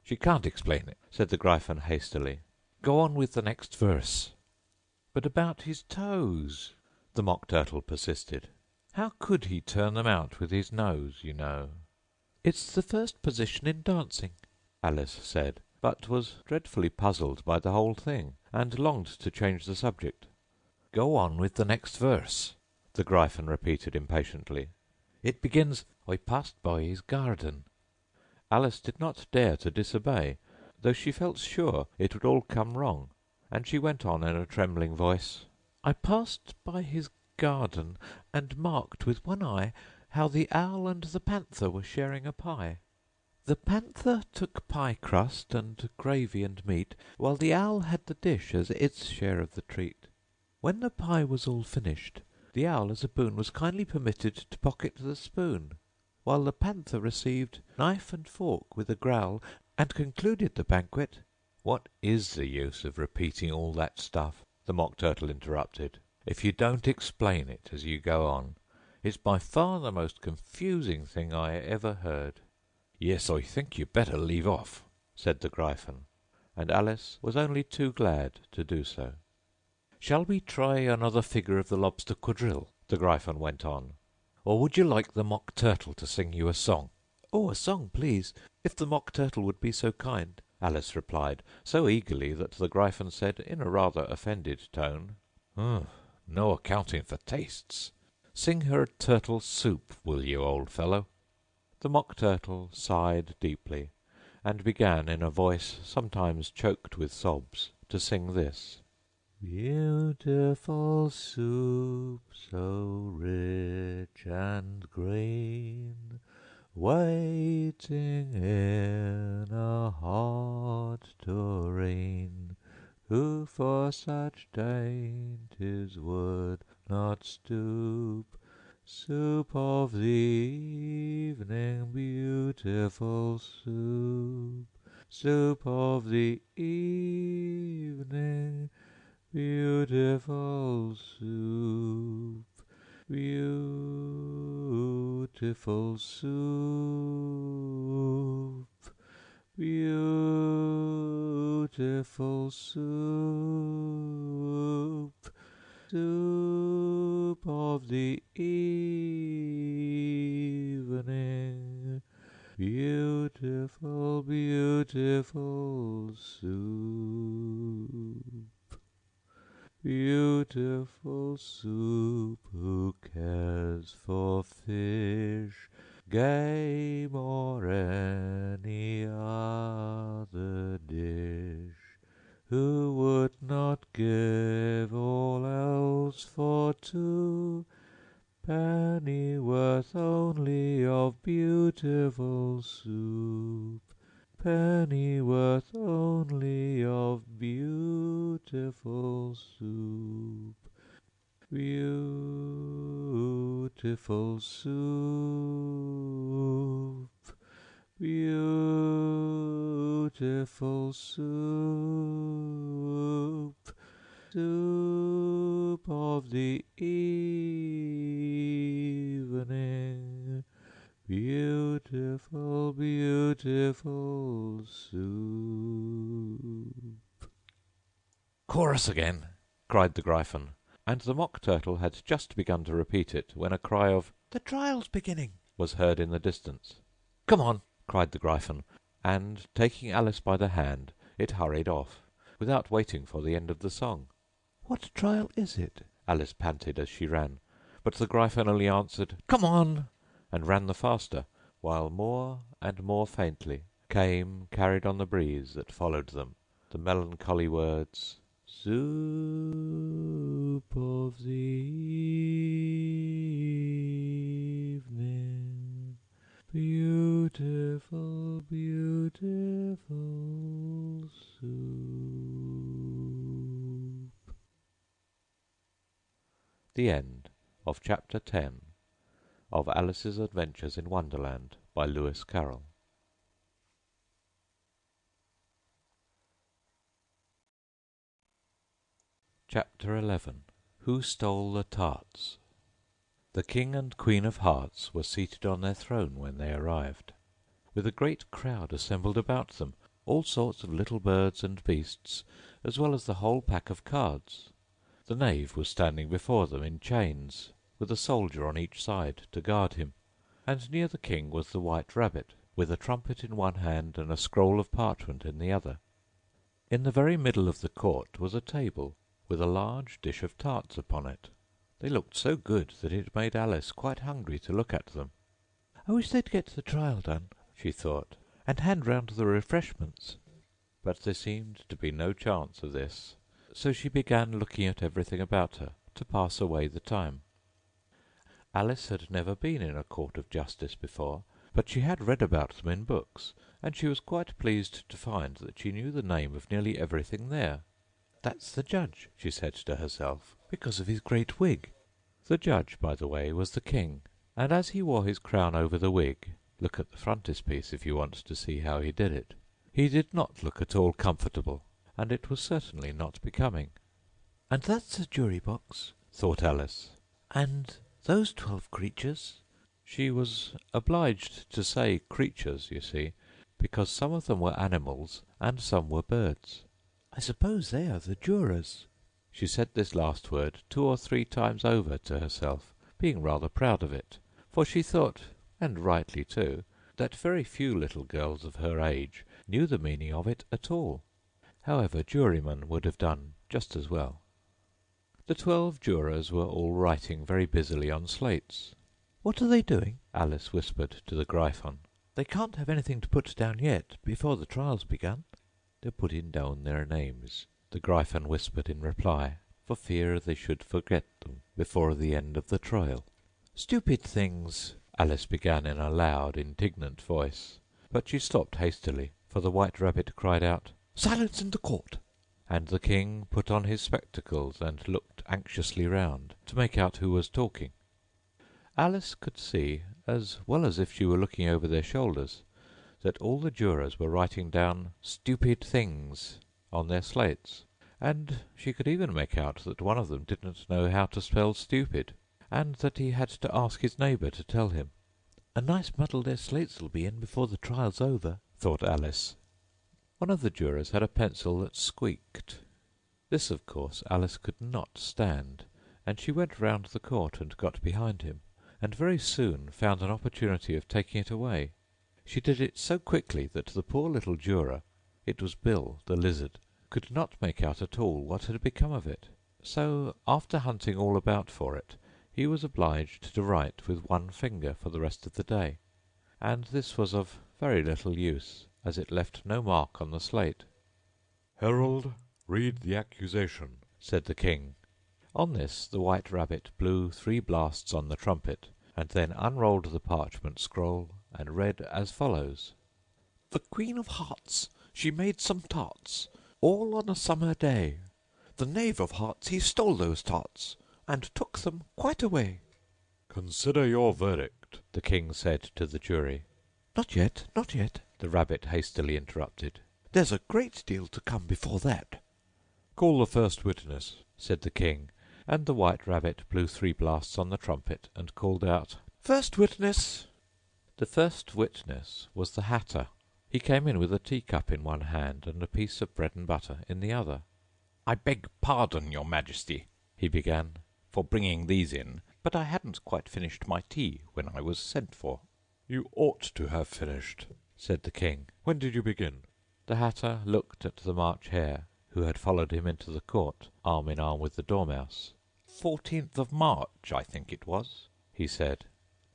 "She can't explain it," said the Gryphon hastily. "Go on with the next verse." "But about his toes," the Mock Turtle persisted. "How could he turn them out with his nose, you know?" "It's the first position in dancing," Alice said, but was dreadfully puzzled by the whole thing, and longed to change the subject. "Go on with the next verse," the Gryphon repeated impatiently. "It begins, 'I passed by his garden.'" Alice did not dare to disobey, though she felt sure it would all come wrong, and she went on in a trembling voice, "I passed by his garden, and marked with one eye how the owl and the panther were sharing a pie. The panther took pie crust and gravy and meat, while the owl had the dish as its share of the treat. When the pie was all finished, the owl as a boon was kindly permitted to pocket the spoon, while the panther received knife and fork with a growl, and concluded the banquet—" "What is the use of repeating all that stuff," the Mock Turtle interrupted, "if you don't explain it as you go on? It's by far the most confusing thing I ever heard." "Yes, I think you'd better leave off," said the Gryphon, and Alice was only too glad to do so. "Shall we try another figure of the lobster quadrille?" the Gryphon went on. "Or would you like the Mock Turtle to sing you a song?" "Oh, a song, please, if the Mock Turtle would be so kind," Alice replied, so eagerly that the Gryphon said, in a rather offended tone, "No accounting for tastes. Sing her a turtle soup, will you, old fellow?" The Mock Turtle sighed deeply, and began, in a voice sometimes choked with sobs, to sing this: "Beautiful soup, so rich and green, waiting in a hot tureen. Who for such dainties would not stoop? Soup of the evening, beautiful soup. Soup of the evening, beautiful soup. Beautiful soup. Beautiful soup. Soup of the evening, beautiful, beautiful soup. Beautiful soup, who cares for fish? game or any other dish. Who would not give all else for two? Pennyworth only of beautiful soup. Pennyworth only of beautiful soup. Beautiful soup. Beautiful soup. Soup of the evening. Beautiful, beautiful soup. Chorus again, cried the Gryphon, and the Mock Turtle had just begun to repeat it when a cry of "The trial's beginning!" was heard in the distance. "Come on!" cried the Gryphon, and, taking Alice by the hand, it hurried off, without waiting for the end of the song. "What trial is it?" Alice panted as she ran, but the Gryphon only answered "Come on!" and ran the faster, while more and more faintly came, carried on the breeze that followed them, the melancholy words, "Soup of the evening, beautiful, beautiful soup." The end of Chapter 10 of Alice's Adventures in Wonderland by Lewis Carroll. Chapter 11. Who Stole the Tarts? The King and Queen of Hearts were seated on their throne when they arrived, with a great crowd assembled about them, all sorts of little birds and beasts, as well as the whole pack of cards. The knave was standing before them in chains, with a soldier on each side to guard him, and near the king was the White Rabbit, with a trumpet in one hand and a scroll of parchment in the other. In the very middle of the court was a table, with a large dish of tarts upon it. They looked so good that it made Alice quite hungry to look at them. "I wish they'd get the trial done," she thought, "and hand round the refreshments." But there seemed to be no chance of this, so she began looking at everything about her to pass away the time. Alice had never been in a court of justice before, but she had read about them in books, and she was quite pleased to find that she knew the name of nearly everything there. "That's the judge," she said to herself, "because of his great wig." The judge, by the way, was the king, and as he wore his crown over the wig—look at the frontispiece if you want to see how he did it—he did not look at all comfortable, and it was certainly not becoming. "And that's the jury box," thought Alice. "And those 12 creatures—" She was obliged to say creatures, you see, because some of them were animals and some were birds. "I suppose they are the jurors." She said this last word 2 or 3 times over to herself, being rather proud of it, for she thought, and rightly too, that very few little girls of her age knew the meaning of it at all. However, jurymen would have done just as well. The 12 jurors were all writing very busily on slates. "What are they doing?" Alice whispered to the Gryphon. "They can't have anything to put down yet, before the trial's begun." "They're putting down their names," the Gryphon whispered in reply, for fear they should forget them before the end of the trial. "Stupid things!" Alice began in a loud, indignant voice, but she stopped hastily, for the White Rabbit cried out, "Silence in the court!" and the king put on his spectacles and looked anxiously round to make out who was talking. Alice could see, as well as if she were looking over their shoulders, that all the jurors were writing down "stupid things" on their slates, and she could even make out that one of them didn't know how to spell stupid, and that he had to ask his neighbour to tell him. "A nice muddle their slates'll be in before the trial's over," thought Alice. One of the jurors had a pencil that squeaked. This, of course, Alice could not stand, and she went round the court and got behind him, and very soon found an opportunity of taking it away. She did it so quickly that the poor little juror—it was Bill, the lizard—could not make out at all what had become of it. So, after hunting all about for it, he was obliged to write with one finger for the rest of the day. and this was of very little use, as it left no mark on the slate. "Herald, read the accusation," said the king. On this the White Rabbit blew 3 blasts on the trumpet, and then unrolled the parchment scroll and read as follows. The Queen of Hearts, she made some tarts, all on a summer day. The Knave of Hearts, he stole those tarts, and took them quite away. "Consider your verdict," the king said to the jury. Not yet, not yet, The rabbit hastily interrupted. there's a great deal to come before that. "Call the first witness," Said the king, and the White Rabbit blew 3 blasts on the trumpet and called out, First witness. The first witness was the Hatter. He came in with a teacup in one hand and a piece of bread and butter in the other. I beg pardon, your majesty, He began. for bringing these in, but I hadn't quite finished my tea when I was sent for. "You ought to have finished," said the king. "When did you begin?" The Hatter looked at the March Hare, who had followed him into the court, arm in arm with the Dormouse. 14th of March, I think it was, He said.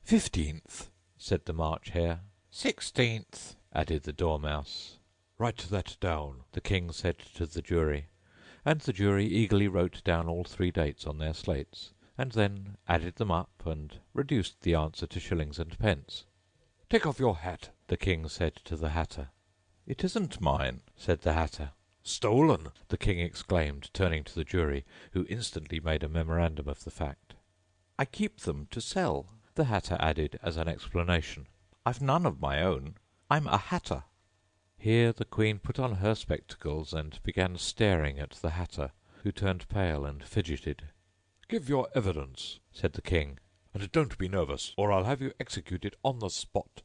15th, Said the March Hare. 16th. Added the Dormouse. "Write that down," The king said to the jury, and the jury eagerly wrote down all 3 dates on their slates, and then added them up and reduced the answer to shillings and pence. "Take off your hat." The king said to the Hatter. It isn't mine. Said the Hatter. "Stolen!" The king exclaimed, turning to the jury, who instantly made a memorandum of the fact. I keep them to sell. The Hatter added as an explanation. I've none of my own. I'm a hatter. Here the queen put on her spectacles and began staring at the Hatter, who turned pale and fidgeted. "Give your evidence," Said the king. "and don't be nervous, or I'll have you executed on the spot."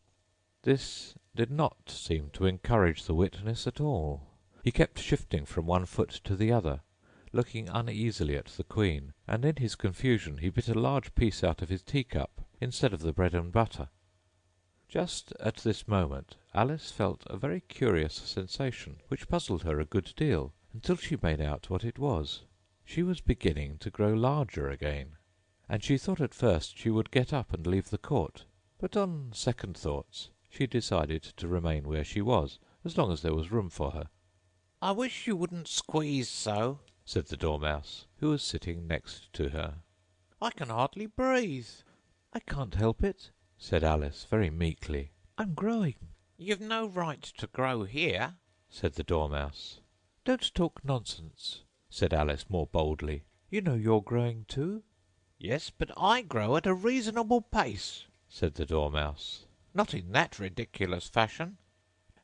This did not seem to encourage the witness at all. He kept shifting from one foot to the other, looking uneasily at the queen, and in his confusion he bit a large piece out of his teacup instead of the bread and butter. Just at this moment Alice felt a very curious sensation, which puzzled her a good deal, until she made out what it was. She was beginning to grow larger again, and she thought at first she would get up and leave the court, but on second thoughts she decided to remain where she was, as long as there was room for her. I wish you wouldn't squeeze so. Said the Dormouse, who was sitting next to her. I can hardly breathe. I can't help it, said Alice very meekly. I'm growing. You've no right to grow here. Said the Dormouse. Don't talk nonsense, said Alice more boldly. You know you're growing too. Yes, but I grow at a reasonable pace. Said the Dormouse. Not in that ridiculous fashion.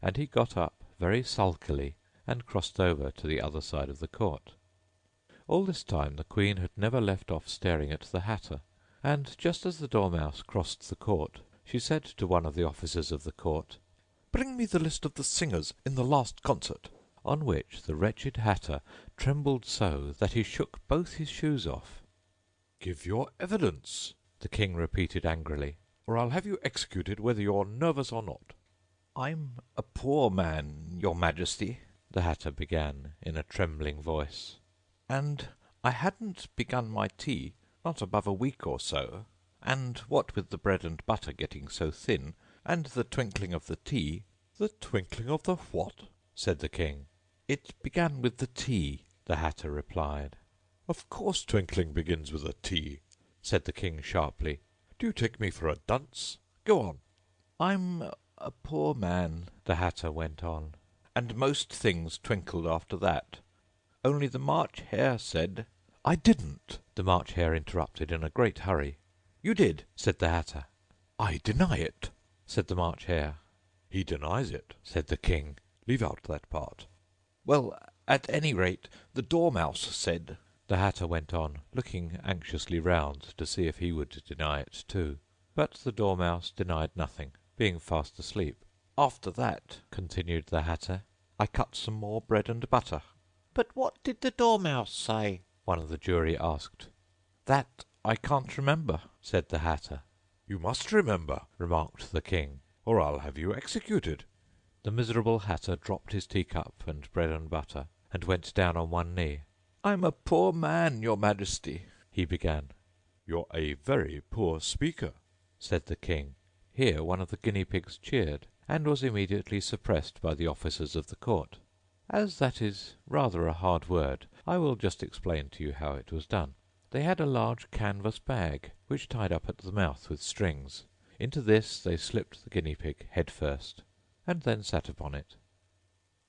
And he got up very sulkily and crossed over to the other side of the court. All this time the queen had never left off staring at the Hatter, and just as the Dormouse crossed the court, she said to one of the officers of the court, Bring me the list of the singers in the last concert. On which the wretched Hatter trembled so that he shook both his shoes off. "Give your evidence," the king repeated angrily, "or I'll have you executed whether you're nervous or not." I'm a poor man, your majesty, the Hatter began in a trembling voice. and I hadn't begun my tea not above a week or so, and what with the bread and butter getting so thin, and the twinkling of the tea— "The twinkling of the what?" said the king. It began with the tea. The Hatter replied. "Of course twinkling begins with a T," Said the king sharply. "Do you take me for a dunce? Go on." I'm a poor man, The Hatter went on. and most things twinkled after that. Only the March Hare said— I didn't. The March Hare interrupted in a great hurry. You did. Said the Hatter. I deny it. Said the March Hare. "He denies it." Said the king. "Leave out that part." Well, at any rate, the Dormouse said— The Hatter went on, looking anxiously round to see if he would deny it too. But the Dormouse denied nothing, being fast asleep. After that, Continued the Hatter, I cut some more bread and butter. But what did the Dormouse say? one of the jury asked. That I can't remember. Said the Hatter. "You must remember," Remarked the king. "or I'll have you executed." The miserable Hatter dropped his teacup and bread and butter, and went down on one knee. I'm a poor man, your majesty. He began. "You're a very poor speaker." Said the king. Here one of the guinea pigs cheered, and was immediately suppressed by the officers of the court. As that is rather a hard word, I will just explain to you how it was done. They had a large canvas bag, which tied up at the mouth with strings. Into this they slipped the guinea pig head first, and then sat upon it.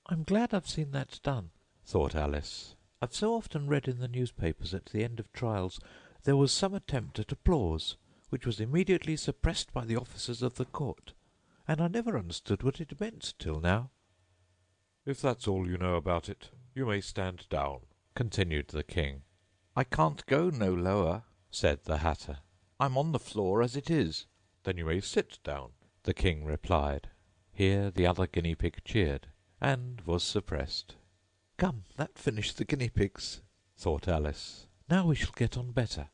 "I'm glad I've seen that done," thought Alice. "I've so often read in the newspapers at the end of trials there was some attempt at applause, which was immediately suppressed by the officers of the court, and I never understood what it meant till now." If that's all you know about it, you may stand down, continued the king. "I can't go no lower," said the Hatter. "I'm on the floor as it is." then you may sit down. The king replied. Here the other guinea pig cheered, and was suppressed. "Come, that finished the guinea pigs," thought Alice. "Now we shall get on better."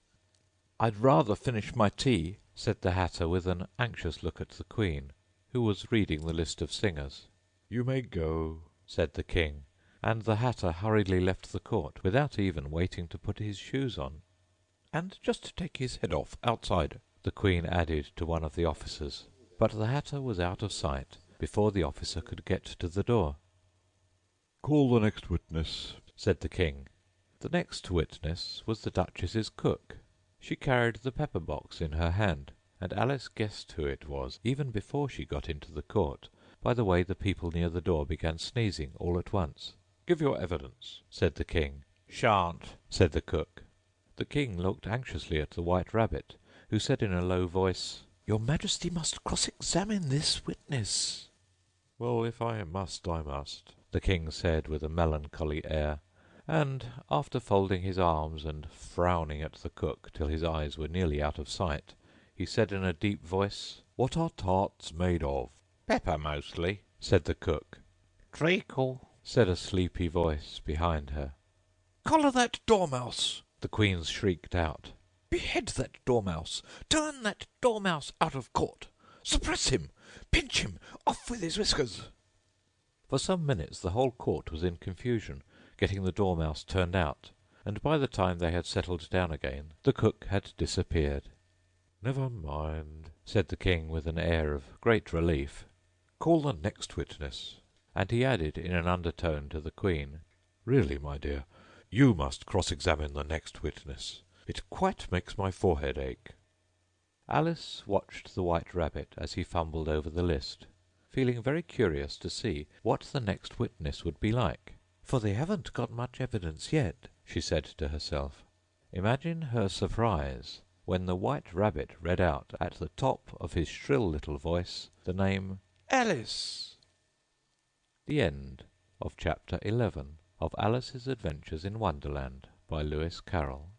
"I'd rather finish my tea," said the Hatter with an anxious look at the Queen, who was reading the list of singers. You may go, said the king, and the Hatter hurriedly left the court without even waiting to put his shoes on. "And just to take his head off outside," the Queen added to one of the officers, but the Hatter was out of sight before the officer could get to the door. "Call the next witness," said the king. The next witness was the Duchess's cook. She carried the pepper box in her hand, and Alice guessed who it was even before she got into the court by the way the people near the door began sneezing all at once. "Give your evidence," said the king. "Shan't," said the cook. The king looked anxiously at the White Rabbit, who said in a low voice, "Your Majesty must cross-examine this witness." "Well, if I must, I must," the king said with a melancholy air, and after folding his arms and frowning at the cook till his eyes were nearly out of sight, he said in a deep voice, "What are tarts made of?" "Pepper mostly," said the cook. "Treacle," said a sleepy voice behind her. "Collar that dormouse!" the Queen shrieked out. "Behead that dormouse! Turn that dormouse out of court! Suppress him! Pinch him! Off with his whiskers!" For some minutes the whole court was in confusion, getting the dormouse turned out, and by the time they had settled down again, the cook had disappeared. "Never mind," said the king with an air of great relief. "Call the next witness." And he added in an undertone to the Queen, "Really, my dear, you must cross-examine the next witness. It quite makes my forehead ache." Alice watched the White Rabbit as he fumbled over the list, feeling very curious to see what the next witness would be like. "For they haven't got much evidence yet," she said to herself. Imagine her surprise when the White Rabbit read out at the top of his shrill little voice the name Alice. The end of Chapter 11 of Alice's Adventures in Wonderland by Lewis Carroll.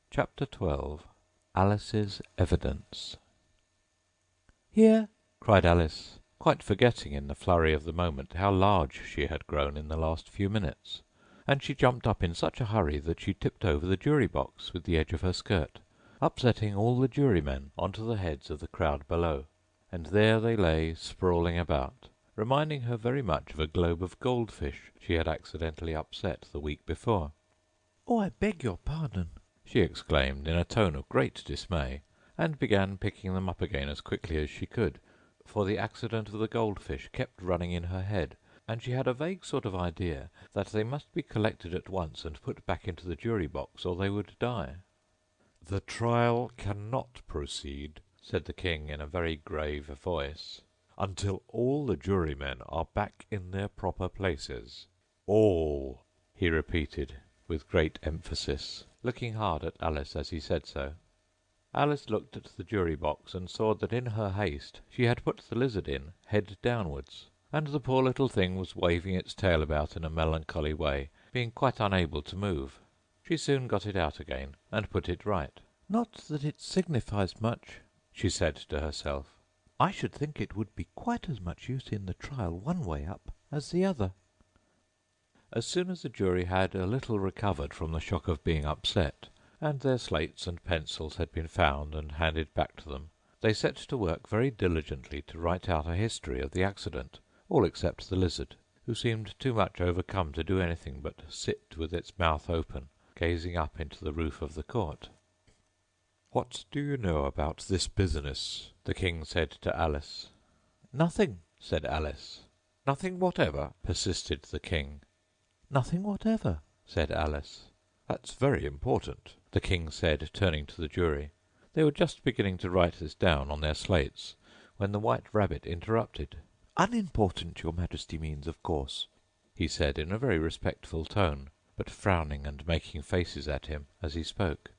Chapter 12 Alice's Evidence. "Here!" cried Alice, quite forgetting in the flurry of the moment how large she had grown in the last few minutes, and she jumped up in such a hurry that she tipped over the jury box with the edge of her skirt, upsetting all the jurymen onto the heads of the crowd below, and there they lay sprawling about, reminding her very much of a globe of goldfish she had accidentally upset the week before. "Oh, I beg your pardon!" she exclaimed in a tone of great dismay, and began picking them up again as quickly as she could, for the accident of the goldfish kept running in her head, and she had a vague sort of idea that they must be collected at once and put back into the jury box, or they would die. "The trial cannot proceed," said the king in a very grave voice, "until all the jurymen are back in their proper places. All," he repeated with great emphasis, looking hard at Alice as he said so. Alice looked at the jury box and saw that in her haste she had put the lizard in head downwards, and the poor little thing was waving its tail about in a melancholy way, being quite unable to move. She soon got it out again and put it right. "Not that it signifies much," she said to herself. "I should think it would be quite as much use in the trial one way up as the other." As soon as the jury had a little recovered from the shock of being upset, and their slates and pencils had been found and handed back to them, they set to work very diligently to write out a history of the accident, all except the lizard, who seemed too much overcome to do anything but sit with its mouth open, gazing up into the roof of the court. "What do you know about this business?" the king said to Alice. Nothing, said Alice. "Nothing whatever?" Persisted the king. nothing whatever. Said Alice. "That's very important," The king said, turning to the jury. They were just beginning to write this down on their slates when the White Rabbit interrupted. Unimportant, your Majesty means, of course, He said in a very respectful tone, but frowning and making faces at him as he spoke.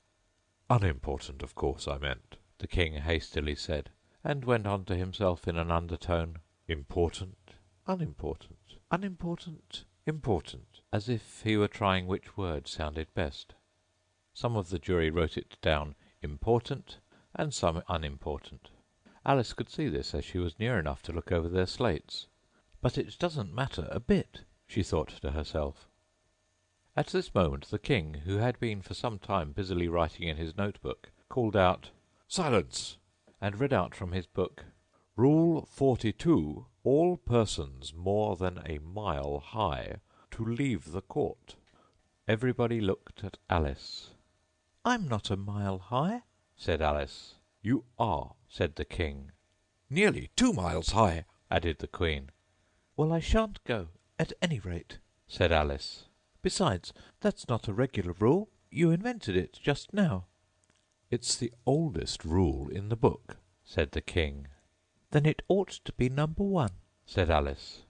"Unimportant, of course, I meant," The king hastily said, and went on to himself in an undertone, "important, unimportant, unimportant, important, as if he were trying which word sounded best. Some of the jury wrote it down important and some unimportant. Alice could see this as she was near enough to look over their slates. But it doesn't matter a bit, she thought to herself. At this moment the king, who had been for some time busily writing in his notebook, called out, "Silence!" and read out from his book, "Rule 42. All persons more than a mile high to leave the court." Everybody looked at Alice. I'm not a mile high, Said Alice. "You are," Said the king. "nearly 2 miles high," Added the queen. Well, I shan't go, at any rate. Said Alice. Besides, that's not a regular rule. You invented it just now. "It's the oldest rule in the book," Said the king. Then it ought to be number 1. Said Alice.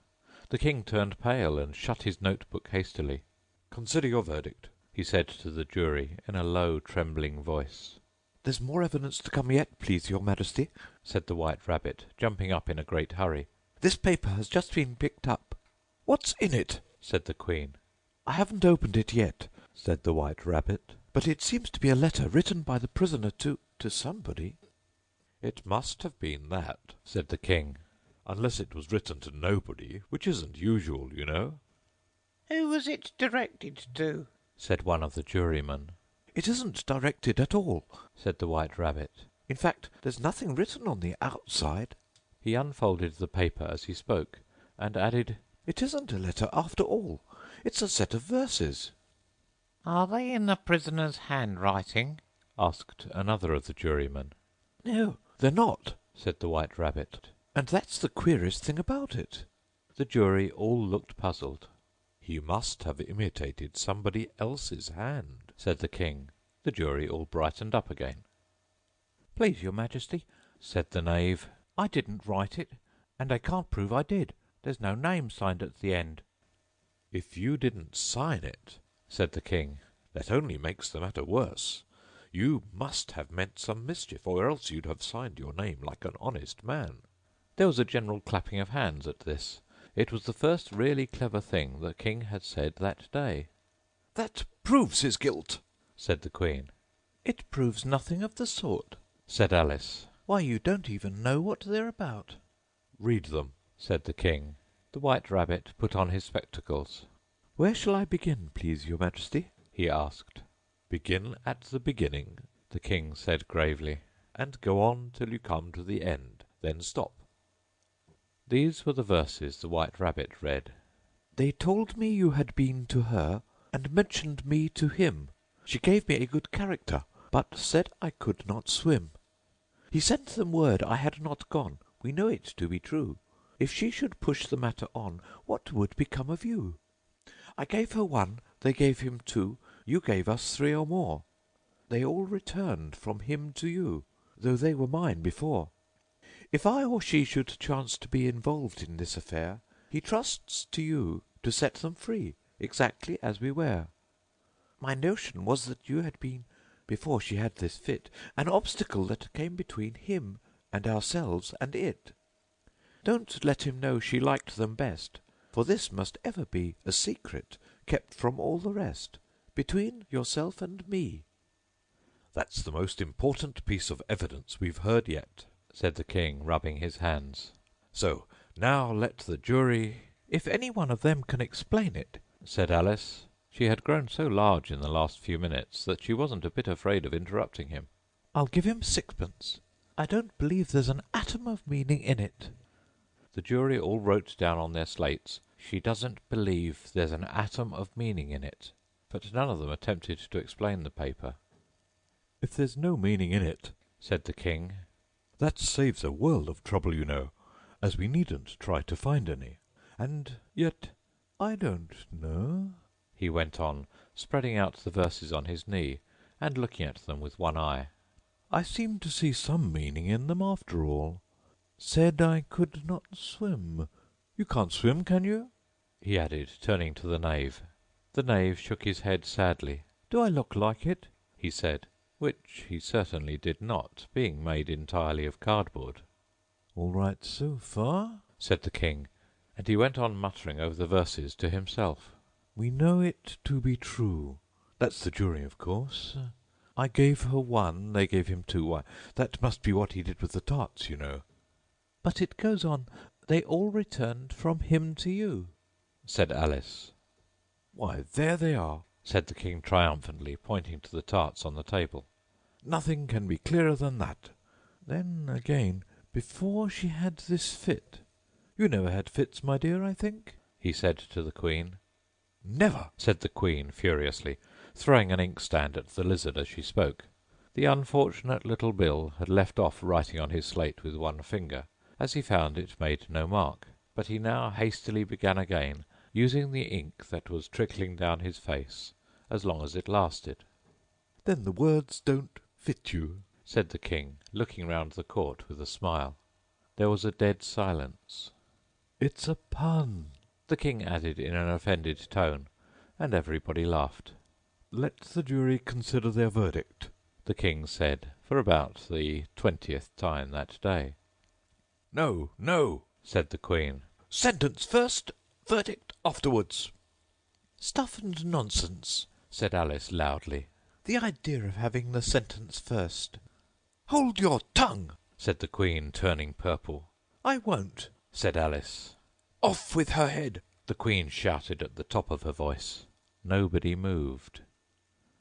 The king turned pale and shut his notebook hastily. "Consider your verdict," He said to the jury in a low, trembling voice. There's more evidence to come yet, please, your Majesty, Said the White Rabbit, jumping up in a great hurry. This paper has just been picked up. "What's in it?" Said the queen. I haven't opened it yet, said the White Rabbit, but it seems to be a letter written by the prisoner to somebody. "It must have been that," said the king, "unless it was written to nobody, which isn't usual, you know." Who was it directed to? Said one of the jurymen. It isn't directed at all, Said the White Rabbit. In fact, there's nothing written on the outside. He unfolded the paper as he spoke, and added, It isn't a letter after all. It's a set of verses. Are they in the prisoner's handwriting? Asked another of the jurymen. No, they're not, Said the White Rabbit. and that's the queerest thing about it. The jury all looked puzzled. "He must have imitated somebody else's hand," Said the king. The jury all brightened up again. Please, your Majesty, Said the knave. I didn't write it, and I can't prove I did. There's no name signed at the end. "If you didn't sign it," Said the king. "that only makes the matter worse. You must have meant some mischief, or else you'd have signed your name like an honest man." There was a general clapping of hands at this. It was the first really clever thing the king had said that day. "That proves his guilt," Said the queen. It proves nothing of the sort. Said Alice. Why, you don't even know what they're about. "Read them," Said the king. The White Rabbit put on his spectacles. Where shall I begin, please, your Majesty? He asked. "Begin at the beginning," The king said gravely. "and go on till you come to the end. Then stop." These were the verses the White Rabbit read. They told me you had been to her, and mentioned me to him. She gave me a good character, but said I could not swim. He sent them word I had not gone. We know it to be true. If she should push the matter on, what would become of you? I gave her 1, they gave him 2, you gave us 3 or more. They all returned from him to you, though they were mine before. If I or she should chance to be involved in this affair, he trusts to you to set them free, exactly as we were. My notion was that you had been, before she had this fit, an obstacle that came between him and ourselves and it. Don't let him know she liked them best, for this must ever be a secret kept from all the rest, between yourself and me." "That's the most important piece of evidence we've heard yet," Said the king, rubbing his hands. "So now let the jury—" If any one of them can explain it, Said Alice. She had grown so large in the last few minutes that she wasn't a bit afraid of interrupting him. I'll give him 6pence. I don't believe there's an atom of meaning in it. The jury all wrote down on their slates, "She doesn't believe there's an atom of meaning in it." but none of them attempted to explain the paper. "If there's no meaning in it," said the king, "that saves a world of trouble, you know, as we needn't try to find any. And yet, I don't know," he went on, spreading out the verses on his knee and looking at them with one eye. "I seem to see some meaning in them after all. Said I could not swim. You can't swim, can you?" he added, turning to the knave. The knave shook his head sadly. "Do I look like it?" he said, which he certainly did not, being made entirely of cardboard. "All right so far," said the king, and he went on muttering over the verses to himself. "We know it to be true. That's the jury, of course. I gave her one, they gave him two. Why, that must be what he did with the tarts, you know." But it goes on, they all returned from him to you, said Alice. "Why, there they are," said the king triumphantly, pointing to the tarts on the table. "Nothing can be clearer than that. Then, again, before she had this fit. You never had fits, my dear, I think?" he said to the queen. "Never!" said the queen furiously, throwing an inkstand at the lizard as she spoke. The unfortunate little Bill had left off writing on his slate with one finger, as he found it made no mark, but he now hastily began again, using the ink that was trickling down his face as long as it lasted. "Then the words don't fit you," said the king, looking round the court with a smile. There was a dead silence. "It's a pun," the king added in an offended tone, and everybody laughed. "Let the jury consider their verdict," the king said, for about the 20th time that day. "No, no," said the queen. "Sentence first, verdict afterwards." "Stuff and nonsense," said Alice loudly. "The idea of having the sentence first." "Hold your tongue," said the queen, turning purple. "I won't," said Alice. "Off with her head," the queen shouted at the top of her voice. Nobody moved.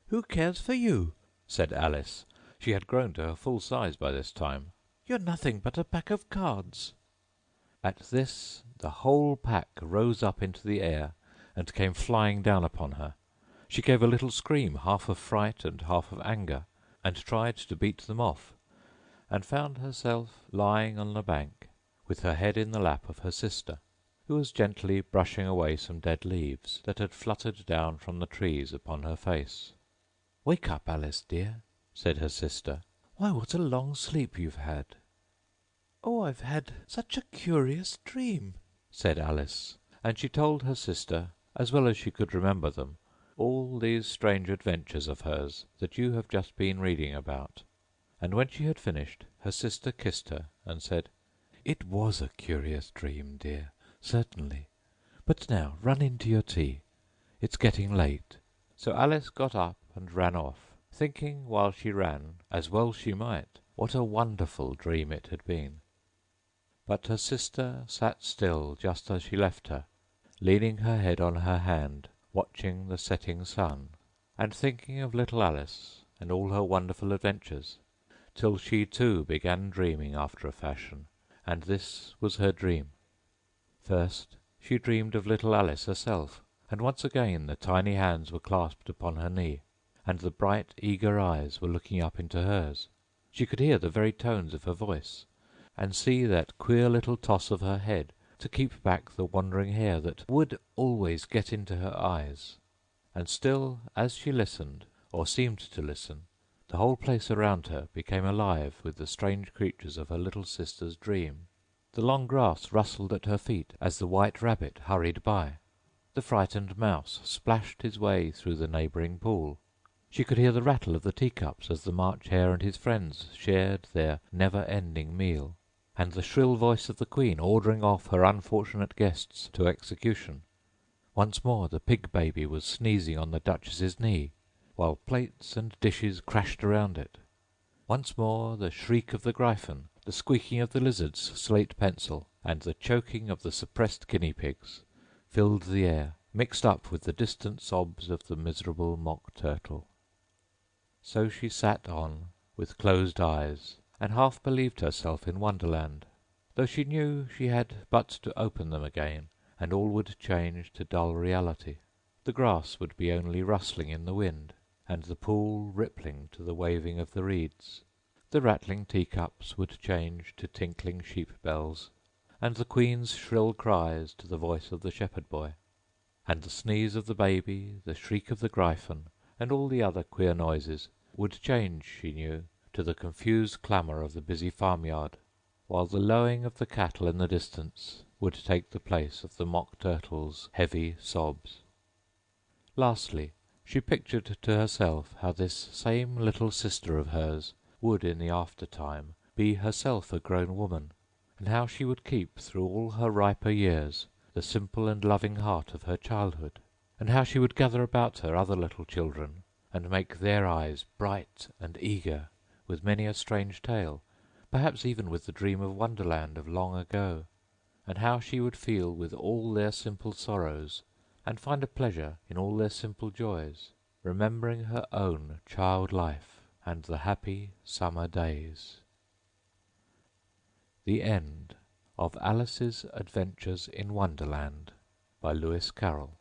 "Who cares for you?" said Alice. She had grown to her full size by this time. "You're nothing but a pack of cards." At this the whole pack rose up into the air and came flying down upon her. She gave a little scream, half of fright and half of anger, and tried to beat them off, and found herself lying on the bank, with her head in the lap of her sister, who was gently brushing away some dead leaves that had fluttered down from the trees upon her face. "Wake up, Alice, dear," said her sister. "Why, what a long sleep you've had." "Oh, I've had such a curious dream," said Alice, and she told her sister, as well as she could remember them, all these strange adventures of hers that you have just been reading about. And when she had finished, her sister kissed her and said, "It was a curious dream, dear, certainly. But now run in to your tea. It's getting late." So Alice got up and ran off, thinking while she ran, as well she might, what a wonderful dream it had been. But her sister sat still just as she left her, leaning her head on her hand, watching the setting sun, and thinking of little Alice and all her wonderful adventures, till she too began dreaming after a fashion, and this was her dream. First she dreamed of little Alice herself, and once again the tiny hands were clasped upon her knee, and the bright, eager eyes were looking up into hers. She could hear the very tones of her voice, and see that queer little toss of her head to keep back the wandering hair that would always get into her eyes. And still, as she listened, or seemed to listen, the whole place around her became alive with the strange creatures of her little sister's dream. The long grass rustled at her feet as the white rabbit hurried by. The frightened mouse splashed his way through the neighbouring pool. She could hear the rattle of the teacups as the March Hare and his friends shared their never-ending meal, and the shrill voice of the queen ordering off her unfortunate guests to execution. Once more the pig baby was sneezing on the Duchess's knee, while plates and dishes crashed around it. Once more the shriek of the gryphon, the squeaking of the lizard's slate pencil, and the choking of the suppressed guinea pigs filled the air, mixed up with the distant sobs of the miserable mock turtle. So she sat on with closed eyes, and half believed herself in Wonderland, though she knew she had but to open them again, and all would change to dull reality. The grass would be only rustling in the wind, and the pool rippling to the waving of the reeds. The rattling teacups would change to tinkling sheep bells, and the queen's shrill cries to the voice of the shepherd boy, and the sneeze of the baby, the shriek of the gryphon, and all the other queer noises would change, she knew, to the confused clamour of the busy farmyard, while the lowing of the cattle in the distance would take the place of the mock turtle's heavy sobs. Lastly, she pictured to herself how this same little sister of hers would in the after-time be herself a grown woman, and how she would keep through all her riper years the simple and loving heart of her childhood, and how she would gather about her other little children and make their eyes bright and eager with many a strange tale, perhaps even with the dream of Wonderland of long ago, and how she would feel with all their simple sorrows and find a pleasure in all their simple joys, remembering her own child life and the happy summer days. The End of Alice's Adventures in Wonderland by Lewis Carroll.